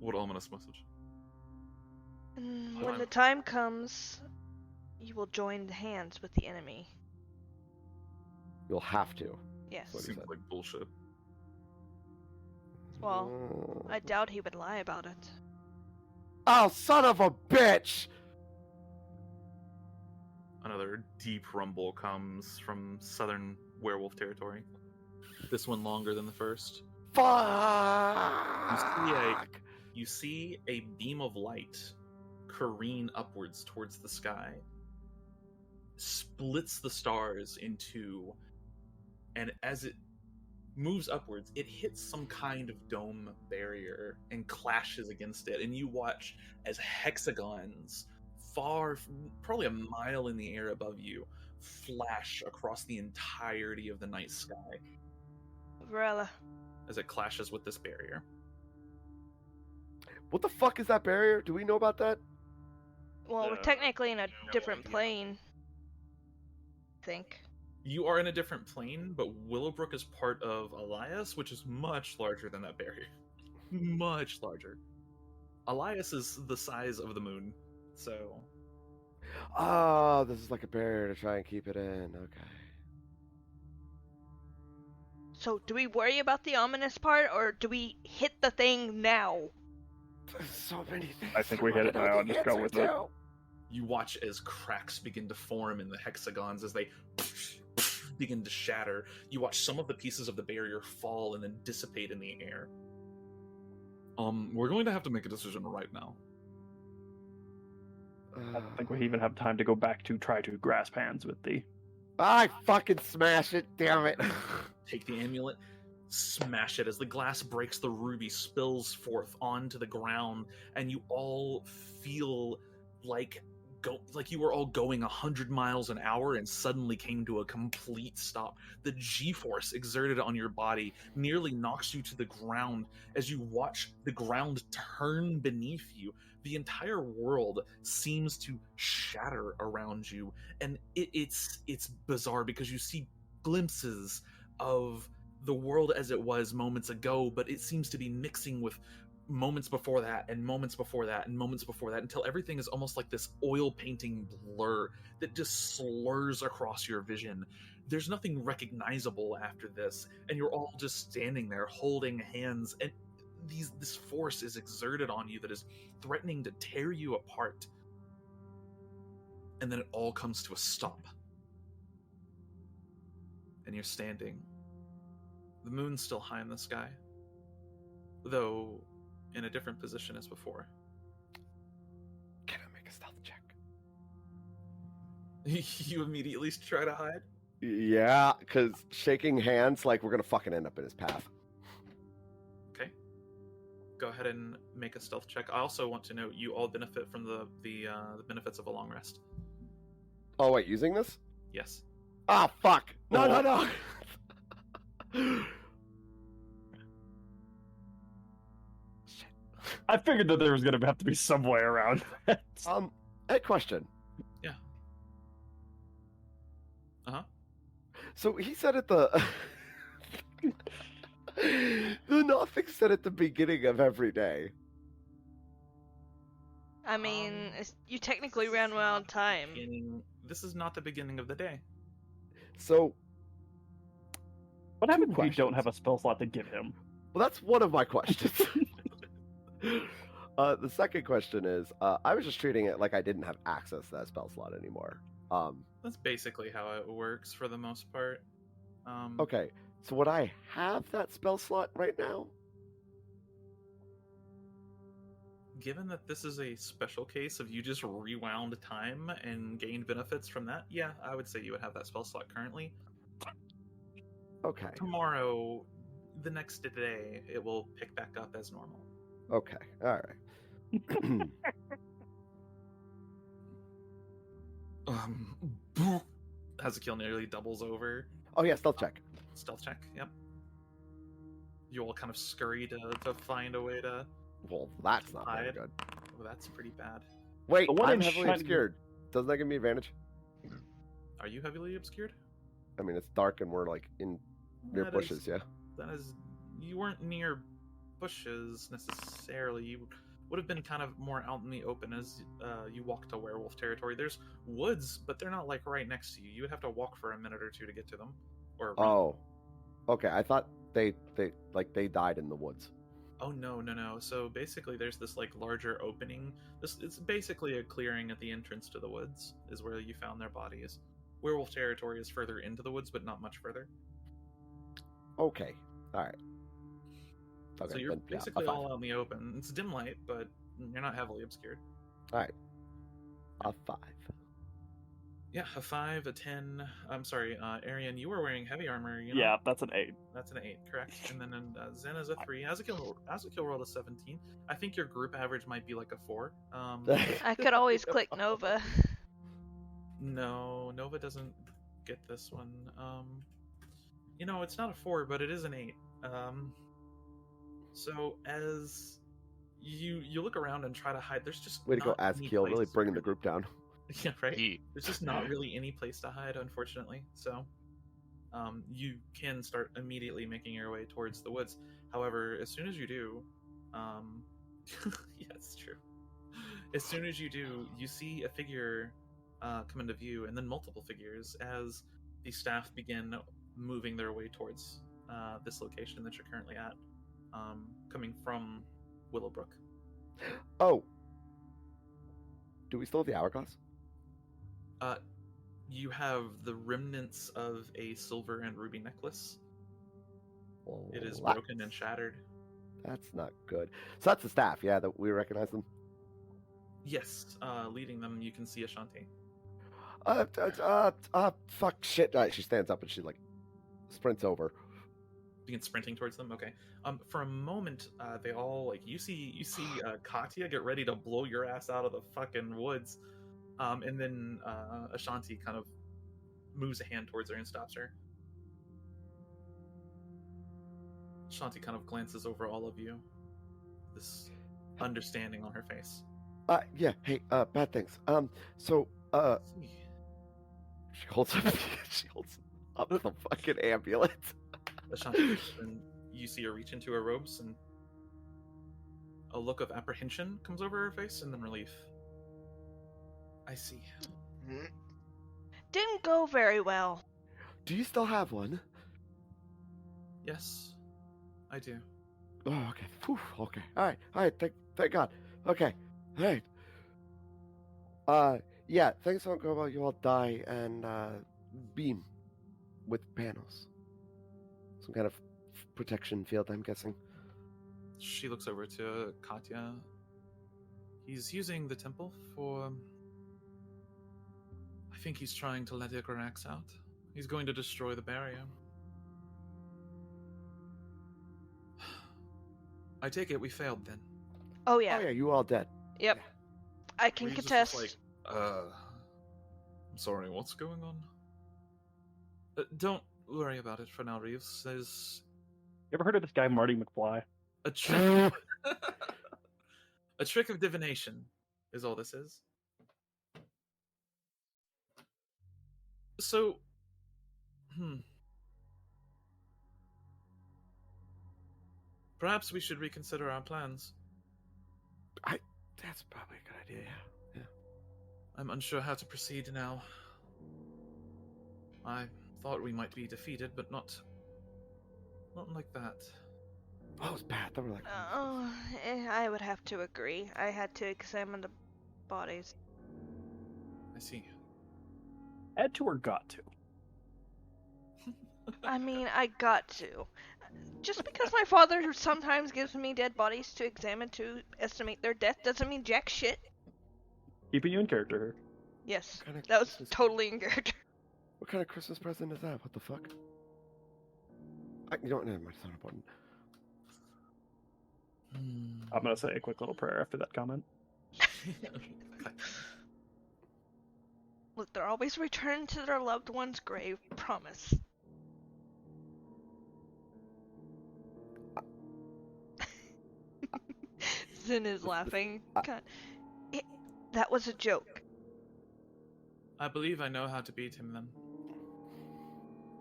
What ominous message? When the time comes, you will join hands with the enemy. You'll have to. Yes. What he Seems said. like bullshit. Well, I doubt he would lie about it. Oh, son of a bitch! Another deep rumble comes from southern werewolf territory. This one longer than the first. Fuck! You see a beam of light careen upwards towards the sky, splits the stars in two, and as it moves upwards, it hits some kind of dome barrier and clashes against it, and you watch as hexagons far, probably a mile in the air above you, flash across the entirety of the night sky Varella. as it clashes with this barrier. What the fuck is that barrier? Do we know about that? Well, we're technically in a different plane. I think. You are in a different plane, but Willowbrook is part of Elias, which is much larger than that barrier. Much larger. Elias is the size of the moon, so... Oh, this is like a barrier to try and keep it in. Okay. So, do we worry about the ominous part, or do we hit the thing now? There's so many things. I think we hit it now and just go with it. You watch as cracks begin to form in the hexagons as they begin to shatter. You watch some of the pieces of the barrier fall and then dissipate in the air. We're going to have to make a decision right now. I don't think we even have time to go back to try to grasp hands with the... I fucking smash it, damn it. Take the amulet, smash it as the glass breaks, the ruby spills forth onto the ground, and you all feel like you were all going 100 miles an hour and suddenly came to a complete stop. The G-force exerted on your body nearly knocks you to the ground as you watch the ground turn beneath you. The entire world seems to shatter around you, and it's bizarre because you see glimpses of the world as it was moments ago, but it seems to be mixing with moments before that and moments before that and moments before that until everything is almost like this oil painting blur that just slurs across your vision. There's nothing recognizable after this, and you're all just standing there holding hands, and this force is exerted on you that is threatening to tear you apart. And then it all comes to a stop. And you're standing. The moon's still high in the sky, though in a different position as before. Can I make a stealth check? You immediately try to hide? Yeah, because shaking hands, like, we're gonna fucking end up in his path. Okay. Go ahead and make a stealth check. I also want to note you all benefit from the benefits of a long rest. Oh, wait, using this? Yes. Ah, fuck! No. Shit. I figured that there was going to have to be some way around that. Ed, question. Yeah. Uh-huh. So he said at the... the nothing said at the beginning of every day. I mean, you technically ran well on time. This is not the beginning of the day. So... What happens if you questions. don't have a spell slot to give him? Well, that's one of my questions. The second question is, I was just treating it like I didn't have access to that spell slot anymore. That's basically how it works for the most part. Okay, so would I have that spell slot right now? Given that this is a special case of you just rewound time and gained benefits from that, yeah, I would say you would have that spell slot currently. Okay. Tomorrow, the next day, it will pick back up as normal. Okay, alright. Hezekiel nearly doubles over. Oh yeah, stealth check. Stealth check, yep. You all kind of scurry to find a way to... Well, that's not very hide. good. Oh, that's pretty bad. Wait, The one I'm in heavily Shun- obscured. Doesn't that give me advantage? Are you heavily obscured? I mean, it's dark and we're like near That bushes, is- yeah? That is, you weren't near bushes necessarily. You would have been kind of more out in the open as you walked to werewolf territory. There's woods, but they're not like right next to you. You would have to walk for a minute or two to get to them. Or run. Oh, okay. I thought they died in the woods. Oh no. So basically, there's this like larger opening. It's basically a clearing at the entrance to the woods. Is where you found their bodies. Werewolf territory is further into the woods, but not much further. Okay. All right. Okay, So you're then, yeah, basically a 5. all out in the open. It's dim light, but you're not heavily obscured. All right. A 5. Yeah, a 5, a 10. I'm sorry, Arian, you were wearing heavy armor. You know? Yeah, that's an 8. That's an 8, correct. And then Zen is a 3. Azakil rolled a 17. I think your group average might be like a 4. I could always click Nova. No, Nova doesn't get this one. It's not a 4, but it is an 8. So as you look around and try to hide, there's just Way to go, not any Azkiel, really place- bringing the group down. Yeah, right. Yeet. There's just not really any place to hide, unfortunately. So, you can start immediately making your way towards the woods. However, as soon as you do, yeah, it's true. As soon as you do, you see a figure come into view, and then multiple figures as the staff begin moving their way towards this location that you're currently at, coming from Willowbrook. Oh. Do we still have the hourglass? You have the remnants of a silver and ruby necklace. It is What? broken and shattered. That's not good. So that's the staff, yeah, that we recognize them. Yes, leading them, you can see Ashanti. Fuck, shit. All right, she stands up and she, like, sprints over. Begin sprinting towards them. Okay. For a moment, they all like you see Katya get ready to blow your ass out of the fucking woods, and then Ashanti kind of moves a hand towards her and stops her. Ashanti kind of glances over all of you, this understanding on her face. Yeah, hey, bad things. So, she holds up the fucking ambulance. Ashanti, and you see her reach into her robes, and a look of apprehension comes over her face, and then relief. I see. Didn't go very well. Do you still have one? Yes, I do. Oh, okay. Whew, okay. All right. Thank God. Okay. All right. Yeah. Things don't go well. You all die and beam with panels. Some kind of protection field, I'm guessing. She looks over to Katya. He's using the temple for... I think he's trying to let Ikarax out. He's going to destroy the barrier. I take it we failed then. Oh yeah. Oh yeah, you all dead. Yep. I can Reeves is contest. just like, I'm sorry, what's going on? Don't worry about it for now, Reeves. There's You ever heard of this guy, Marty McFly? a trick. A trick of divination is all this is. So, perhaps we should reconsider our plans. That's probably a good idea, yeah. I'm unsure how to proceed now. I thought we might be defeated, but not like that. Oh, it was bad. They were like... I would have to agree. I had to examine the bodies. I see. Had to or got to? I mean, I got to. Just because my father sometimes gives me dead bodies to examine to estimate their death doesn't mean jack shit. Keeping you in character here. Yes, What kind of that was Christmas- totally in character. What kind of Christmas present is that? What the fuck? You don't know. It's not important. I'm gonna say a quick little prayer after that comment. Look, they're always returned to their loved one's grave. Promise. Zin is laughing. God. That was a joke. I believe I know how to beat him then.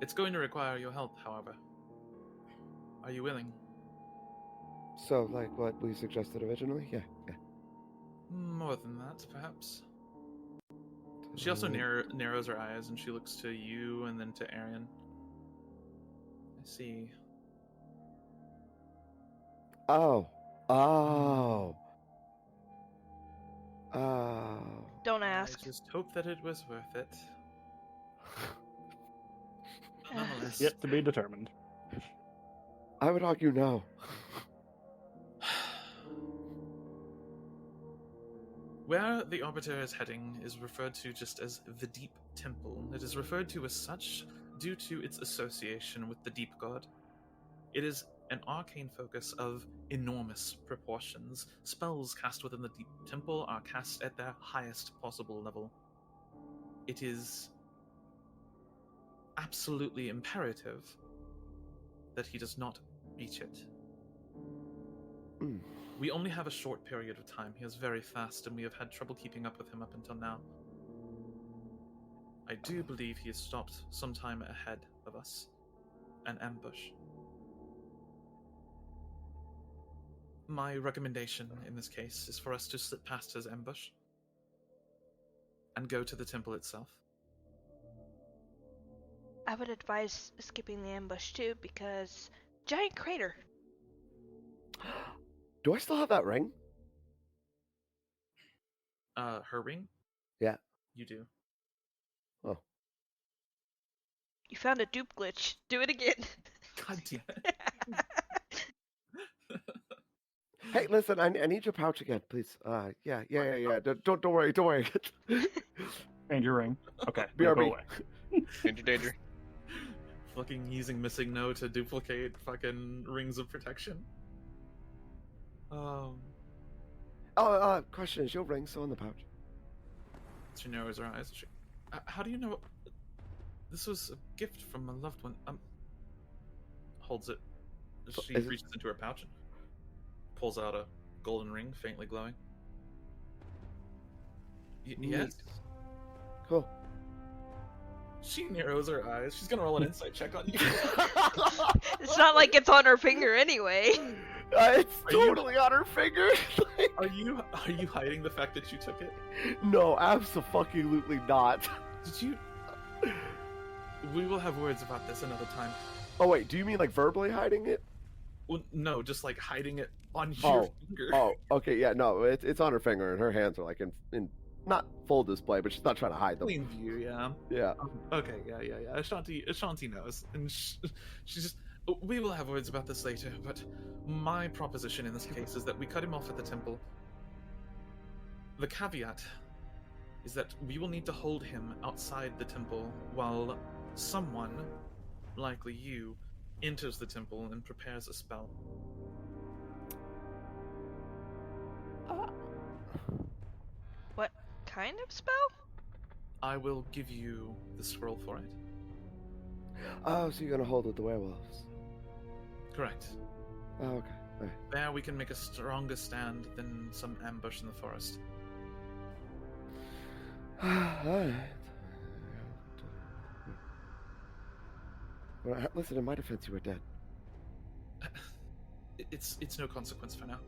It's going to require your help, however. Are you willing? So, like what we suggested originally? Yeah. More than that, perhaps. She also narrows her eyes and she looks to you and then to Arienne. I see. Oh. Don't ask. I just hope that it was worth it. Nonetheless. Yet to be determined. I would argue no. Where the Arbiter is heading is referred to just as the Deep Temple. It is referred to as such due to its association with the Deep God. It is an arcane focus of enormous proportions. Spells cast within the Deep Temple are cast at their highest possible level. It is absolutely imperative that he does not reach it. We only have a short period of time. He is very fast, and we have had trouble keeping up with him up until now. I do believe he has stopped sometime ahead of us. An ambush. My recommendation in this case is for us to slip past his ambush and go to the temple itself. I would advise skipping the ambush too, because giant crater. Do I still have that ring? Her ring? Yeah. You do. Oh. You found a dupe glitch. Do it again. God damn it. Hey, listen, I need your pouch again, please. Yeah. Don't worry. And your ring. Okay. BRB. Go away. Danger. Fucking using Missing No to duplicate fucking rings of protection. Question, is your ring still in the pouch? She narrows her eyes. How do you know? This was a gift from a loved one. Holds it. She reaches into her pouch and pulls out a golden ring, faintly glowing. Yes. Cool. She narrows her eyes. She's gonna roll an insight check on you. It's not like it's on her finger anyway. It's totally on her finger. Are you hiding the fact that you took it? No, absolutely not. Did you? We will have words about this another time. Oh wait, do you mean like verbally hiding it? Well, no, just like hiding it on your finger. Oh, okay, yeah, no, it's on her finger, and her hands are like in not full display, but she's not trying to hide them. Clean view, yeah. Yeah. Okay, yeah. Ashanti knows, and she's just. We will have words about this later, but my proposition in this case is that we cut him off at the temple. The caveat is that we will need to hold him outside the temple while someone, likely you, enters the temple and prepares a spell. What kind of spell? I will give you the scroll for it. Oh, so you're gonna hold with the werewolves? Correct. Oh, okay. All right. There we can make a stronger stand than some ambush in the forest. Alright. Well, listen, in my defense, you were dead. It's no consequence for now.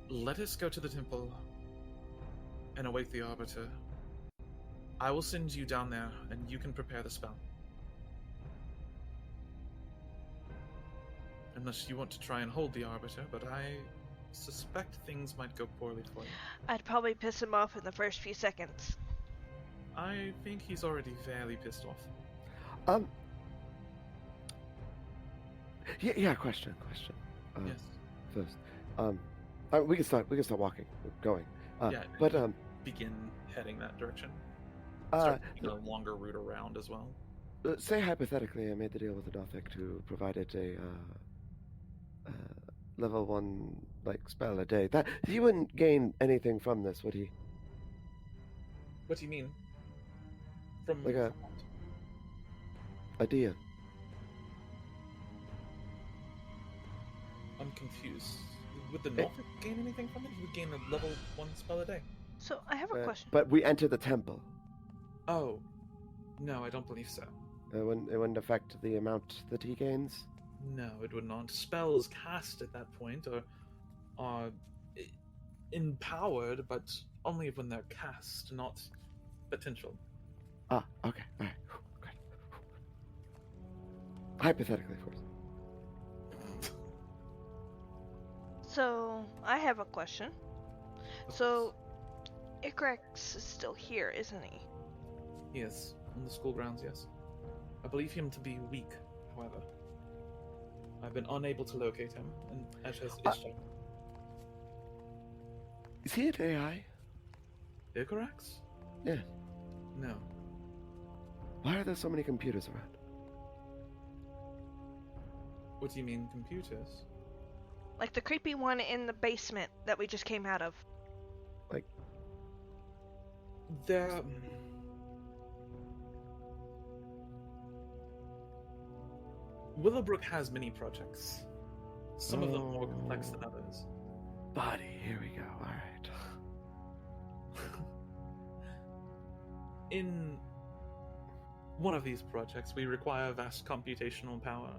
Let us go to the temple and await the Arbiter. I will send you down there, and you can prepare the spell. Unless you want to try and hold the Arbiter, but I suspect things might go poorly for you. I'd probably piss him off in the first few seconds. I think he's already fairly pissed off. Yeah, question. Yes. First, we can start walking, going. Begin heading that direction. Uh, Start taking a longer route around as well. Say hypothetically, I made the deal with the Nothic to provide it a level 1 spell a day. That he wouldn't gain anything from this, would he? What do you mean? From Like a deal. I'm confused. Would the Norfolk gain anything from it? He would gain a level 1 spell a day. So I have a question. But we enter the temple. Oh, no, I don't believe so. It wouldn't affect the amount that he gains? No, it would not. Spells cast at that point are empowered, but only when they're cast, not potential. Ah, okay, alright. Good. Hypothetically, of course. So, I have a question. So, Icarus is still here, isn't he? He is, on the school grounds, yes. I believe him to be weak, however. I've been unable to locate him, and as has Ishtar. Is he an AI? Icarus? Yeah. No. Why are there so many computers around? What do you mean, computers? Like the creepy one in the basement that we just came out of. Like, There... Willowbrook has many projects. Some of them more complex than others. buddy, here we go. Alright. In one of these projects, we require vast computational power,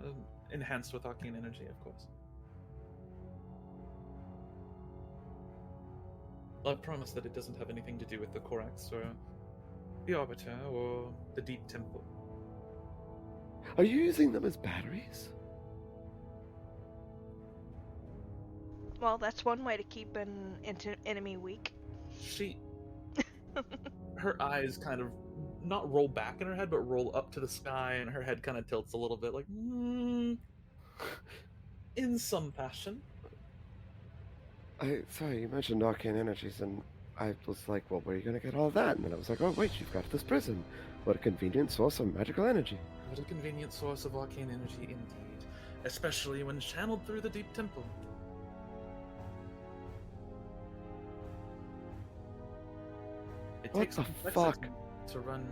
enhanced with arcane energy, of course. I promise that it doesn't have anything to do with the Corax, or the Arbiter, or the Deep Temple. Are you using them as batteries? Well, that's one way to keep an enemy weak. She... her eyes kind of, not roll back in her head, but roll up to the sky, and her head kind of tilts a little bit, like, in some fashion. Sorry, you mentioned arcane energies, and I was like, well, where are you going to get all that? And then I was like, oh, wait, you've got this prism. What a convenient source of magical energy. What a convenient source of arcane energy indeed, especially when channeled through the Deep Temple. It What takes the complexity fuck? to run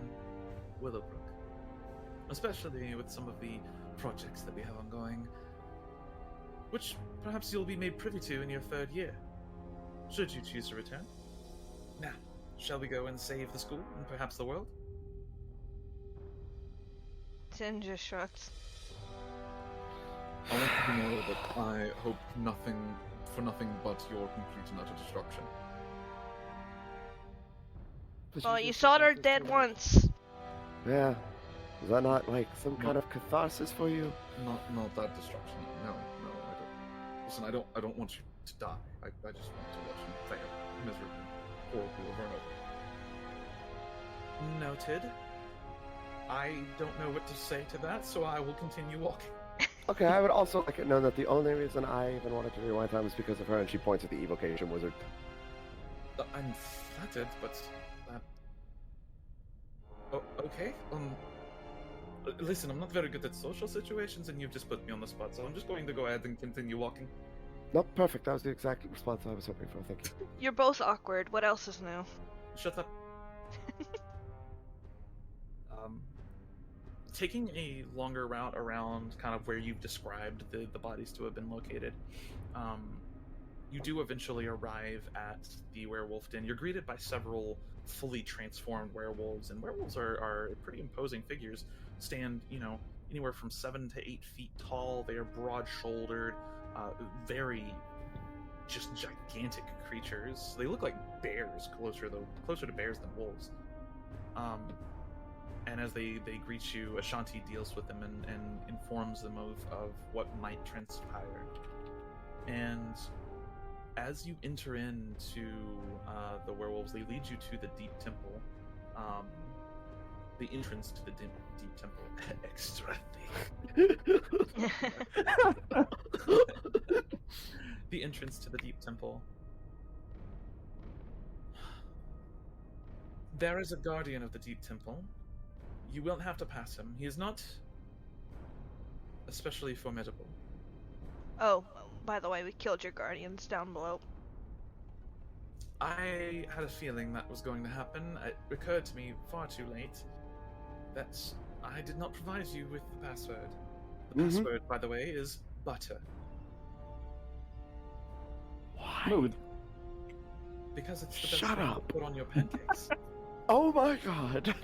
Willowbrook, especially with some of the projects that we have ongoing, which perhaps you'll be made privy to in your 3rd year, should you choose to return. Now, shall we go and save the school and perhaps the world? Tin just shrugs. I want you to know that I hope for nothing but your complete and utter destruction. But Well, you just saw said her this dead was- once. Yeah. Is that not like some kind of catharsis for you? Not that destruction. No, I don't. Listen, I don't want you to die. I just want to watch you fail miserably, horribly over and over. Noted. I don't know what to say to that, so I will continue walking. Okay, I would also like it known that the only reason I even wanted to rewind time was because of her, and she points at the evocation wizard. I'm flattered, but... okay, listen, I'm not very good at social situations, and you've just put me on the spot, so I'm just going to go ahead and continue walking. Nope, perfect. That was the exact response I was hoping for. Thank you. You're both awkward. What else is new? Shut up. Taking a longer route around kind of where you've described the bodies to have been located, you do eventually arrive at the werewolf den. You're greeted by several fully transformed werewolves, and werewolves are pretty imposing figures. Stand, anywhere from 7 to 8 feet tall. They are broad-shouldered, very just gigantic creatures. They look like bears, closer to bears than wolves. And as they greet you, Ashanti deals with them and informs them of what might transpire. And as you enter into the werewolves, they lead you to the Deep Temple. The entrance to the Deep Temple. Extra thick. The entrance to the Deep Temple. There is a guardian of the Deep Temple. You won't have to pass him. He is not especially formidable. Oh, by the way, we killed your guardians down below. I had a feeling that was going to happen. It occurred to me far too late that I did not provide you with the password. The password, by the way, is butter. Why? Smooth. Because it's the best Shut thing up. to put on your pancakes. Oh my god.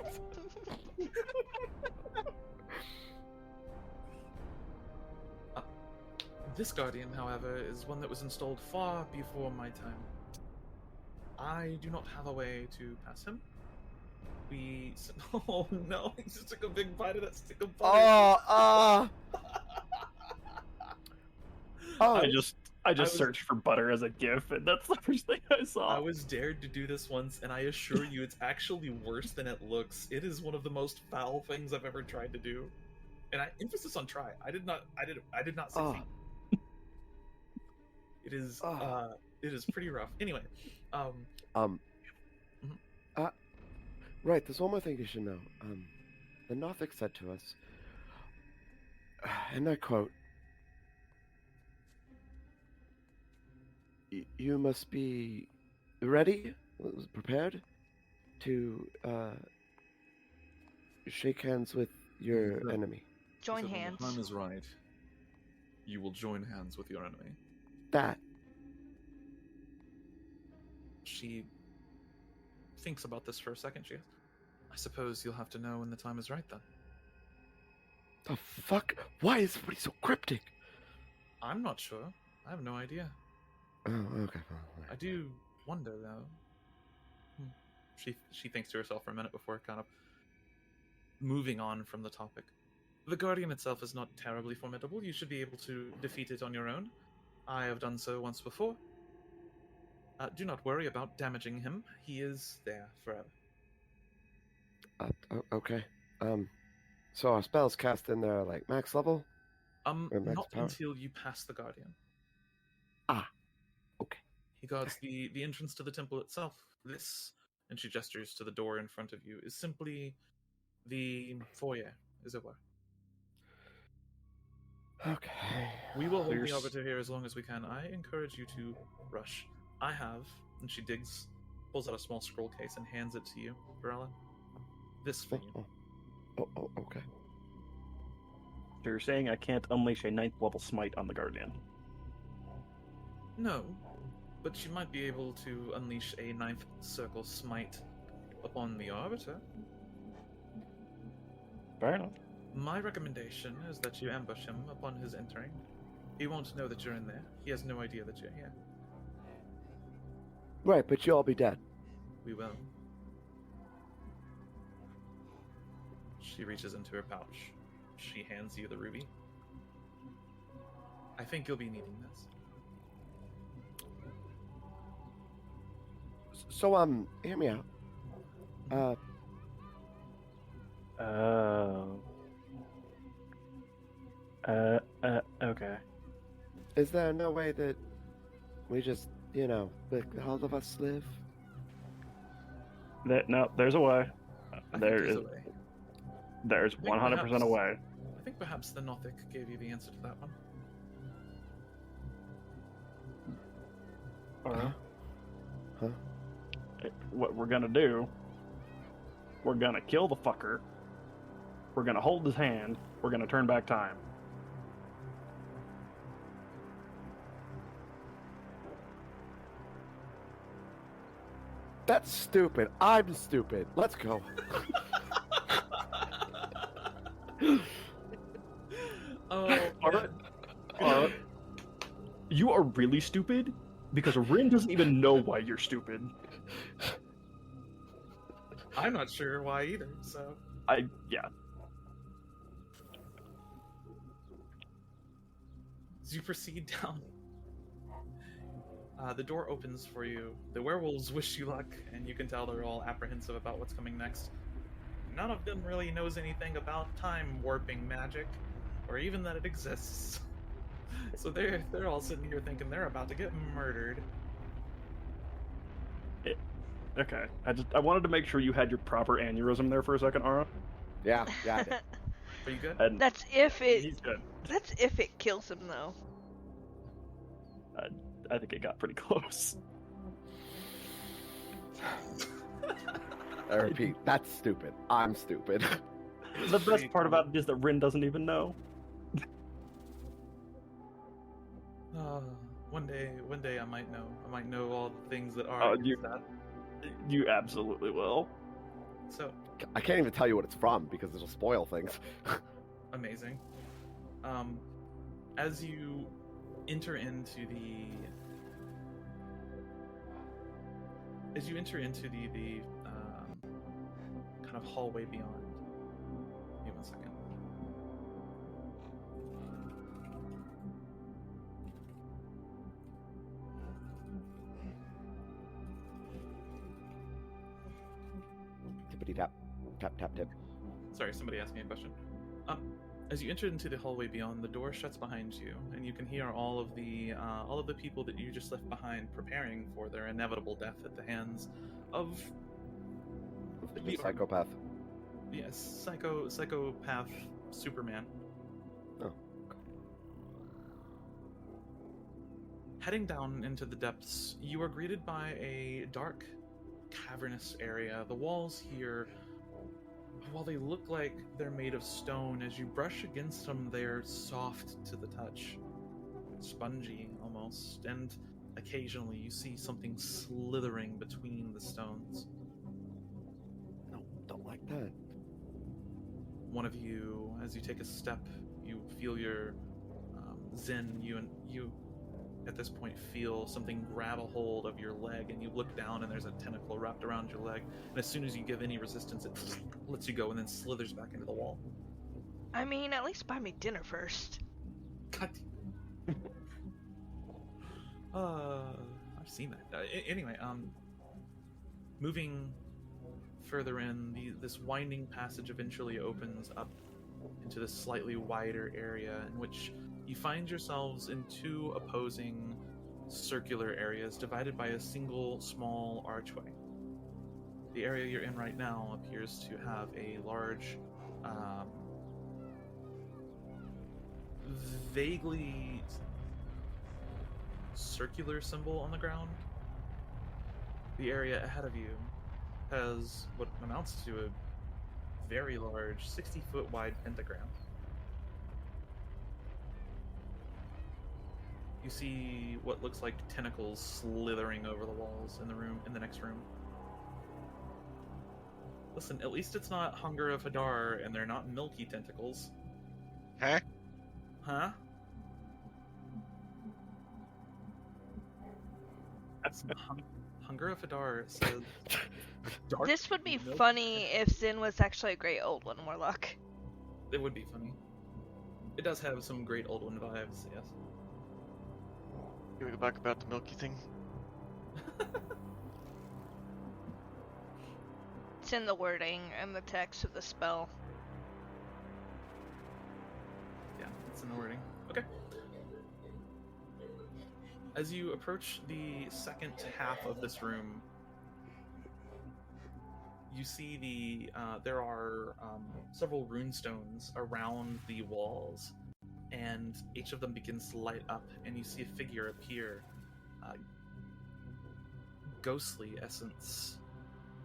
This guardian, however, is one that was installed far before my time. I do not have a way to pass him. Oh no, he just took a big bite of that stick of butter. Oh. I just searched for butter as a GIF, and that's the first thing I saw. I was dared to do this once, and I assure you, it's actually worse than it looks. It is one of the most foul things I've ever tried to do, and I emphasis on try. I did not succeed. It is pretty rough. Anyway, right. There's one more thing you should know. The Nothic said to us, and I quote, "You must be ready, prepared, to shake hands with your enemy." Join He said, hands. When the time is right, you will join hands with your enemy. That. she thinks about this for a second. She goes, I suppose you'll have to know when the time is right then. The fuck? Why is everybody so cryptic? I'm not sure. I have no idea. Oh, okay. I do wonder, though. She thinks to herself for a minute before kind of moving on from the topic. The Guardian itself is not terribly formidable. You should be able to defeat it on your own. I have done so once before. Do not worry about damaging him. He is there forever. Okay. So our spells cast in there like max level? Or max Not power? until you pass the Guardian. Okay. He guards the entrance to the temple itself. This, and she gestures to the door in front of you, is simply the foyer, as it were. Okay. We will hold the arbiter here as long as we can. I encourage you to rush. I have, and she pulls out a small scroll case and hands it to you, Varella. This for you. Oh, okay. So you're saying I can't unleash a 9th level smite on the Guardian? No, but she might be able to unleash a 9th circle smite upon the arbiter. Fair enough. My recommendation is that you ambush him upon his entering. He won't know that you're in there. He has no idea that you're here. Right, but you'll all be dead. We will. She reaches into her pouch. She hands you the ruby. I think you'll be needing this. So, hear me out. Okay. Is there no way that we just, let all of us live? No, there's a way. I think There's a way. There's 100% a way. I think perhaps the Nothic gave you the answer to that one. Huh? What we're gonna do, we're gonna kill the fucker, we're gonna hold his hand, we're gonna turn back time. That's stupid. I'm stupid. Let's go. You are really stupid because Rin doesn't even know why you're stupid. I'm not sure why either, so... Yeah. As you proceed down, the door opens for you. The werewolves wish you luck, and you can tell they're all apprehensive about what's coming next. None of them really knows anything about time warping magic, or even that it exists. So they're all sitting here thinking they're about to get murdered. Okay. I wanted to make sure you had your proper aneurysm there for a second, Ara. Yeah, I did. Are you good? And That's if it. he's good. That's if it kills him, though. I think it got pretty close. I repeat, that's stupid. I'm stupid. The best part about it is that Rin doesn't even know. One day I might know. I might know all the things that are. You absolutely will. So, I can't even tell you what it's from because it'll spoil things. amazing. As you enter into the kind of hallway beyond. Give me 1 second. Tippity tap, tap tap tip. Sorry, somebody asked me a question. As you enter into the hallway beyond, the door shuts behind you, and you can hear all of the people that you just left behind preparing for their inevitable death at the hands of The psychopath. Yes, psychopath Superman. Oh. Heading down into the depths, you are greeted by a dark, cavernous area. The walls here, while they look like they're made of stone, as you brush against them, they're soft to the touch. Spongy, almost. And occasionally you see something slithering between the stones. No, don't like that. One of you, as you take a step, you feel your zen. You at this point feel something grab a hold of your leg, and you look down, and there's a tentacle wrapped around your leg. And as soon as you give any resistance, it lets you go, and then slithers back into the wall. I mean, at least buy me dinner first. God. I've seen that. Anyway, moving further in, this winding passage eventually opens up into this slightly wider area in which you find yourselves in two opposing circular areas divided by a single small archway. The area you're in right now appears to have a large, vaguely circular symbol on the ground. The area ahead of you has what amounts to a very large 60-foot wide pentagram. You see what looks like tentacles slithering over the walls in the next room. Listen, at least it's not Hunger of Hadar, and they're not milky tentacles. Huh? Huh? Hunger of Hadar says... This would be funny if Zin was actually a Great Old One Warlock. It would be funny. It does have some Great Old One vibes, yes. Can we go back about the milky thing? It's in the wording and the text of the spell. Yeah, it's in the wording. Okay. As you approach the second half of this room, you see there are several runestones around the walls, and each of them begins to light up, and you see a figure appear, ghostly essence,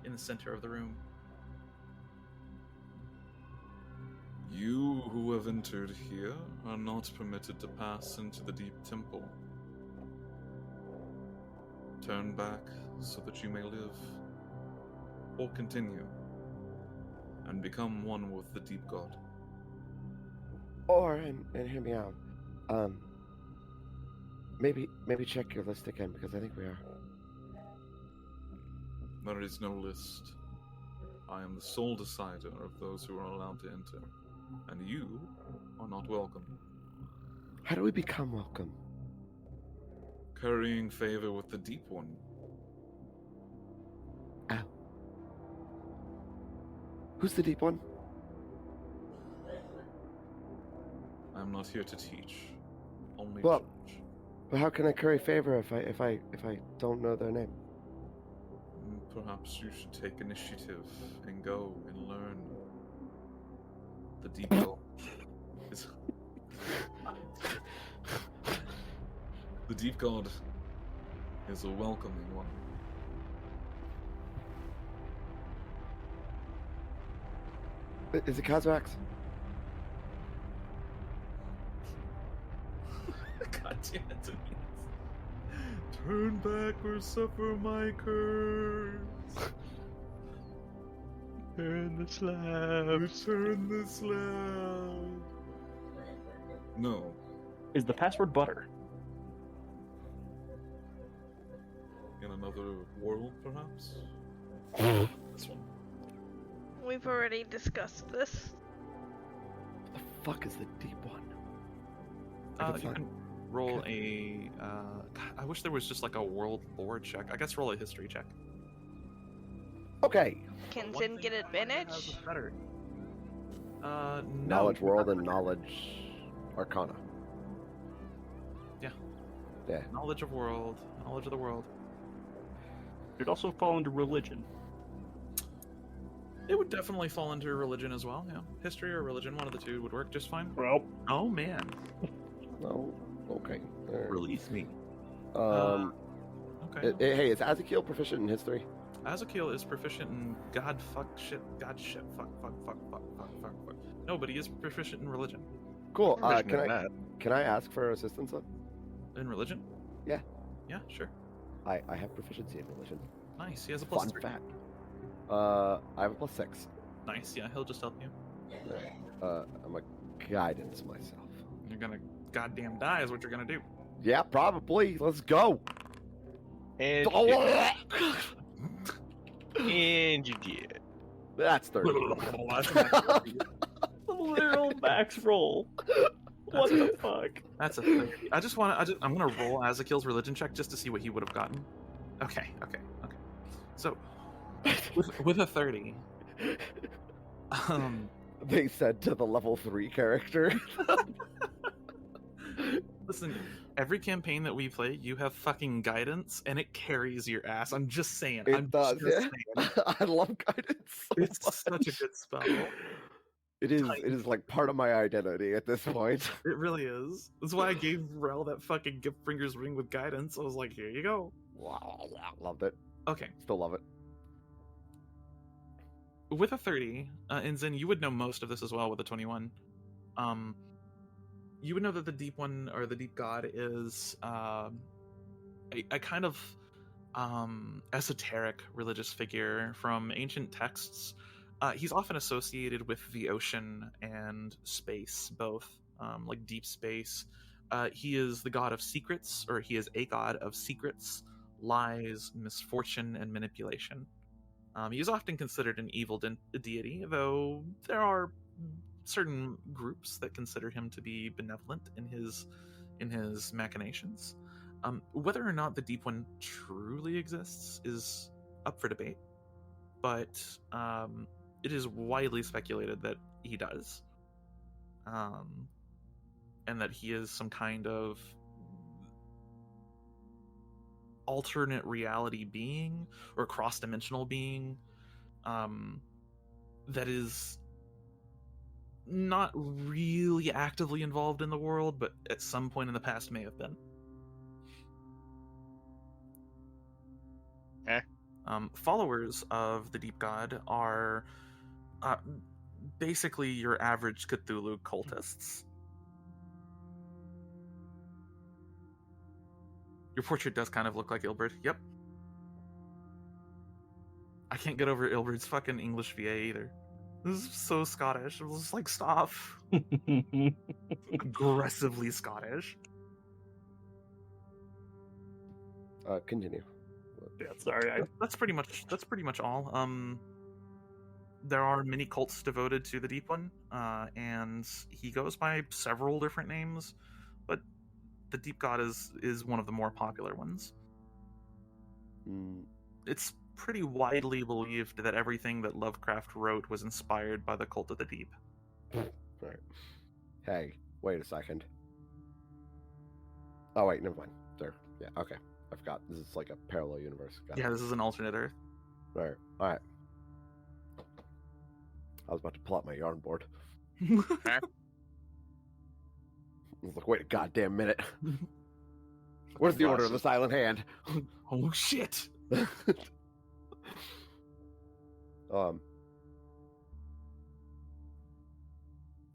in the center of the room. You who have entered here are not permitted to pass into the deep temple. Turn back so that you may live, or continue, and become one with the deep god. Or, and hear me out, maybe check your list again, because I think we are. There is no list. I am the sole decider of those who are allowed to enter, and you are not welcome. How do we become welcome? Currying favor with the Deep One. Ow. Who's the Deep One? I'm not here to teach, only Well, judge. But how can I curry favor if I don't know their name? Perhaps you should take initiative and go and learn. The Deep God is... The Deep God is a welcoming one. Is it Kazrax? God damn it, turn back or suffer my curse. Turn the slabs. Return the slab. No. Is the password butter? In another world, perhaps? This one. We've already discussed this. What the fuck is the deep one? You can roll a. I wish there was just like a world lore check. I guess roll a history check. Okay. Can One Zin thing get that has advantage? is better. No. Knowledge world and knowledge arcana. Yeah. Yeah. Knowledge of world. Knowledge of the world. It'd also fall into religion. It would definitely fall into religion as well. Yeah. History or religion, one of the two would work just fine. Well, Oh man. No. Okay. Release me. Okay. Okay. Hey, is Azakiel proficient in history? Azakiel is proficient in God, fuck, shit, God, shit, fuck. No, but he is proficient in religion. Cool. Proficient in that. Can I ask for assistance then? In religion? Yeah. Yeah, sure. I have proficiency in religion. Nice. He has a plus Fun 3. fact. I have a +6. Nice. Yeah, he'll just help you. I'm a guidance myself. You're gonna goddamn die is what you're gonna do. Yeah, probably. Let's go. And, Oh, and you did. that's 30. literal max roll. What the fuck? That's a 30. I'm gonna roll Azakiel's religion check just to see what he would have gotten. Okay. So, with a 30, They said to the level 3 character. listen, every campaign that we play, you have fucking guidance, and it carries your ass. I'm just saying. It I'm does, just yeah. saying. I love guidance so It's much. such a good spell. It is like part of my identity at this point. It really is. That's why I gave Rel that fucking Giftbringer's ring with guidance. I was like, here you go. Wow, loved it. Okay. Still love it. With a 30, and Zen, you would know most of this as well with a 21. You would know that the Deep One, or the Deep God, is a kind of esoteric religious figure from ancient texts. He's often associated with the ocean and space, both, like deep space. He is the god of secrets, or he is a god of secrets, lies, misfortune, and manipulation. He is often considered an evil deity, though there are certain groups that consider him to be benevolent in his machinations. Whether or not the Deep One truly exists is up for debate, but it is widely speculated that he does, and that he is some kind of alternate reality being or cross-dimensional being that is not really actively involved in the world, but at some point in the past may have been. Followers of the Deep God are basically your average Cthulhu cultists. Your portrait does kind of look like Ilberd. Yep. I can't get over Ilberd's fucking English VA either. This is so Scottish. It was just like, stop. Aggressively Scottish. Continue. Yeah, sorry. That's pretty much all. There are many cults devoted to the Deep One, and he goes by several different names, but the Deep God is one of the more popular ones. It's pretty widely believed that everything that Lovecraft wrote was inspired by the Cult of the Deep. Right. Hey, wait a second. Oh wait, never mind. There. Yeah, okay. I forgot. This is like a parallel universe. Got Yeah, it. this is an alternate Earth. Right. Alright. I was about to pull out my yarn board. I was like, wait a goddamn minute. Where's the Order of the Silent Hand? Oh shit!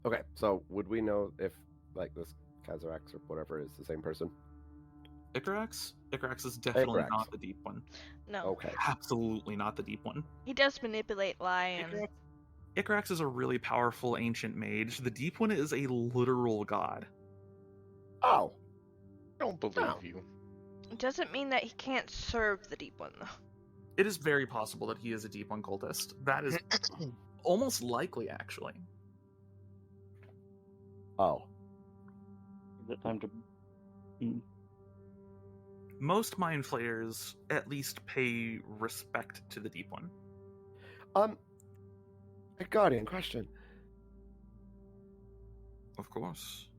Okay, so would we know if like this Kazarax or whatever is the same person? Icarax? Icarax is definitely Icarax. not the deep one. No. Okay. Absolutely not the deep one. He does manipulate lion. Icarax is a really powerful ancient mage. The deep one is a literal god. Oh. Don't believe No. you. It doesn't mean that he can't serve the deep one, though. It is very possible that he is a deep one cultist. That is almost likely, actually. Oh. Is it time to? Most mind flayers at least pay respect to the deep one. A guardian question. Of course.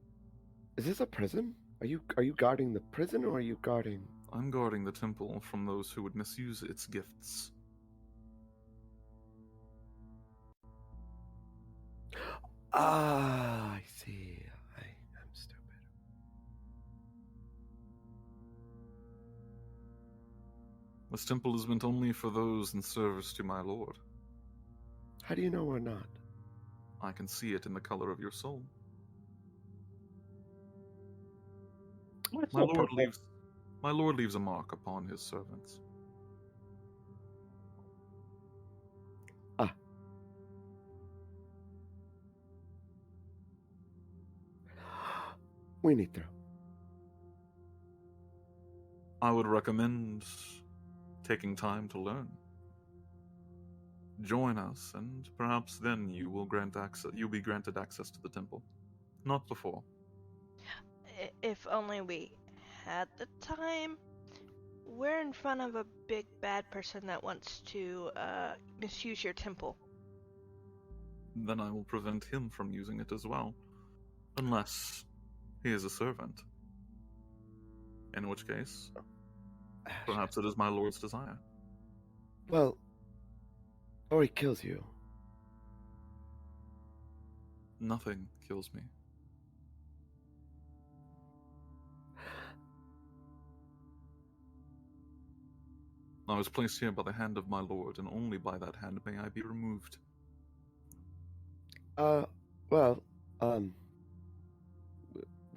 Is this a prison? Are you guarding the prison or are you guarding? I'm guarding the temple from those who would misuse its gifts. Ah, I see. I'm stupid. This temple is meant only for those in service to my lord. How do you know we're not? I can see it in the color of your soul. My lord leaves a mark upon his servants. Ah. We need through. I would recommend taking time to learn. Join us, and perhaps then you'll be granted access to the temple. Not before. If only we had the time. We're in front of a big bad person that wants to misuse your temple. Then I will prevent him from using it as well. Unless he is a servant. In which case, perhaps it is my lord's desire. Well, or he kills you. Nothing kills me. I was placed here by the hand of my lord, and only by that hand may I be removed. Would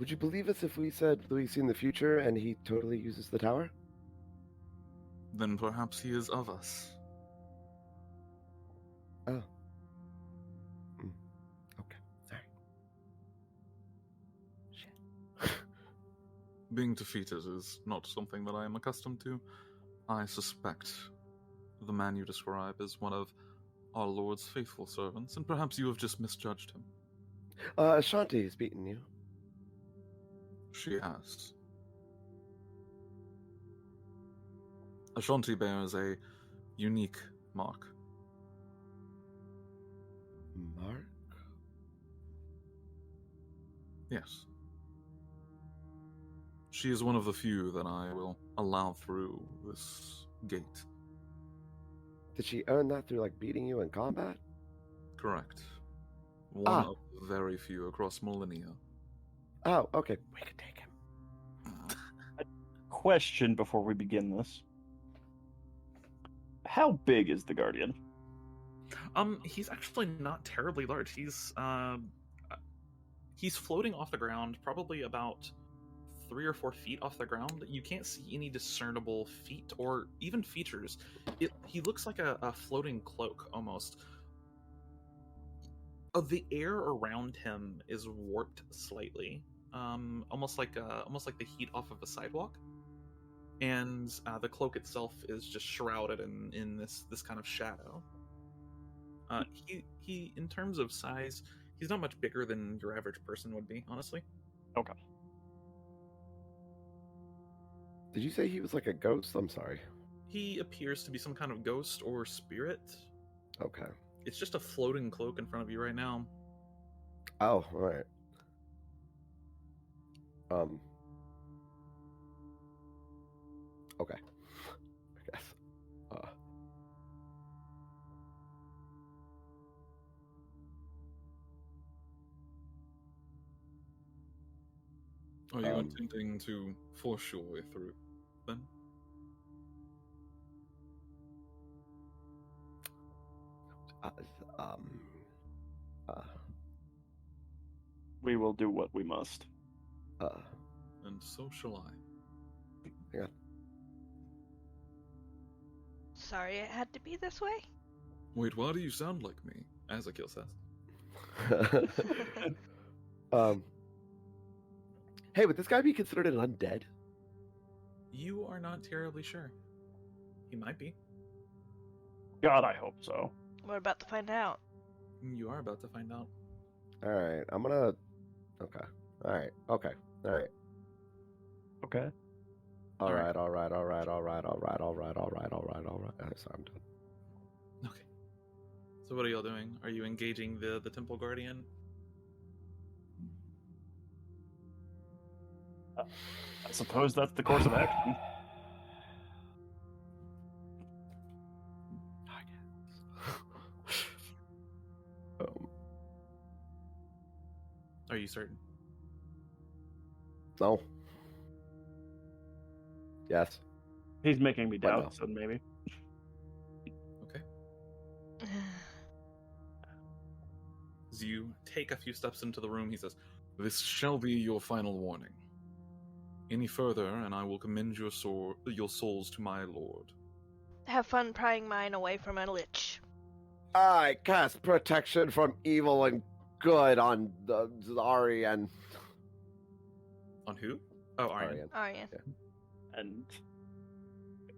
you believe us if we said Louis seen the future and he totally uses the tower? Then perhaps he is of us. Oh. Okay, sorry. Shit. Being defeated is not something that I am accustomed to. I suspect the man you describe is one of our Lord's faithful servants, and perhaps you have just misjudged him. Ashanti has beaten you. She has. Ashanti bears a unique mark. Mark? Yes. She is one of the few that I will allow through this gate. Did she earn that through, like, beating you in combat? Correct. One of the very few across millennia. Oh, okay. We can take him. Question before we begin this. How big is the Guardian? He's actually not terribly large. He's floating off the ground, probably about 3 or 4 feet off the ground. You can't see any discernible feet or even features. He looks like a floating cloak almost. The air around him is warped slightly, almost like the heat off of a sidewalk, and the cloak itself is just shrouded in this kind of shadow. He in terms of size, he's not much bigger than your average person would be, honestly. Okay. Did you say he was like a ghost? I'm sorry. He appears to be some kind of ghost or spirit. Okay. It's just a floating cloak in front of you right now. Oh, all right. Okay. I guess. Are you intending to force your way through, then? We will do what we must. And so shall I. Hang on. Sorry it had to be this way. Wait, why do you sound like me? Ezekiel says. Hey, would this guy be considered an undead? You are not terribly sure. He might be. God, I hope so. We're about to find out. You are about to find out. Alright, I'm gonna... Okay. Alright, okay. Alright. Okay. Alright. Sorry, I'm done. Okay. So what are y'all doing? Are you engaging the Temple Guardian? I suppose that's the course of action. Are you certain? No. Yes. He's making me Why doubt, not? so maybe. Okay. As you take a few steps into the room, he says, This shall be your final warning. Any further, and I will commend your souls to my lord. Have fun prying mine away from a lich. I cast protection from evil and good on the Arienne. On who? Oh, Arienne. Arienne. Yeah. And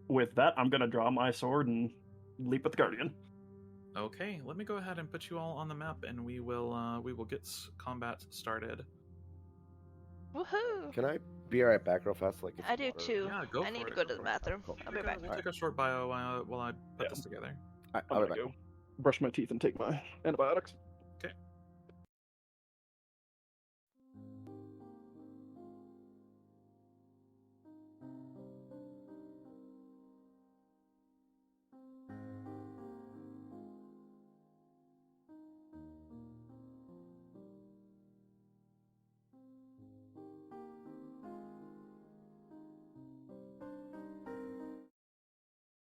with that, I'm gonna draw my sword and leap at the Guardian. Okay, let me go ahead and put you all on the map, and we will get combat started. Woohoo! Can I be right back real fast? Like, I do too. Yeah, go I for need it, to go go to the for it. bathroom. Cool. I'll be back. We'll take a short bio while I put this together. I'll I'm be gonna back. go brush my teeth and take my antibiotics. Okay.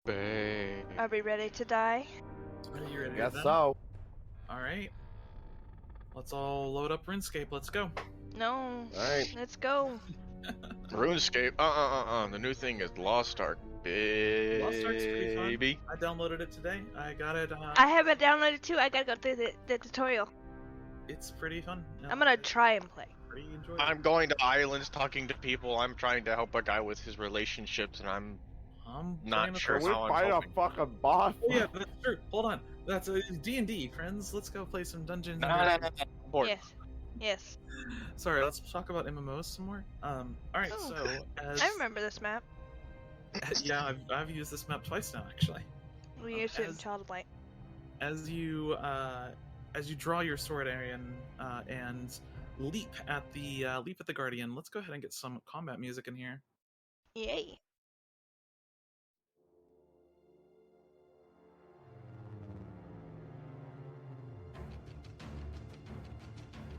Babe. Are we ready to die? Are you ready? Guess then? so. All right. Let's all load up RuneScape. Let's go. No. Alright. Let's go. RuneScape. The new thing is Lost Ark, baby. Lost Ark's pretty fun. I downloaded it today. I got it. I have it downloaded too. I gotta go through the tutorial. It's pretty fun. Yeah, I'm gonna try and play. Pretty enjoyable. I'm going to islands, talking to people. I'm trying to help a guy with his relationships, and I'm not playing sure the Can we how I'm fight a helping. fucking boss? Oh, yeah, that's true. Hold on. That's D&D, friends. Let's go play some Dungeons. and No. Dragons. Board. Yes. Yes. Sorry, let's talk about MMOs some more. All right, Oh. so as I remember this map. yeah, I've used this map twice now, actually. We used it in as- Child of Light. As you draw your sword, Arian, and leap at the Guardian, let's go ahead and get some combat music in here. Yay.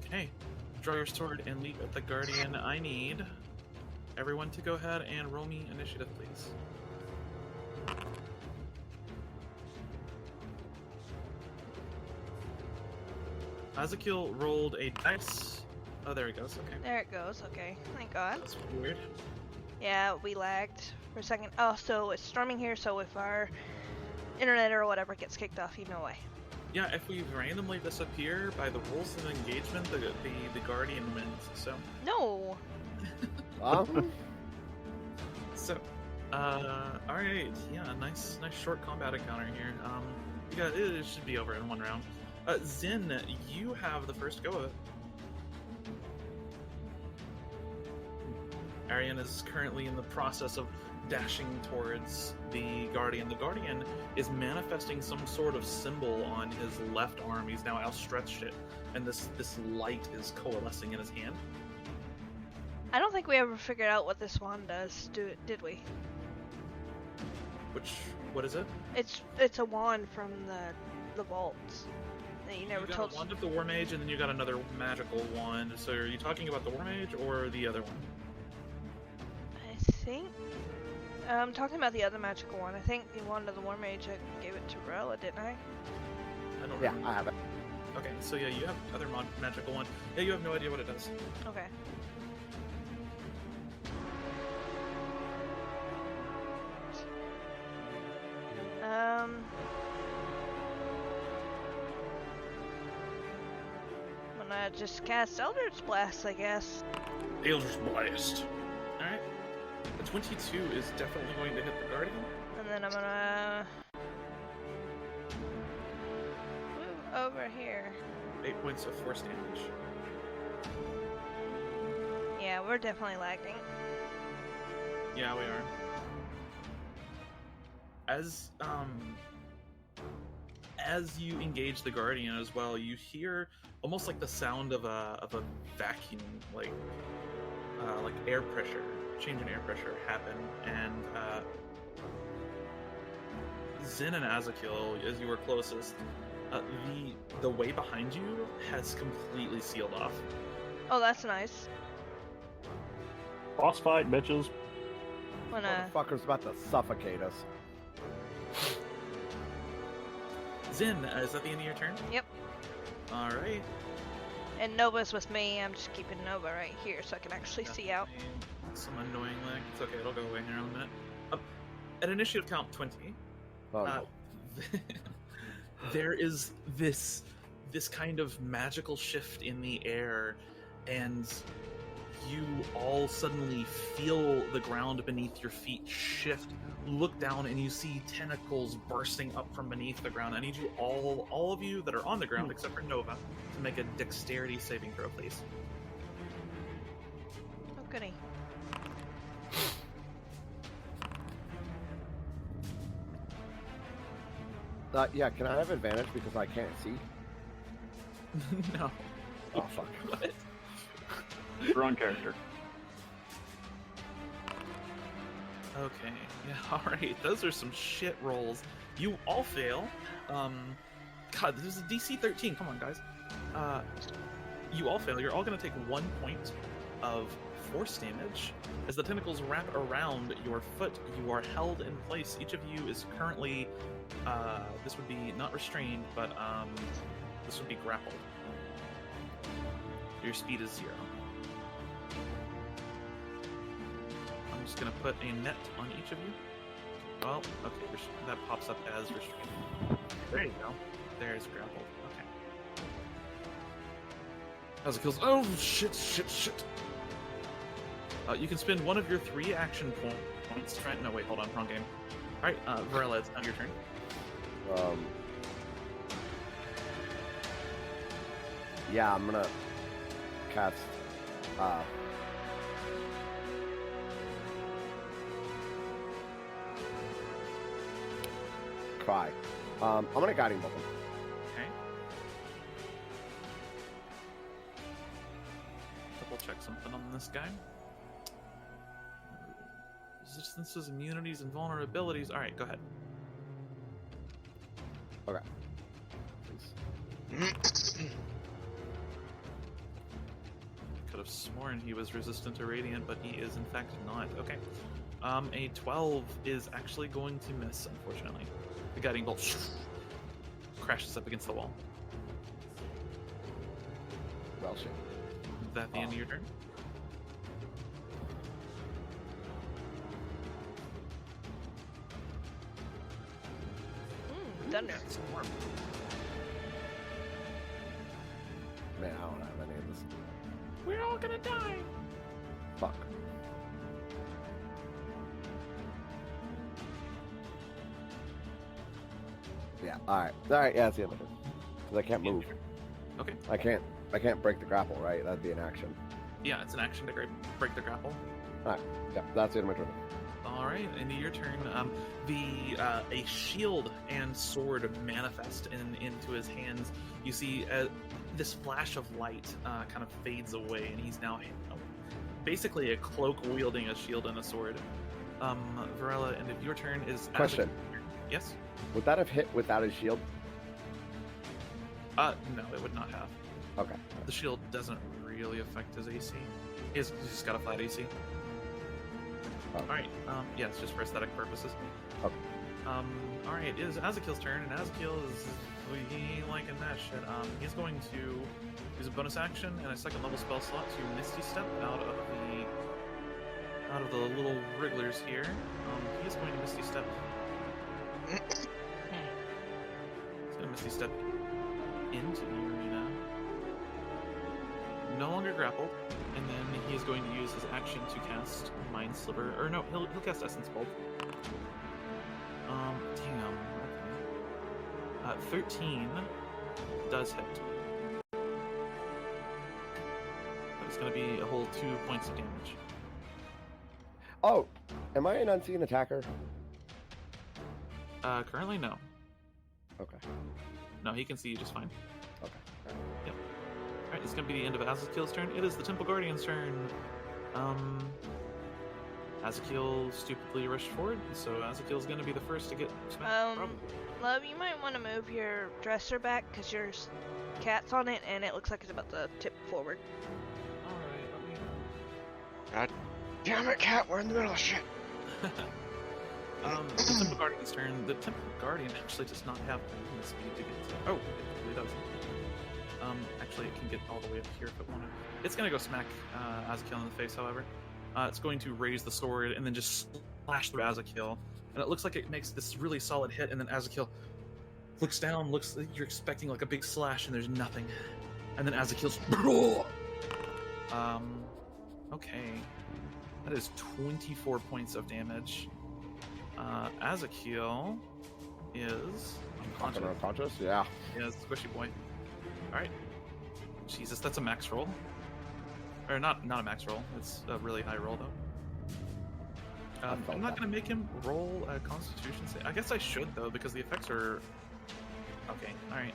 Okay, draw your sword and leap at the Guardian. I need everyone to go ahead and roll me initiative, please. Ezekiel rolled a dice. Oh, there it goes. Okay. There it goes. Okay. Thank God. That's weird. Yeah, we lagged for a second. Oh, so it's storming here, so if our internet or whatever gets kicked off, you know why. Yeah, if we randomly disappear by the rules of engagement, the Guardian wins. So, No. so, all right, yeah, nice short combat encounter here. It should be over in one round. Zin, you have the first go of it. Ariane is currently in the process of dashing towards the Guardian. The Guardian is manifesting some sort of symbol on his left arm. He's now outstretched it, and this light is coalescing in his hand. I don't think we ever figured out what this wand does, did we? What is it? It's a wand from the vaults. That you never got told. a wand of the War Mage, and then you got another magical wand. So are you talking about the War Mage or the other one? I think I'm talking about the other magical one. I think the wand of the War Mage, I gave it to Rella, didn't I? I don't Yeah, remember. I have it. Okay, so yeah, you have other magical one. Yeah, you have no idea what it does. Okay. just cast Eldritch Blast, I guess. Eldritch Blast. Alright. A 22 is definitely going to hit the Guardian. And then I'm gonna move over here. 8 points of force damage. Yeah, we're definitely lagging. Yeah, we are. As you engage the Guardian as well, you hear almost like the sound of a vacuum, like air pressure, change in air pressure happen, and Zin and Azakil, as you were closest, the way behind you has completely sealed off. Oh, that's nice. Boss fight, bitches. Motherfucker's about to suffocate us. Zin, is that the end of your turn? Yep. Alright. And Nova's with me. I'm just keeping Nova right here so I can actually see out. Some annoying lag. It's okay, it'll go away here in a minute. At initiative count 20, Oh, no. there is this kind of magical shift in the air, and you all suddenly feel the ground beneath your feet shift. Look down and you see tentacles bursting up from beneath the ground. I need you all of you that are on the ground, except for Nova, to make a dexterity saving throw, please. Oh, goody. Yeah, can I have advantage because I can't see? No. Oh, fuck. What? Wrong character. Okay, yeah, alright, those are some shit rolls. You all fail. God, this is a DC 13, come on, guys. You all fail. You're all gonna take 1 point of force damage. As the tentacles wrap around your foot, you are held in place. Each of you is currently, this would be not restrained, but this would be grappled. Your speed is 0. I'm just gonna put a net on each of you. Well, okay, that pops up as restrained. There you go. There's grappled. Okay. As it kills. Oh, shit. You can spend one of your 3 action points. No, wait, hold on, wrong game. All right, Varela, it's now your turn. Yeah, I'm gonna cast. Cry. I'm gonna guiding bolt him. Okay. Double check something on this guy. Resistances, immunities, and vulnerabilities. All right, go ahead. Okay. Please. Could have sworn he was resistant to radiant, but he is in fact not. Okay. A 12 is actually going to miss, unfortunately. The guiding bolt crashes up against the wall. Well, shit. Is that the end of your turn? Thunder. Man, I don't have any of this. We're all gonna die. Fuck. Yeah. All right. Yeah, that's the end of it. Because I can't move. Okay. I can't break the grapple, right? That'd be an action. Yeah, it's an action to break the grapple. All right. Yeah, that's the end of my turn. All right, into your turn. A shield and sword manifest into his hands. You see this flash of light kind of fades away, and he's now basically a cloak wielding a shield and a sword. Varela, and if your turn is Question. Yes. Would that have hit without his shield? No, it would not have. Okay. The shield doesn't really affect his AC. He's just got a flat AC. Oh. Alright, yeah, it's just for aesthetic purposes. Okay. Alright, it is Azakil's turn, and Azakil is he liking that shit. He's going to use a bonus action and a second level spell slot to Misty Step out of the little wrigglers here. He is going to Misty Step. He's going to Misty Step into the arena. no longer grappled, and then he is going to use his action to cast Mind Sliver. Or no, he'll cast Essence Bolt. Damn. Okay. 13 does hit. It's going to be a whole 2 points of damage. Oh, am I an unseen attacker? Currently, no. Okay. No, he can see you just fine. Okay. Yep. Alright, it's going to be the end of Azakil's turn. It is the Temple Guardian's turn. Azakil stupidly rushed forward, so Azakil's going to be the first to get smacked. Love, you might want to move your dresser back, because your cat's on it, and it looks like it's about to tip forward. Alright, let me... God damn it, cat! We're in the middle of shit. The Temple Guardian's turn. The Temple Guardian actually does not have movement speed to get to... Oh, it really does. Actually, it can get all the way up here if it wanted. It's going to go smack Azakil in the face, however. It's going to raise the sword and then just slash through Azakil. And it looks like it makes this really solid hit, and then Azakil looks down, you're expecting like a big slash, and there's nothing. And then Azakil's... Okay. That is 24 points of damage. Azakil is Unconscious? Yeah. Yeah, squishy boy. Alright. Jesus, that's a max roll. Or not a max roll. It's a really high roll, though. I'm not going to make him roll a Constitution save. I guess I should, though, because the effects are... Okay, alright.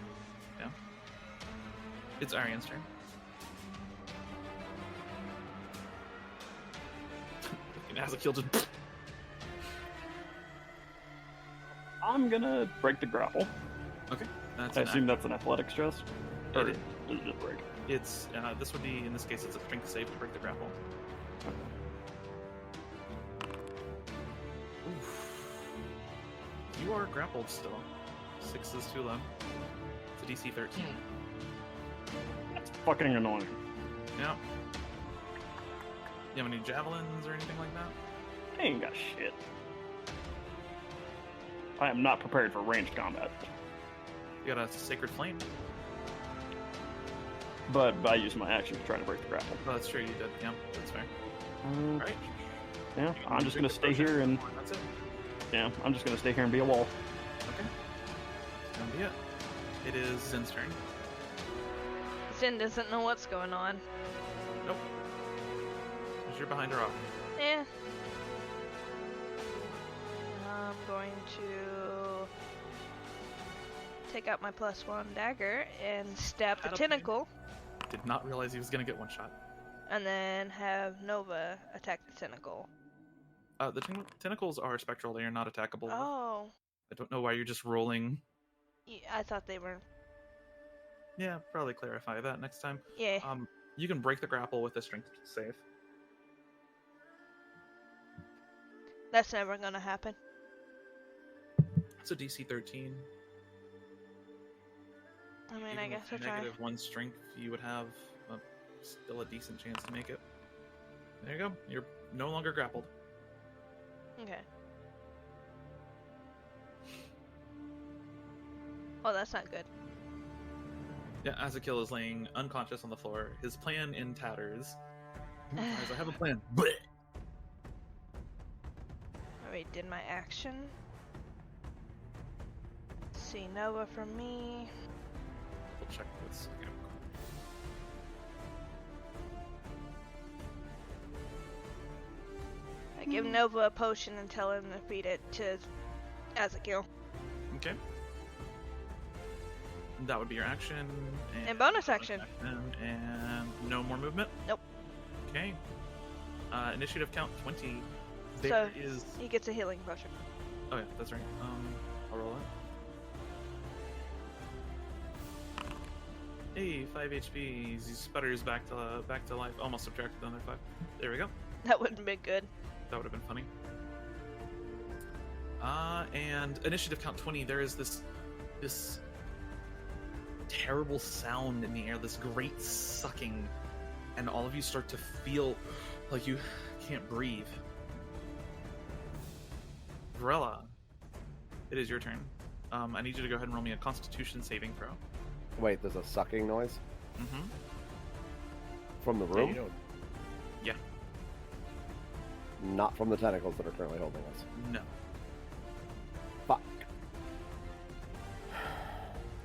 Yeah. It's Arianne's turn. Azakil just... I'm gonna break the grapple. Okay. I assume that's an athletics stress? Or It does it break? It's, this would be, in this case, it's a strength save to break the grapple. Oof. You are grappled still. 6 is too low. It's a DC 13. That's fucking annoying. Yeah. You have any javelins or anything like that? I ain't got shit. I am not prepared for ranged combat. You got a Sacred Flame? But I used my action to try to break the grapple. Oh, that's true, you did. Yeah, that's fair. Alright. Yeah, I'm just gonna stay here and... That's it. Yeah, I'm just gonna stay here and be a wall. Okay. That's gonna be it. It is Zin's turn. Zin doesn't know what's going on. Nope. Because you're behind a rock. Eh. I'm going to take out my +1 dagger and stab the tentacle. Did not realize he was gonna get one shot. And then have Nova attack the tentacle. The tentacles are spectral, they are not attackable. Oh. I don't know why you're just rolling. Yeah, I thought they were. Yeah, probably clarify that next time. Yeah. You can break the grapple with a strength save. That's never gonna happen. It's a DC 13. I mean, Even I guess I'll with try. -1 strength, you would have still a decent chance to make it. There you go. You're no longer grappled. Okay. Oh, that's not good. Yeah, Azakil is laying unconscious on the floor. His plan in tatters. Guys, I have a plan. Blech! Alright, did my action. See Nova from me. We'll check this. Okay. I give Nova a potion and tell him to feed it to Azakil. Okay. That would be your action. And bonus action. And no more movement? Nope. Okay. Initiative count 20. So he gets a healing potion. Oh yeah, that's right. I'll roll it. Hey, 5 HP. He sputters back to life. Almost subtracted another 5. There we go. That wouldn't have been good. That would have been funny. And initiative count 20. There is this terrible sound in the air. This great sucking, and all of you start to feel like you can't breathe. Varella, it is your turn. I need you to go ahead and roll me a Constitution saving throw. Wait, there's a sucking noise? Mm-hmm. From the Yeah, room? you know, Yeah. Not from the tentacles that are currently holding us. No. Fuck.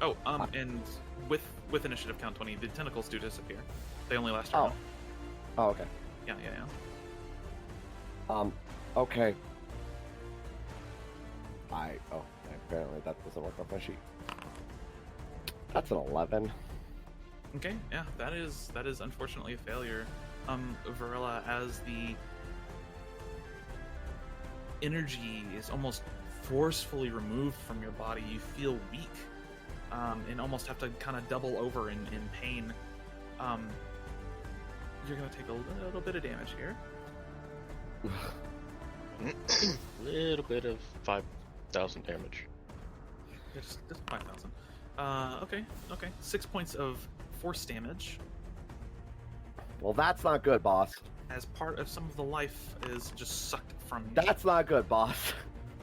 Oh, and with initiative count 20, the tentacles do disappear. They only last a Oh. round. Oh, okay. Yeah. Okay. Apparently that doesn't work off my sheet. That's an 11. Okay, yeah, that is unfortunately a failure. Varela, as the energy is almost forcefully removed from your body, you feel weak, and almost have to kind of double over in pain. You're gonna take a little bit of damage here. little bit of 5,000 damage. Yeah, just 5,000. Okay. 6 points of force damage, Well, that's not good, boss. as part of some of the life is just sucked from you. That's not good, boss.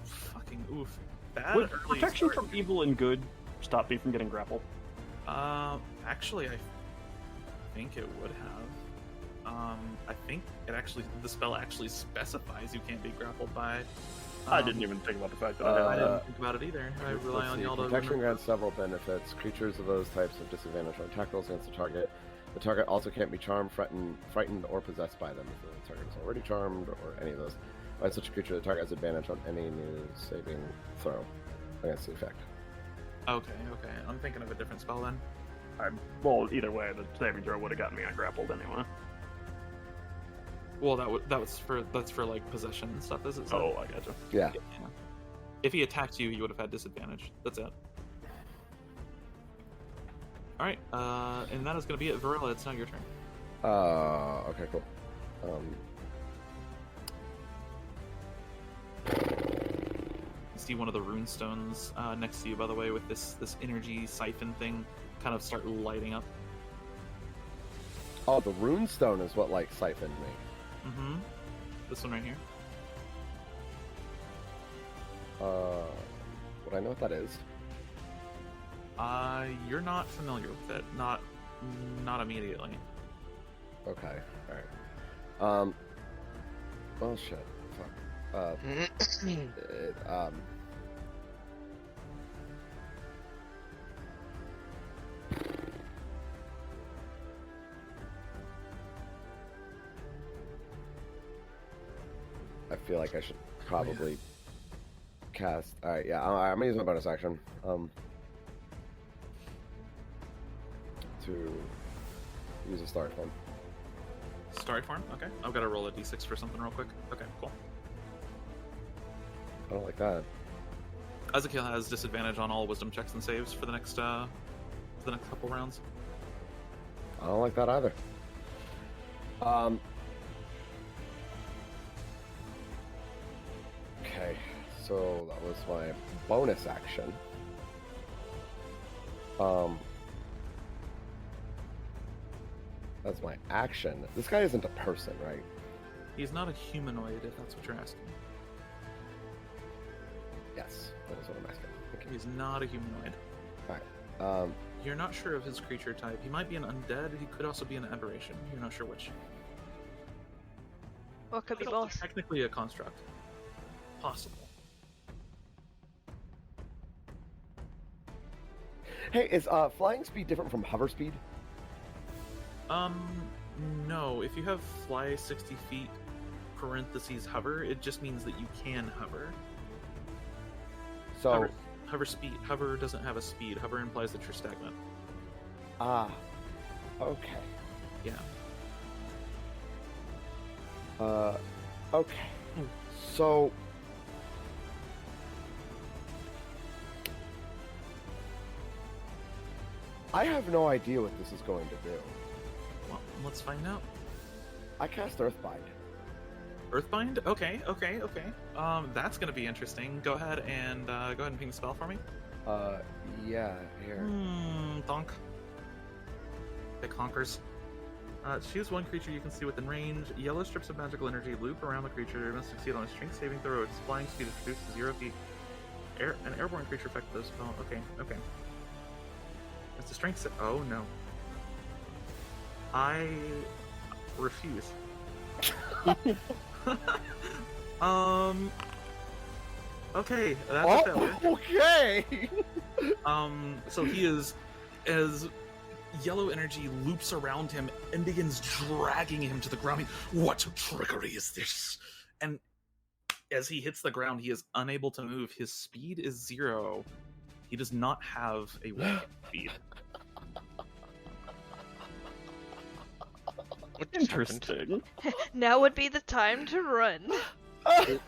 Fucking oof. Bad Would early protection start. from evil and good stop me from getting grappled? Actually, I think it would have. I think the spell actually specifies you can't be grappled by. I didn't even think about the fact that I I didn't think about it either. I rely Let's on see. y'all to Protection remember. grants several benefits. Creatures of those types have disadvantage on tackles against the target. The target also can't be charmed, frightened, or possessed by them. If the target is already charmed, or any of those. By such a creature, the target has advantage on any new saving throw against the effect. Okay. I'm thinking of a different spell then. well, either way, the saving throw would have gotten me ungrappled anyway. Well, that's for like possession and stuff, is it? Oh, I gotcha. Yeah. Yeah. If he attacked you, he would have had disadvantage. That's it. All right, and that is going to be it. Varela, it's now your turn. Okay, cool. You see one of the rune stones next to you, by the way, with this energy siphon thing kind of start lighting up. Oh, the rune stone is what like siphoned me. Mm-hmm. This one right here. Would I know what that is? You're not familiar with it. Not immediately. Okay, alright. Oh shit. Fuck. I feel like I should probably cast. Alright, yeah, I'm gonna use my bonus action. To use a starry form. Starry form? Okay. I've got to roll a d6 for something real quick. Okay, cool. I don't like that. Ezekiel has disadvantage on all wisdom checks and saves for the next couple rounds. I don't like that either. Okay, so that was my bonus action. That's my action. This guy isn't a person, right? He's not a humanoid, if that's what you're asking. Yes, that is what I'm asking. Okay. He's not a humanoid. Alright. You're not sure of his creature type. He might be an undead. He could also be an aberration. You're not sure which. Or it could be Could also both. technically a construct. Possible. Hey, is flying speed different from hover speed? No. If you have fly 60 feet parentheses hover, it just means that you can hover. So, Hover speed. Hover doesn't have a speed. Hover implies that you're stagnant. okay. Yeah. Okay. So, I have no idea what this is going to do. Well, let's find out. I cast Earthbind. Earthbind? Okay. That's gonna be interesting. Go ahead and ping the spell for me. Yeah, here. Donk. It conquers. Choose one creature you can see within range. Yellow strips of magical energy loop around the creature. It must succeed on a strength saving throw. Its flying speed is reduced to 0 feet. An airborne creature effect of this spell. Okay. It's a strength Oh no. refuse. Okay, that's a failure. Okay. So he is, as yellow energy loops around him and begins dragging him to the ground. What trickery is this? And as he hits the ground, he is unable to move. His speed is 0. He does not have a walking speed. Interesting. Now would be the time to run. His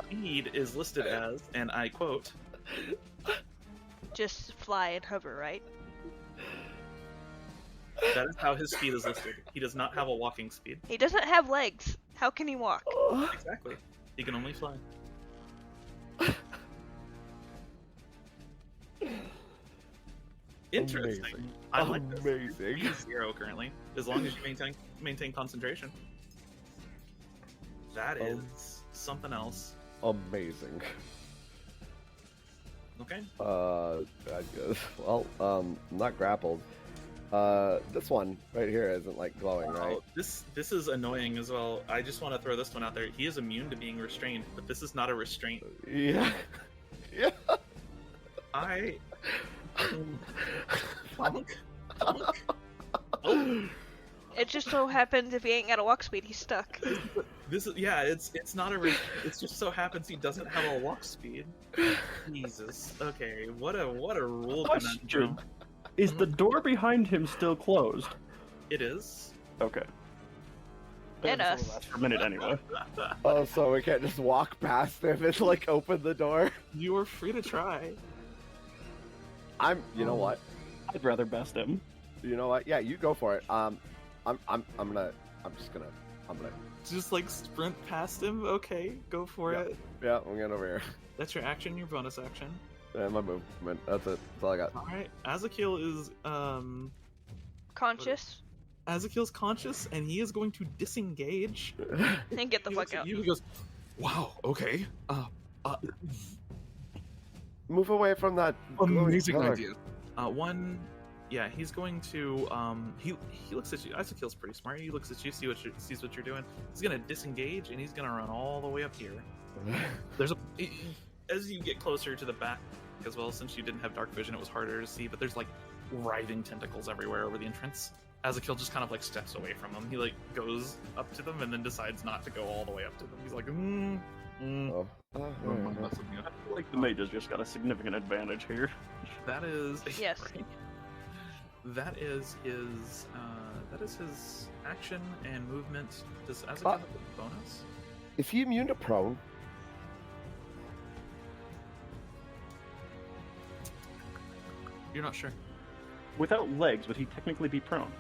speed is listed as, and I quote, Just fly and hover, right? that is how his speed is listed. He does not have a walking speed. He doesn't have legs. How can he walk? Exactly. He can only fly. Interesting. Amazing. I like this. Amazing. He's 0 currently, as long as you maintain concentration. That is something else. Amazing. Okay. I guess. Well, not grappled. This one right here isn't like glowing, right? Oh, this is annoying as well. I just want to throw this one out there. He is immune to being restrained, but this is not a restraint. Yeah. Yeah. It just so happens if he ain't got a walk speed, he's stuck. This is it's not a it's just so happens he doesn't have a walk speed. Jesus. Okay, what a rule Question. conundrum. Is the door behind him still closed? It is. Okay. And This us. will last for a minute anyway. Oh, so we can't just walk past him and like open the door? You are free to try. You know what? I'd rather best him. You know what? Yeah, you go for it. I'm gonna Just like sprint past him. Okay, go for Yeah. it. yeah, I'm getting over here. That's your action, your bonus action. Yeah, my movement. That's it. That's all I got. All right. Azakil is Conscious. Azakil's conscious, and he is going to disengage. And get the He fuck looks at out. you, he goes, Wow, okay. Move away from that. glowing Amazing pillar. idea. yeah, he's going to he looks at you. Azakil's pretty smart. He looks at you, sees what you're doing. He's gonna disengage, and he's gonna run all the way up here. There's as you get closer to the back as well, since you didn't have dark vision, it was harder to see. But there's like writhing tentacles everywhere over the entrance. Azakil just kind of like steps away from them. He like goes up to them and then decides not to go all the way up to them. He's like, Oh. I I feel like the mage has just got a significant advantage here. That is Yes. right. That is his action and movement. Does Azakil have a bonus? Is he immune to prone? You're not sure. Without legs, would he technically be prone?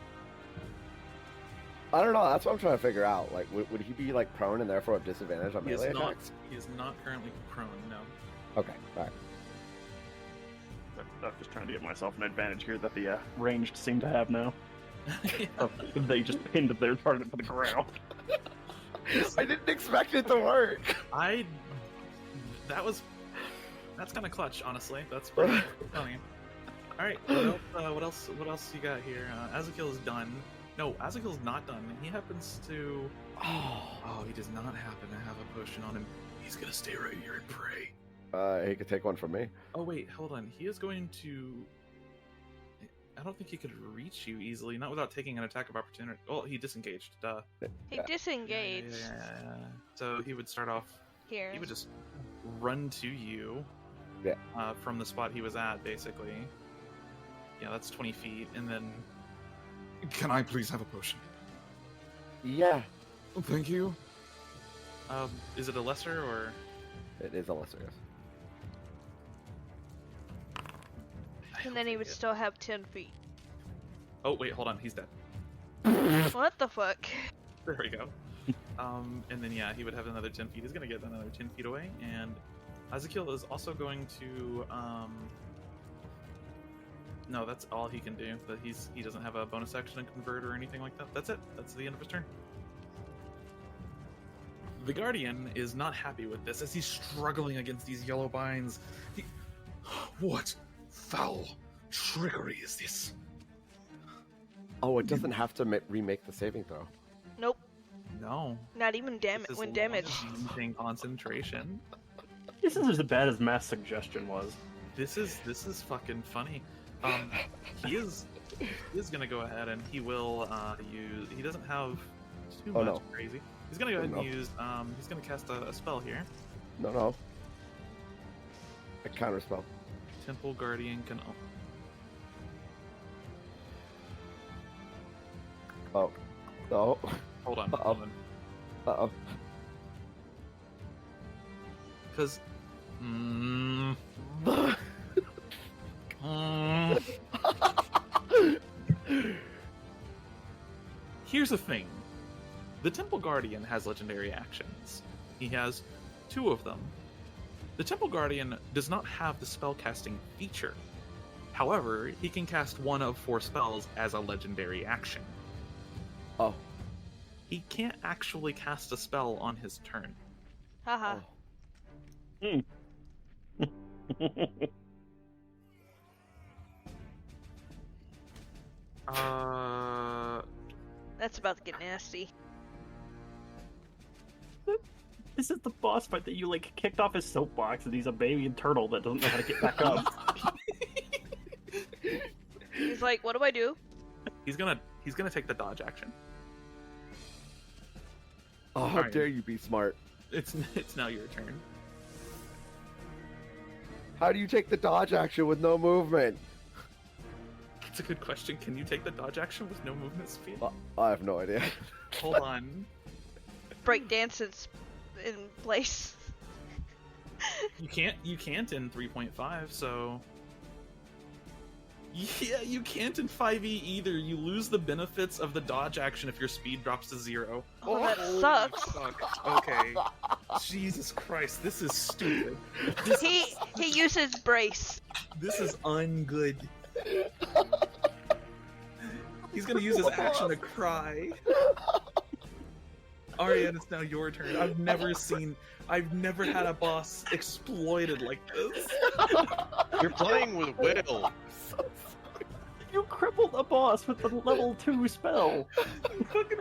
I don't know. That's what I'm trying to figure out. Like, would he be like prone and therefore have disadvantage on He is melee not. attacks? He is not currently prone. No. Okay. All right. I'm just trying to give myself an advantage here that the ranged seem to have now. They just pinned their target to the ground. I didn't expect it to work. That's kind of clutch, honestly. That's pretty telling you. All right. What else? What else you got here? Azakil is done. No, Azakil's not done. He happens to. Oh, he does not happen to have a potion on him. He's gonna stay right here and pray. He could take one from me. Oh wait, hold on. He is going to. I don't think he could reach you easily, not without taking an attack of opportunity. Oh, he disengaged. Duh. He Yeah. disengaged Yeah. So he would start off. here. He would just run to you. Yeah. From the spot he was at, basically. Yeah, that's 20 feet, and then. Can I please have a potion? Yeah. Thank you. Is it a lesser or? It is a lesser. Yes. And then he would still have 10 feet. Oh wait, hold on. He's dead. What the fuck? There we go. And then yeah, he would have another 10 feet. He's gonna get another 10 feet away, and Azakil is also going to. No, that's all he can do. That he doesn't have a bonus action to convert or anything like that. That's it. That's the end of his turn. The Guardian is not happy with this as he's struggling against these yellow binds. What foul trickery is this? Oh, it doesn't have to remake the saving throw. Nope. No. Not even when damaged. Using concentration. This is as bad as mass suggestion was. This is fucking funny. He is gonna go ahead and he will use. He doesn't have too much crazy. He's gonna go ahead and use. He's gonna cast a spell here. No. A counter spell. Temple Guardian can. Oh. No. Hold on. Uh-oh. Because. Here's the thing. The Temple Guardian has legendary actions. He has 2 of them. The Temple Guardian does not have the spellcasting feature. However, he can cast 1 of 4 spells as a legendary action. Oh. He can't actually cast a spell on his turn. Haha. That's about to get nasty. This is the boss fight that you like kicked off his soapbox, and he's a baby turtle that doesn't know how to get back up. He's like, what do I do? He's gonna take the dodge action. Oh, how dare you be smart? It's now your turn. How do you take the dodge action with no movement? That's a good question. Can you take the dodge action with no movement speed? I have no idea. Hold on. Break dance is in place. You can't in 3.5, so... Yeah, you can't in 5e either. You lose the benefits of the dodge action if your speed drops to 0. Oh, that sucks. Fuck. Okay. Jesus Christ, this is stupid. He uses brace. This is ungood. He's gonna use his action to cry. Ariane, it's now your turn. I've never had a boss exploited like this. You're playing with Will. You crippled a boss with the level 2 spell.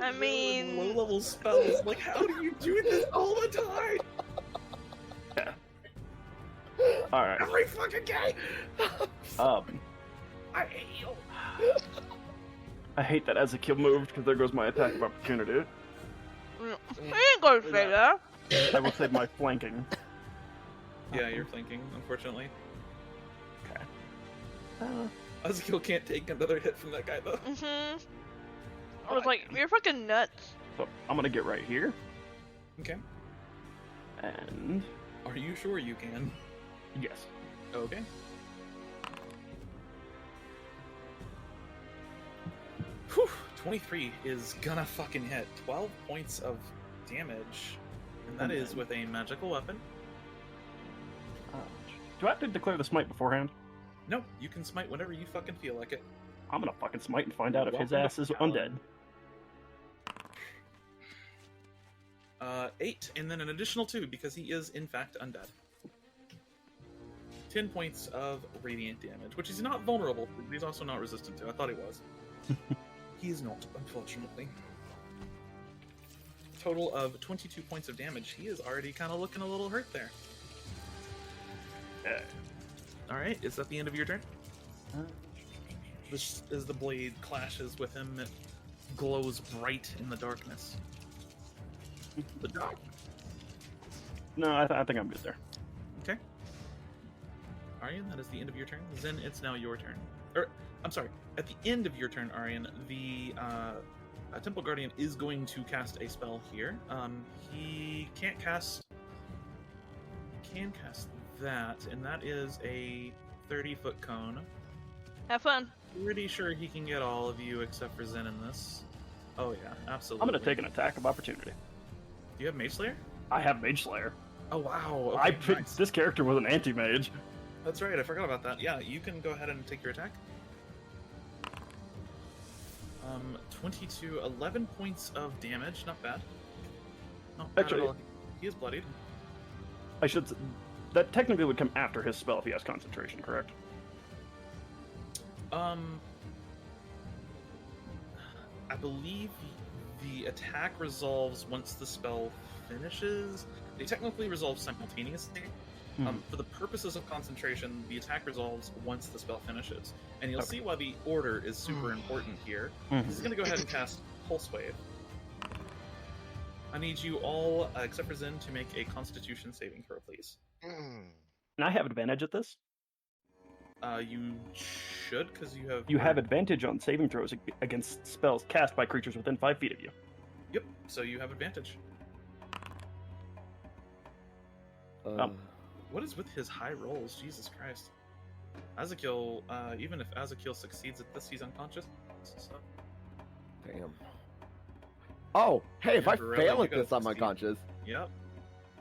I mean... Low-level spells. Like, how do you do this all the time? Yeah. Alright. Every fucking game! I hate you. I hate that Ezekiel moved, because there goes my attack of opportunity. I ain't gonna say that. I will save my flanking. Yeah, you're flanking, unfortunately. Okay. Ezekiel can't take another hit from that guy, though. Mm-hmm. I was like, you're fucking nuts. So, I'm gonna get right here. Okay. And... Are you sure you can? Yes. Okay. Whew, 23 is gonna fucking hit. 12 points of damage. And that is with a magical weapon. Do I have to declare the smite beforehand? No, you can smite whenever you fucking feel like it. I'm gonna fucking smite and find out if his Welcome ass to is Fallon. undead. 8, and then an additional 2, because he is, in fact, undead. 10 points of radiant damage, which he's not vulnerable to, but he's also not resistant to. I thought he was. He is not, unfortunately. Total of 22 points of damage. He is already kind of looking a little hurt there. Alright, is that the end of your turn? This, as the blade clashes with him, it glows bright in the darkness. The dark. No, I think I'm good there. Okay. Arian, that is the end of your turn. Zen, it's now your turn. Or, I'm sorry, at the end of your turn, Arian, the Temple Guardian is going to cast a spell here. He can't cast... He can cast that, and that is a 30-foot cone. Have fun. Pretty sure he can get all of you except for Zen in this. Oh yeah, absolutely. I'm gonna take an attack of opportunity. Do you have Mage Slayer? I have Mage Slayer. Oh wow. Okay, I picked nice. this character was an anti-mage. That's right, I forgot about that. Yeah, you can go ahead and take your attack. 22, 11 points of damage, not bad. Not bad Actually, at all. He is bloodied. I should. That technically would come after his spell if he has concentration, correct? I believe The attack resolves once the spell finishes. They technically resolve simultaneously. For the purposes of concentration, the attack resolves once the spell finishes. And you'll see why the order is super important here. He's going to go ahead and cast Pulse Wave. I need you all, except for Zin, to make a Constitution saving throw, please. And I have advantage at this? You should, because you have... You have advantage on saving throws against spells cast by creatures within 5 feet of you. Yep, so you have advantage. What is with his high rolls? Jesus Christ. Azakil, even if Azakil succeeds at this, he's unconscious. So... Damn. Oh, hey, if I Varella, fail you at this, gotta I'm unconscious. Yep.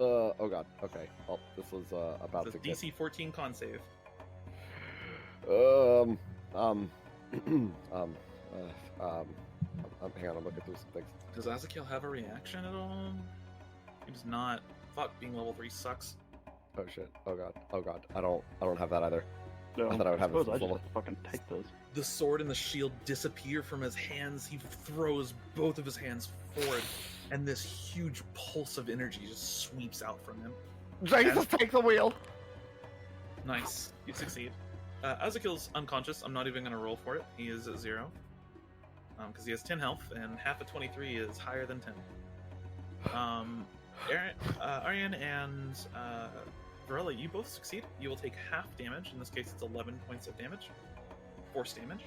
Oh god, okay. Well, this was about It's a to get... DC 14 con save. hang on, I'm looking through some things. Does Azakil have a reaction at all? He does not. Fuck, being level 3 sucks. Oh shit, oh god, I don't have that either. No, I thought I would have it suppose I just full. have to fucking take those. The sword and the shield disappear from his hands. He throws both of his hands forward, and this huge pulse of energy just sweeps out from him. Jesus, take the wheel! Nice. You succeed. Azakil's unconscious. I'm not even going to roll for it. He is at 0. Because he has 10 health, and half of 23 is higher than 10. Ariane and Varella, you both succeed. You will take half damage. In this case, it's 11 points of damage. Force damage.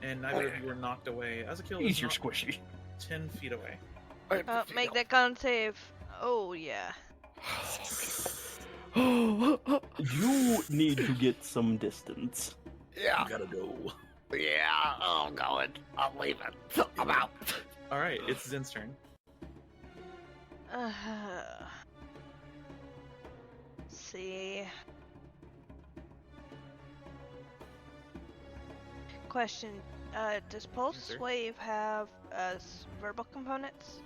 And neither of you are knocked away. Azakil is Easier not squishy. 10 feet away. Make that con save. Oh, yeah. You need to get some distance. Yeah, You gotta go. yeah, I'm going. I'm leaving. I'm out. Alright, it's Zin's turn. See. Question: does Pulse Yes, sir. Wave have verbal components?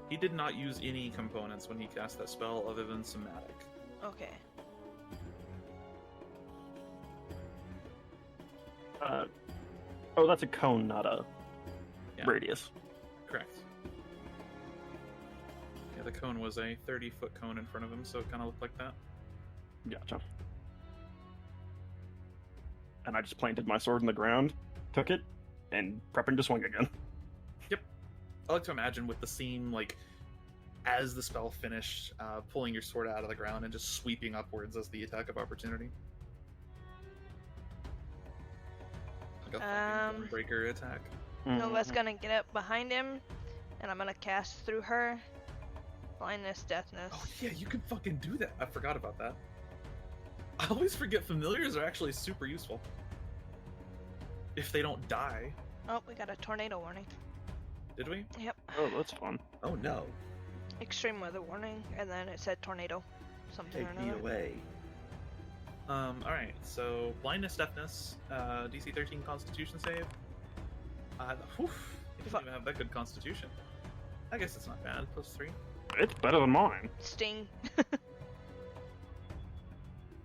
He did not use any components when he cast that spell other than somatic. Okay. Oh, that's a cone, not a Yeah. radius. Correct. Yeah, the cone was a 30-foot cone in front of him, so it kind of looked like that. Gotcha. And I just planted my sword in the ground, took it, and prepping to swing again. I like to imagine with the scene, like, as the spell finished, pulling your sword out of the ground and just sweeping upwards as the attack of opportunity. Like a fucking breaker attack. Nova's gonna get up behind him, and I'm gonna cast through her. Blindness, deafness. Oh yeah, you can fucking do that. I forgot about that. I always forget familiars are actually super useful. If they don't die. Oh, we got a tornado warning. Did we? Yep. Oh, that's fun. Oh no. Extreme weather warning, and then it said tornado. Something or another. away. Alright, so blindness, deafness, DC 13 Constitution save. He doesn't even have that good Constitution. I guess it's not bad. +3. It's better than mine. Sting.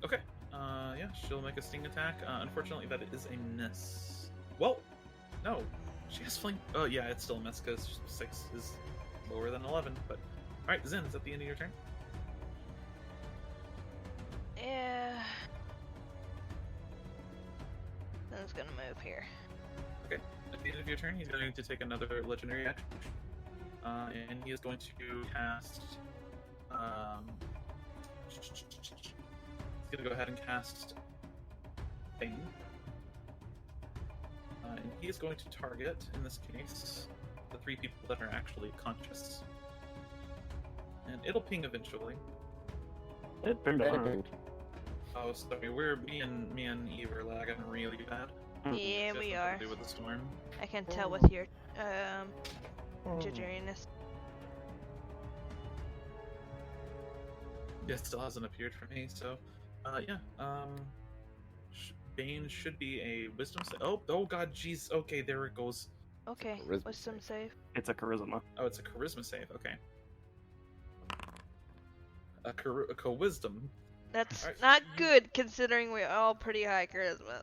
Okay. Yeah, she'll make a sting attack. Unfortunately, that is a miss. Well, no. She has fling. Oh, yeah, it's still a miss because 6 is lower than 11. But alright, Zen, is that the end of your turn? Yeah. Zen's gonna move here. Okay. At the end of your turn, he's going to take another legendary action. And he is going to cast. He's going to go ahead and cast Bane. And he is going to target, in this case, the 3 people that are actually conscious. And it'll ping eventually. It pinged around. Oh, sorry, me and Eve are lagging really bad. Yeah, Just we nothing are. to do with the storm. I can tell with your jitteriness. Yeah, it still hasn't appeared for me, so yeah. Bane should be a wisdom save. Oh god, jeez. Okay, there it goes. Okay, Charisma wisdom save. It's a charisma. Oh, it's a charisma save. Okay. A wisdom. That's Alright. not good considering we're all pretty high charisma.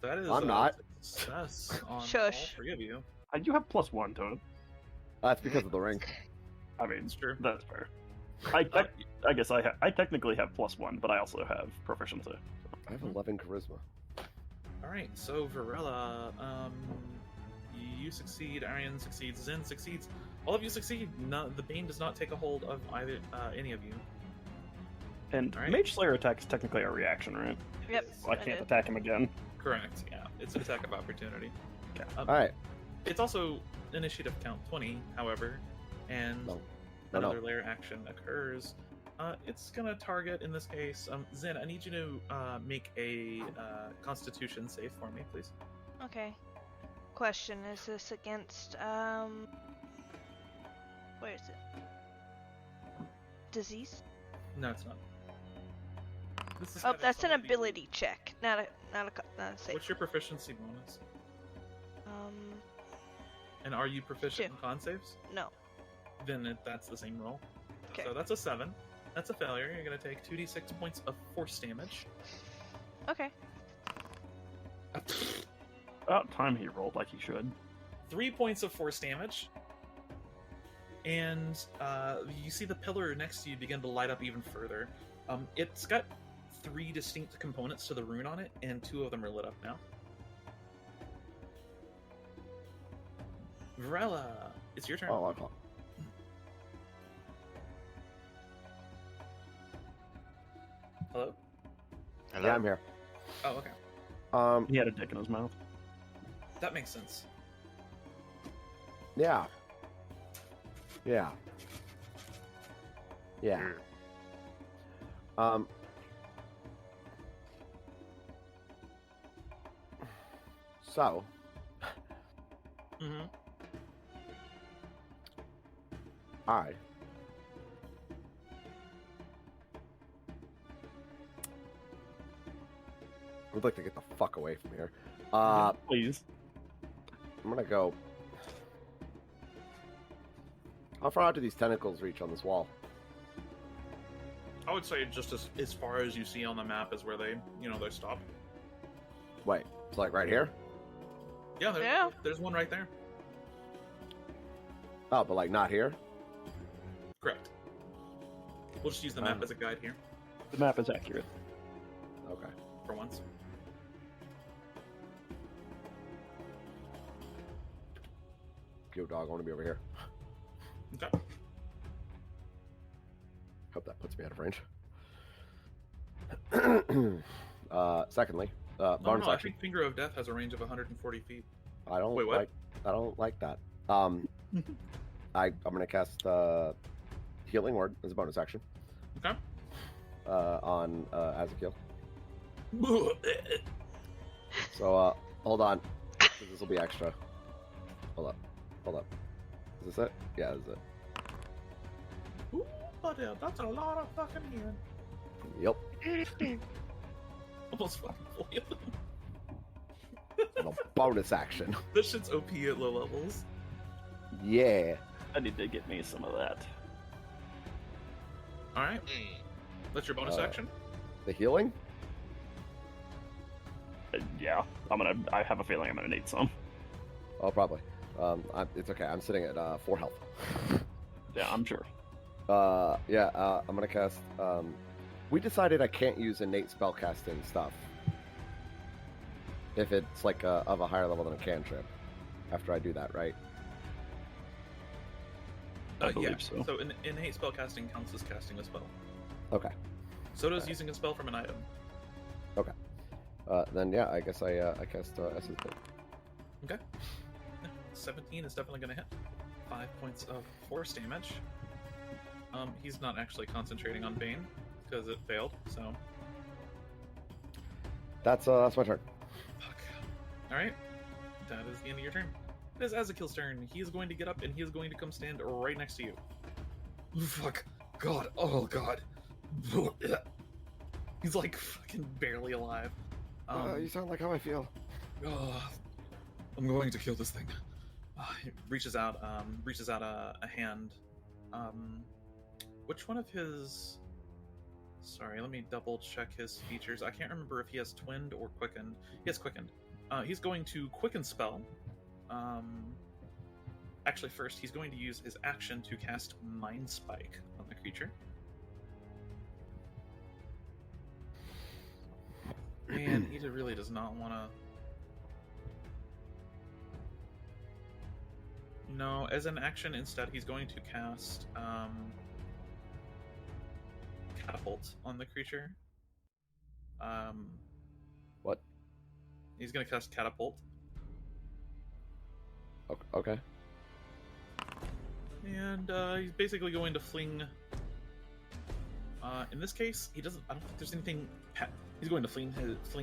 That is. I'm not. success on all Shush. 3 of you. I do have +1 to it. That's because of the ring. I mean, It's true. that's fair. I guess I technically have +1, but I also have proficiency. I have 11 charisma. Alright, so Varela, you succeed, Arian succeeds, Zen succeeds. All of you succeed. The Bane does not take a hold of either any of you. And Alright. Mage Slayer attack is technically a reaction, right? Yep. So I can't attack him again. Correct, yeah. It's an attack of opportunity. Okay. Alright. It's also initiative count 20, however, and No. another layer action occurs. It's gonna target, in this case, Zen, I need you to make a Constitution save for me, please. Okay. Question: is this against where is it? Disease? No, it's not. This is Oh, having that's an something- ability check, not a save. What's your proficiency bonus? Um, And are you proficient 2. in con saves? no. Then that's the same roll. Okay. So that's a 7. That's a failure. You're gonna take 2d6 points of force damage. Okay. About time he rolled like he should. 3 points of force damage. And you see the pillar next to you begin to light up even further. It's got 3 distinct components to the rune on it, and 2 of them are lit up now. Varela, it's your turn. Oh, okay. Hello? Hello? Yeah, I'm here. Oh, okay. He had a dick in his mouth. That makes sense. Yeah. Yeah. Yeah. Mm. So, Mm-hmm. I would like to get the fuck away from here. Please. I'm gonna go. How far out do these tentacles reach on this wall? I would say just as far as you see on the map is where they stop. Wait, it's like right here? Yeah, there's one right there. Oh, but like not here? Correct. We'll just use the map as a guide here The map is accurate. Okay. for once. Yo, dog, I want to be over here. Okay. Hope that puts me out of range. Secondly, No, bonus I action. think Finger of Death has a range of 140 feet. I don't Wait, what? like. I don't like that. I'm gonna cast Healing Word as a bonus action. Okay. On Ezekiel. So hold on, 'cause this will be extra. Hold up. Is this it? Yeah, this is it. Ooh, buddy, that's a lot of fucking here. Yep. Almost fucking fully. And a bonus action. This shit's OP at low levels. Yeah. I need to get me some of that. All right. That's your bonus action. The healing? Yeah, I have a feeling I'm gonna need some. Oh, probably. It's okay. I'm sitting at 4 health. Yeah, I'm sure. I'm gonna cast. We decided I can't use innate spellcasting stuff if it's like of a higher level than a cantrip. After I do that, right? I believe Yeah. so. So innate spellcasting counts as casting a spell. Okay. So does using a spell from an item. Then yeah, I guess I cast Essence Bolt. Okay. 17 is definitely going to hit. 5 points of force damage. He's not actually concentrating on Bane because it failed. So That's my turn. fuck. All right. That is the end of your turn. It is Ezekiel's turn. He is going to get up and he is going to come stand right next to you. Fuck. God. Oh, God. He's like fucking barely alive. You sound like how I feel. I'm going to kill this thing. He reaches out a hand. Which one of his? Sorry, let me double check his features. I can't remember if he has twinned or quickened. He has quickened. He's going to quicken spell. Actually, first, he's going to use his action to cast Mind Spike on the creature. And he really does not want to... No, as an action, instead, he's going to cast Catapult on the creature. What? He's going to cast Catapult. Okay. And he's basically going to fling... in this case, he doesn't... I don't think there's anything... He's going to fling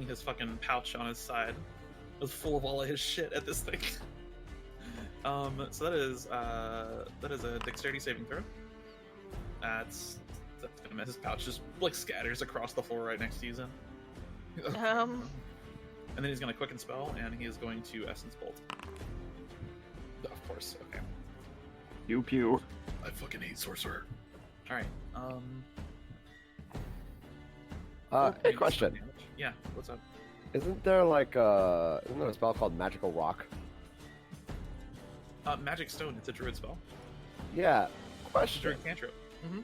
his fucking pouch on his side. It's full of all of his shit at this thing. So that is a dexterity saving throw. That's gonna miss. His pouch just like scatters across the floor right next to you, Zen. And then he's gonna quicken spell, and he is going to Essence Bolt. Of course, okay. Pew pew. I fucking hate sorcerer. All right. Hey, question. Yeah, what's up? Isn't there isn't there a spell called Magical Rock? Magic Stone. It's a druid spell. Yeah. It's a Question. druid cantrip. Mm-hmm.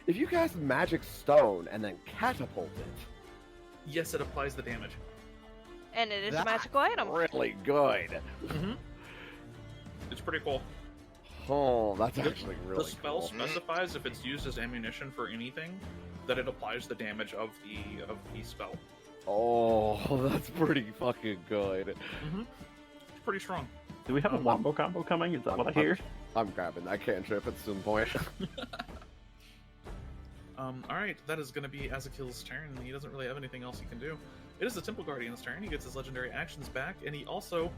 If you cast Magic Stone and then catapult it, Yes, it applies the damage. And it is a that's magical item. really good. Mm-hmm. It's pretty cool. Oh, that's actually really The spell cool. specifies if it's used as ammunition for anything, that it applies the damage of the spell. Oh, that's pretty fucking good. Mm-hmm. It's pretty strong. Do we have a wombo combo coming? Is that what I hear? I'm grabbing that cantrip at some point. Alright, that is going to be Azakil's turn. He doesn't really have anything else he can do. It is the Temple Guardian's turn. He gets his legendary actions back, and he also...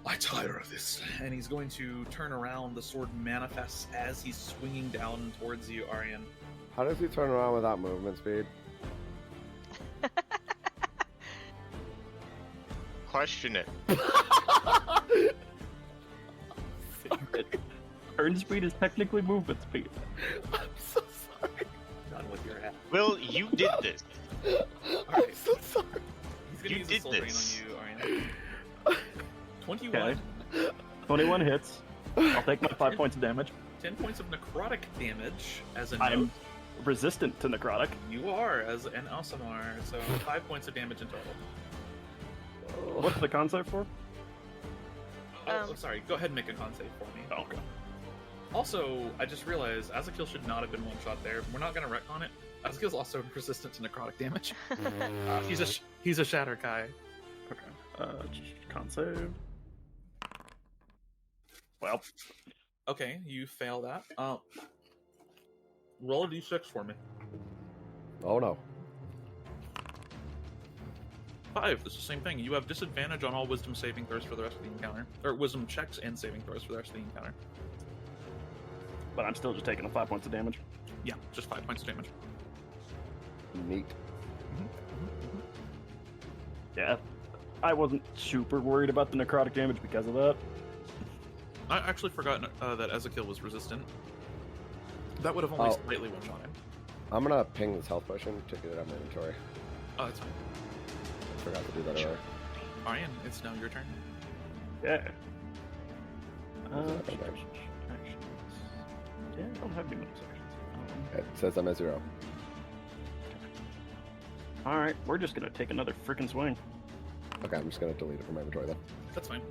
I tire of this. And he's going to turn around. The sword manifests as he's swinging down towards you, Arian. How does he turn around without movement speed? Question it. Turn speed is technically movement speed. I'm so sorry. Done with your ass. Will, you did this. I'm so sorry. He's going to You use did a soul drain this. on you, Arian. 21. Okay. 21 hits. I'll take my 5 points of damage. 10 points of necrotic damage as a I'm note. resistant to necrotic. You are as an Alsamar, so 5 points of damage in total. What's the con save for? Oh, sorry. Go ahead and make a con save for me. Oh, okay. Also, I just realized Azakil should not have been one shot there. We're not going to retcon it. Azakil's also resistant to necrotic damage. He's a shatter guy. Okay. Con save. Well, Okay, you fail that. Roll a d6 for me. Oh no. 5. It's the same thing. You have disadvantage on all wisdom saving throws for the rest of the encounter. Or wisdom checks and saving throws for the rest of the encounter. but I'm still just taking the 5 points of damage. Yeah, just 5 points of damage. Neat. Yeah, I wasn't super worried about the necrotic damage because of that. I actually forgot that Azakil was resistant. That would have only slightly one-shot him. I'm gonna ping this health potion to get it out of my inventory. Oh, that's fine. Forgot to do that earlier. Arian, it's now your turn. Yeah. Okay. Actions. Yeah, I don't have any bonus actions. It says I'm at 0. Alright, we're just gonna take another freaking swing. Okay, I'm just gonna delete it from my inventory then. That's fine.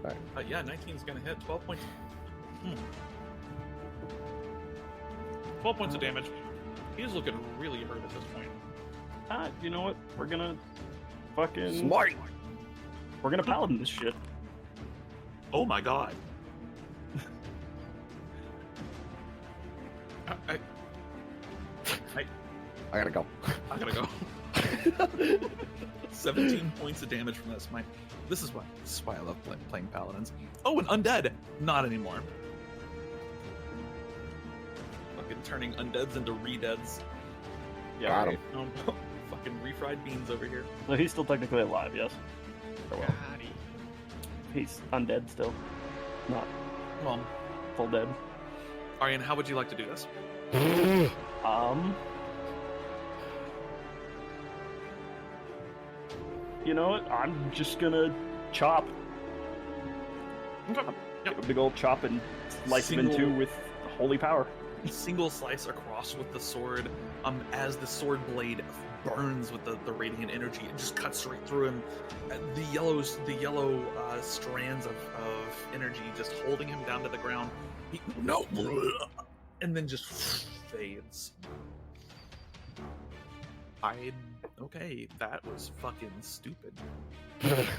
Alright. Yeah, 19's gonna hit. 12 points. 12 points of damage. He's looking really hurt at this point. You know what? We're gonna fucking... Smart! We're gonna paladin this shit. Oh my god. I gotta go. I gotta go. 17 points of damage from that smite. This is why I love playing paladins. Oh, and undead! Not anymore. Fucking turning undeads into re-deads. Yeah, Got right. him. Fucking refried beans over here. So he's still technically alive, yes? Or well, Got it. he's undead still. Not Mom, full dead. Arian, how would you like to do this? you know what? I'm just gonna chop. Okay. Take a big old chop and slice him in two with holy power. Single slice across with the sword. As the sword blade burns with the radiant energy, it just cuts right through him. The yellow strands of energy just holding him down to the ground. And then just fades. Okay, that was fucking stupid. It's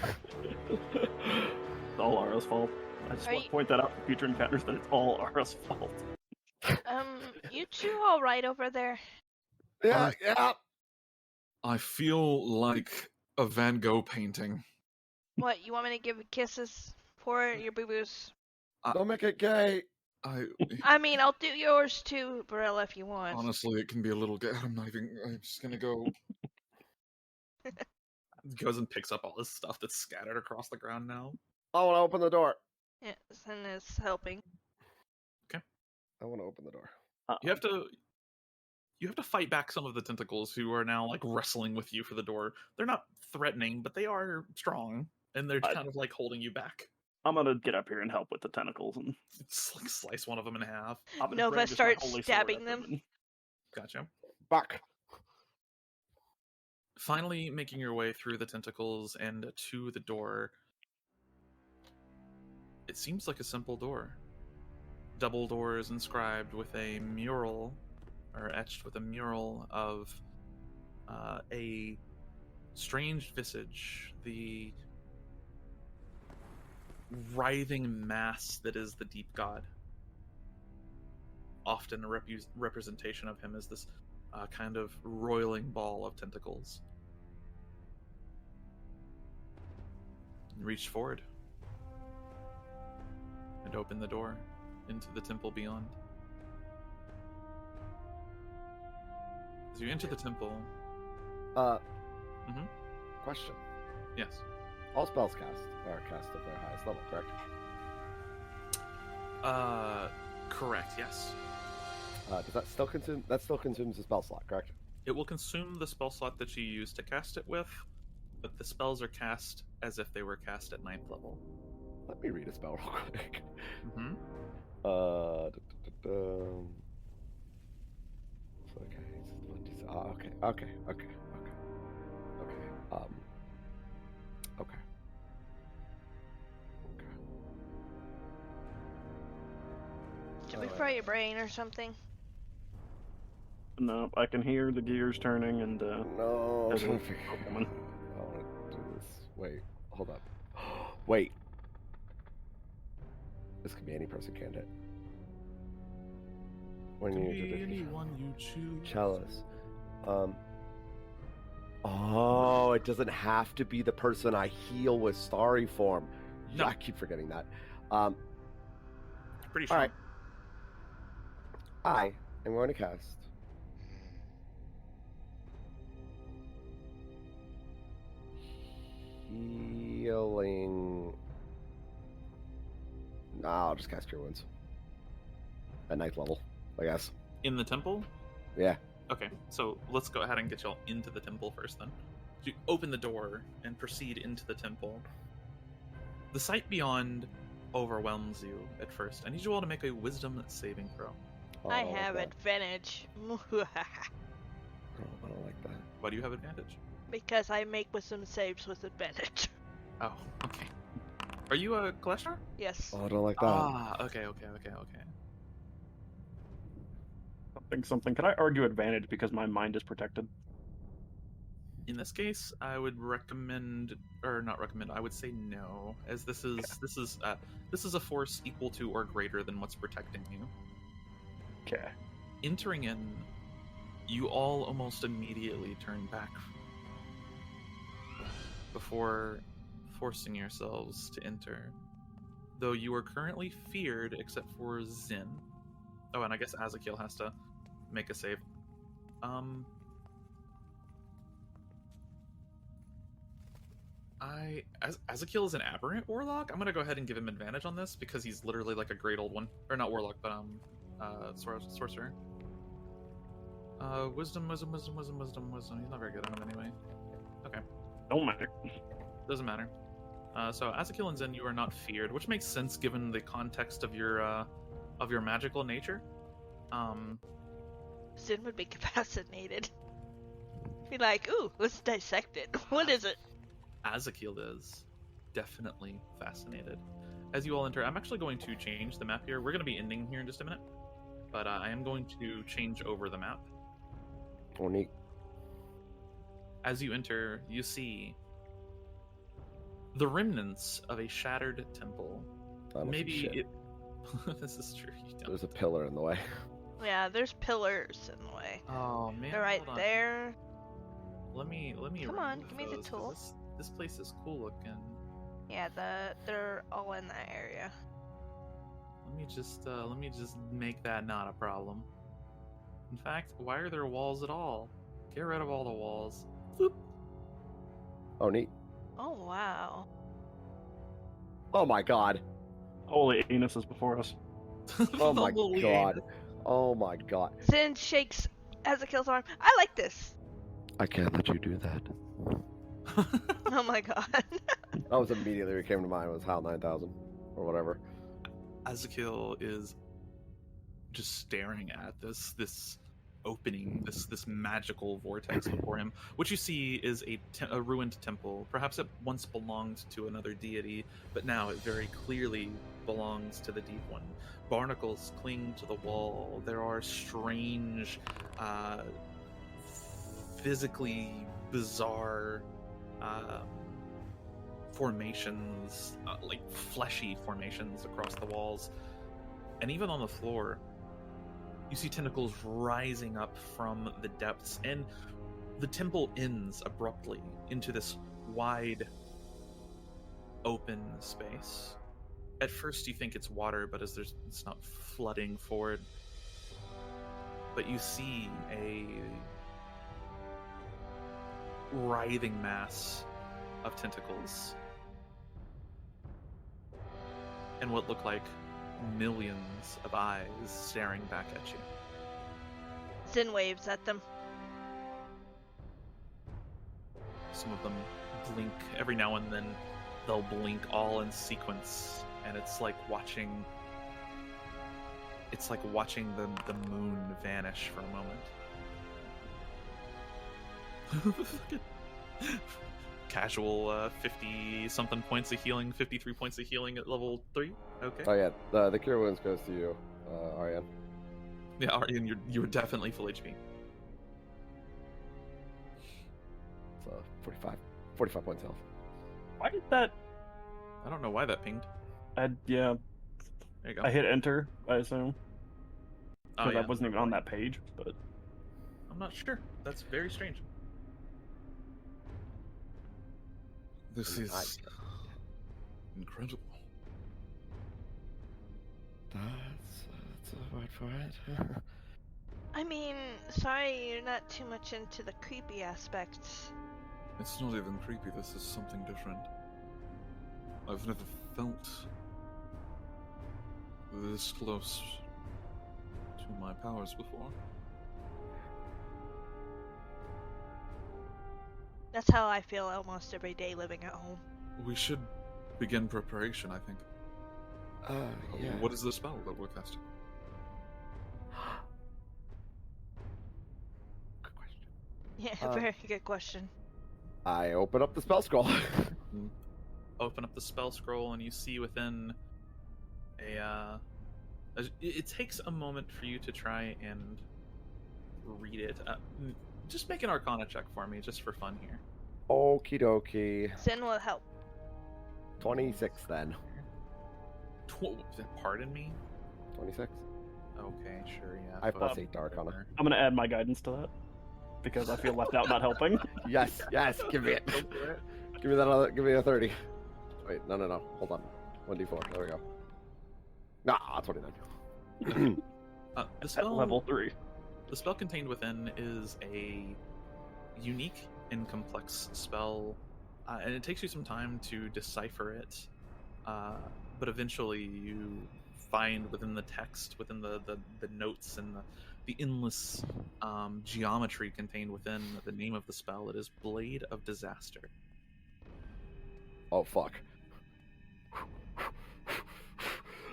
all Ara's fault. I just want to point that out for future encounters that it's all Ara's fault. You two all right over there? Yeah. I feel like a Van Gogh painting. What, you want me to give kisses for your boo-boos? Don't make it gay. I mean, I'll do yours too, Varella, if you want. Honestly, it can be a little gay. I'm just gonna go. Goes and picks up all this stuff that's scattered across the ground now. I want to open the door. Yes, and is helping. Okay. I want to open the door. You have to fight back some of the tentacles who are now like wrestling with you for the door. They're not threatening, but they are strong, and they're kind of like holding you back. I'm gonna get up here and help with the tentacles and like slice one of them in half. Nova starts stabbing them. Gotcha. Back. Finally making your way through the tentacles and to the door. It seems like a simple door. Double doors inscribed with a mural, or etched with a mural of a strange visage, the writhing mass that is the deep god. Often a representation of him as this kind of roiling ball of tentacles. Reach forward and open the door into the temple beyond. As you enter the temple... Question. Yes. All spells are cast at their highest level, correct? Correct, yes. Does that still consume? That still consumes a spell slot, correct? It will consume the spell slot that you use to cast it with, but the spells are cast as if they were cast at 9th level. Let me read a spell real quick. Mm-hmm. Okay. Should we fry your brain or something? No, I can hear the gears turning and No. there's a I Pokemon. want to do this. Wait, hold up. Wait. This could be any person, can't it? When you anyone you choose. Chalice. Oh, it doesn't have to be the person I heal with starry form. No. I keep forgetting that. Pretty sure. All right. I am going to cast healing. No, I'll just cast Cure Wounds at 9th level, I guess. In the temple? Yeah. Okay, so let's go ahead and get y'all into the temple first then. So you open the door and proceed into the temple. The sight beyond overwhelms you at first. I need you all to make a wisdom saving throw. Oh, I don't have like that. advantage. Oh, I don't like that. Why do you have advantage? Because I make wisdom saves with advantage. Oh, okay. Are you a Gleshnar? Yes. Oh, I don't like that. Ah, okay. Something. Can I argue advantage because my mind is protected? In this case, I would recommend, or not recommend. I would say no, as this is a force equal to or greater than what's protecting you. Okay. Entering in, you all almost immediately turn back before forcing yourselves to enter. Though you are currently feared except for Zin. Oh, and I guess Azakiel has to make a save. Azakiel is an aberrant warlock. I'm gonna go ahead and give him advantage on this because he's literally like a great old one, or not warlock, but sorcerer. Wisdom. He's not very good at him anyway. Okay. Don't matter. Doesn't matter. So Azakil and Zen, you are not feared, which makes sense given the context of your magical nature. Zen would be fascinated. Be like, ooh, let's dissect it. What is it? Azakil is definitely fascinated. As you all enter, I'm actually going to change the map here. We're going to be ending here in just a minute, but I am going to change over the map. Oh, neat. As you enter, you see the remnants of a shattered temple. Maybe it... This is true. You don't. There's a pillar in the way. Yeah, there's pillars in the way. Oh man, They're right hold on. there. Let me. Come on, remove give me the those, 'cause tool. This place is cool looking. Yeah, they're all in that area. Let me just make that not a problem. In fact, why are there walls at all? Get rid of all the walls. Floop. Oh, neat. Oh wow. Oh my god. Holy anus is before us. Oh The my holy god. anus. Oh my god. Zen shakes Azakil's arm. I like this. I can't let you do that. Oh my god. That was immediately what came to mind was HAL 9000 or whatever. Azakil is just staring at this opening, this magical vortex before him. What you see is a ruined temple. Perhaps it once belonged to another deity, but now it very clearly belongs to the Deep One. Barnacles cling to the wall. There are strange, physically bizarre formations, like fleshy formations across the walls. And even on the floor, you see tentacles rising up from the depths, and the temple ends abruptly into this wide, open space. At first you think it's water, but it's not flooding forward. But you see a writhing mass of tentacles and what look like millions of eyes staring back at you. Zen waves at them. Some of them blink every now and then. They'll blink all in sequence, and it's like watching the moon vanish for a moment. Casual 50 something points of healing, 53 points of healing at level 3. Okay. Oh yeah, the cure wounds goes to you, Ariane. Yeah, Ariane, you're definitely full HP. So 45 points health. Why did that? I don't know why that pinged. Yeah, There you go. I hit enter, I assume. Oh, Because yeah. I wasn't even on that page, but... I'm not sure. That's very strange. This is incredible. That's a word for it. I mean, sorry you're not too much into the creepy aspects. It's not even creepy, this is something different. I've never felt this close to my powers before. That's how I feel almost every day living at home. We should begin preparation, I think. Yeah. What is the spell that we're casting? Good question. Yeah, very good question. I open up the spell scroll. Open up the spell scroll, and you see within it takes a moment for you to try and read it. Just make an Arcana check for me, just for fun here. Okie dokie. Zen will help. 26 then. Pardon me? 26. Okay, sure, yeah. I have fuck. +8 to Arcana. I'm gonna add my guidance to that. Because I feel left out not helping. Yes, give me it. Give me that other, give me a 30. Wait, no. Hold on. 1d4. There we go. Nah, 29. The spell, At level 3. the spell contained within is a unique and complex spell, and it takes you some time to decipher it, but eventually you find within the text, within the notes and the endless geometry contained within the name of the spell, it is Blade of Disaster. Oh fuck.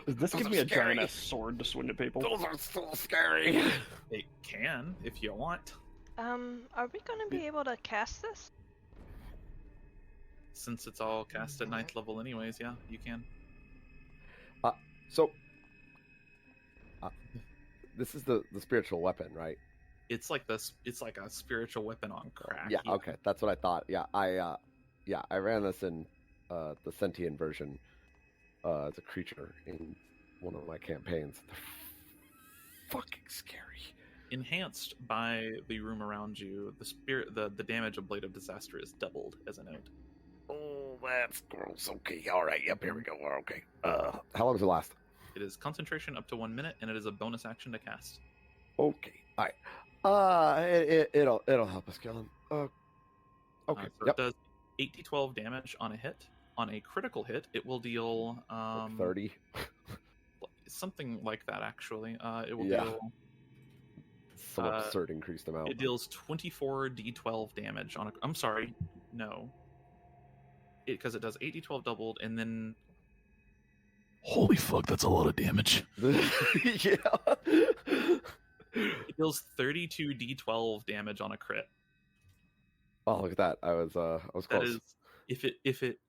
This Those gives are me a scary. giant ass sword to swing at people. Those are so scary. It can, if you want. Are we gonna be able to cast this? Since it's all cast at 9th level anyways, yeah, you can. So, this is the spiritual weapon, right? It's like this. It's like a spiritual weapon on crack. Yeah. Okay, that's what I thought. Yeah, I ran this in the sentient version as a creature in one of my campaigns. They're fucking scary. Enhanced by the room around you, the damage of Blade of Disaster is doubled as a note. Oh, that's gross. Okay, all right. Yep, here we go. We're okay. How long does it last? It is concentration up to 1 minute, and it is a bonus action to cast. Okay, all right. It'll help us kill him. Okay. So it does 8d12 damage on a hit. On a critical hit, it will deal Like 30. something like that. Actually, it will Yeah. deal. Some absurd increased amount. It deals 24d12 damage on a. I'm sorry, no. Because it does 8d12 doubled, and then. Holy fuck, that's a lot of damage. Yeah. It deals 32d12 damage on a crit. Oh, look at that! I was That close. is if it.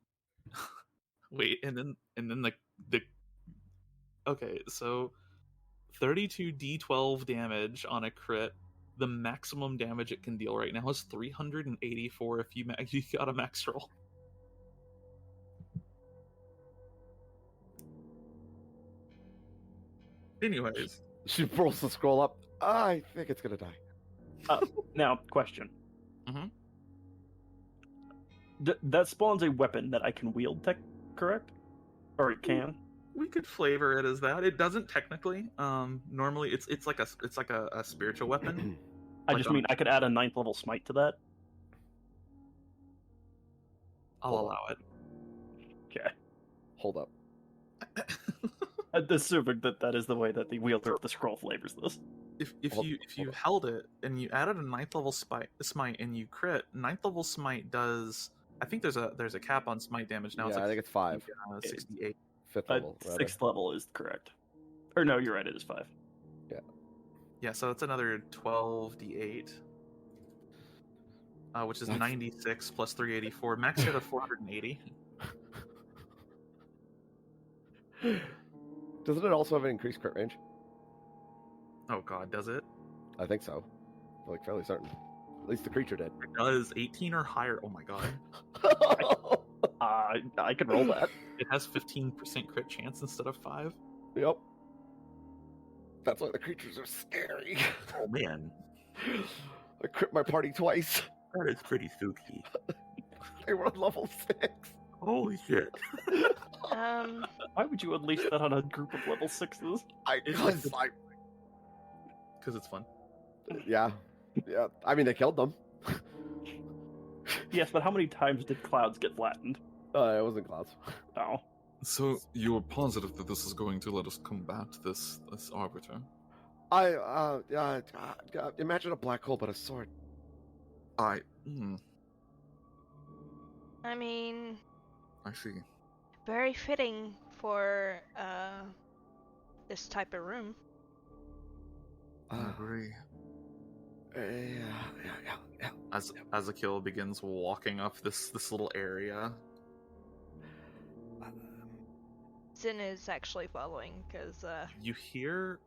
Wait, and then the. Okay, so 32d12 damage on a crit. The maximum damage it can deal right now is 384 if you got a max roll. Anyways, She rolls the scroll up. I think it's gonna die. Now, question. Mhm. That spawns a weapon that I can wield, correct? Or it can? we could flavor it as that. It doesn't technically. Normally it's like a spiritual weapon. I Like just mean I could add a 9th level smite to that. I'll allow it. Okay. Hold up. Assuming that is the way that the wielder of the scroll flavors this. If Hold- you hold on. held it and you added a 9th level smite and you crit, 9th level smite does. I think there's a cap on smite damage now. Yeah, It's I like think it's 5. 68. 5th level. rather. 6th level is correct. Or no, you're right, it is 5. Yeah, so it's another 12d8, which is That's- 96 plus 384. Max hit of 480. Doesn't it also have an increased crit range? Oh god, does it? I think so. I'm like fairly certain. At least the creature did. It does 18 or higher. Oh my god. I can roll that. It has 15% crit chance instead of 5. Yep. That's why the creatures are scary. Oh man, I crit my party twice. that is pretty spooky. They were on level 6. Holy shit. Why would you unleash that on a group of level 6s? Because it's fun. Yeah. I mean, they killed them. Yes, but how many times did clouds get flattened? It wasn't clouds. Oh. So you're positive that this is going to let us combat this arbiter? Imagine a black hole but a sword. I I mean, see. very fitting for this type of room. I agree. Yeah. As Azakil begins walking up this little area. Zin is actually following because You hear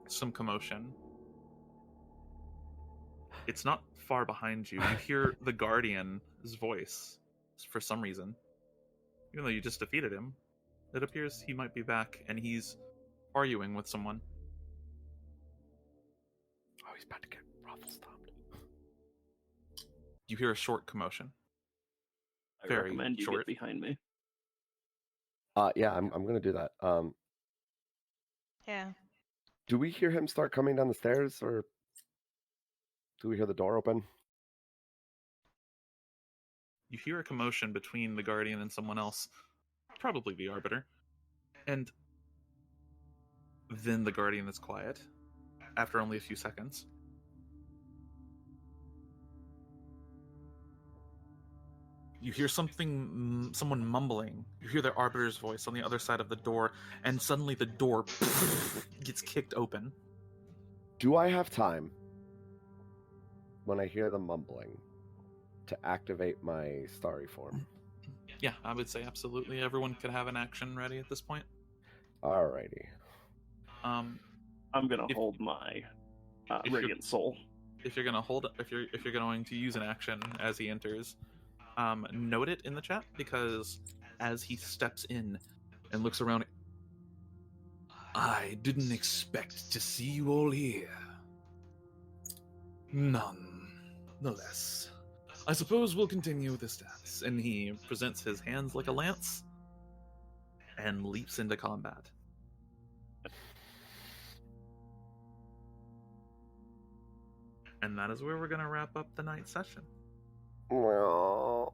some commotion. It's not far behind you. You hear the Guardian's voice for some reason. Even though you just defeated him, it appears he might be back and he's arguing with someone. Oh, he's about to get ruffle stomped. You hear a short commotion. I Very recommend you short. get behind me. Yeah, I'm gonna do that. yeah. Do we hear him start coming down the stairs, or do we hear the door open? You hear a commotion between the Guardian and someone else, probably the Arbiter. And then the Guardian is quiet, after only a few seconds. You hear someone mumbling. You hear their arbiter's voice on the other side of the door, and suddenly the door gets kicked open. Do I have time, when I hear the mumbling, to activate my starry form? Yeah, I would say absolutely. Everyone could have an action ready at this point. Alrighty. I'm gonna hold my radiant soul. If you're going to use an action as he enters, note it in the chat, because as he steps in and looks around, I didn't expect to see you all here. None the less. I suppose we'll continue this dance. and he presents his hands like a lance and leaps into combat. And that is where we're going to wrap up the night session. Well...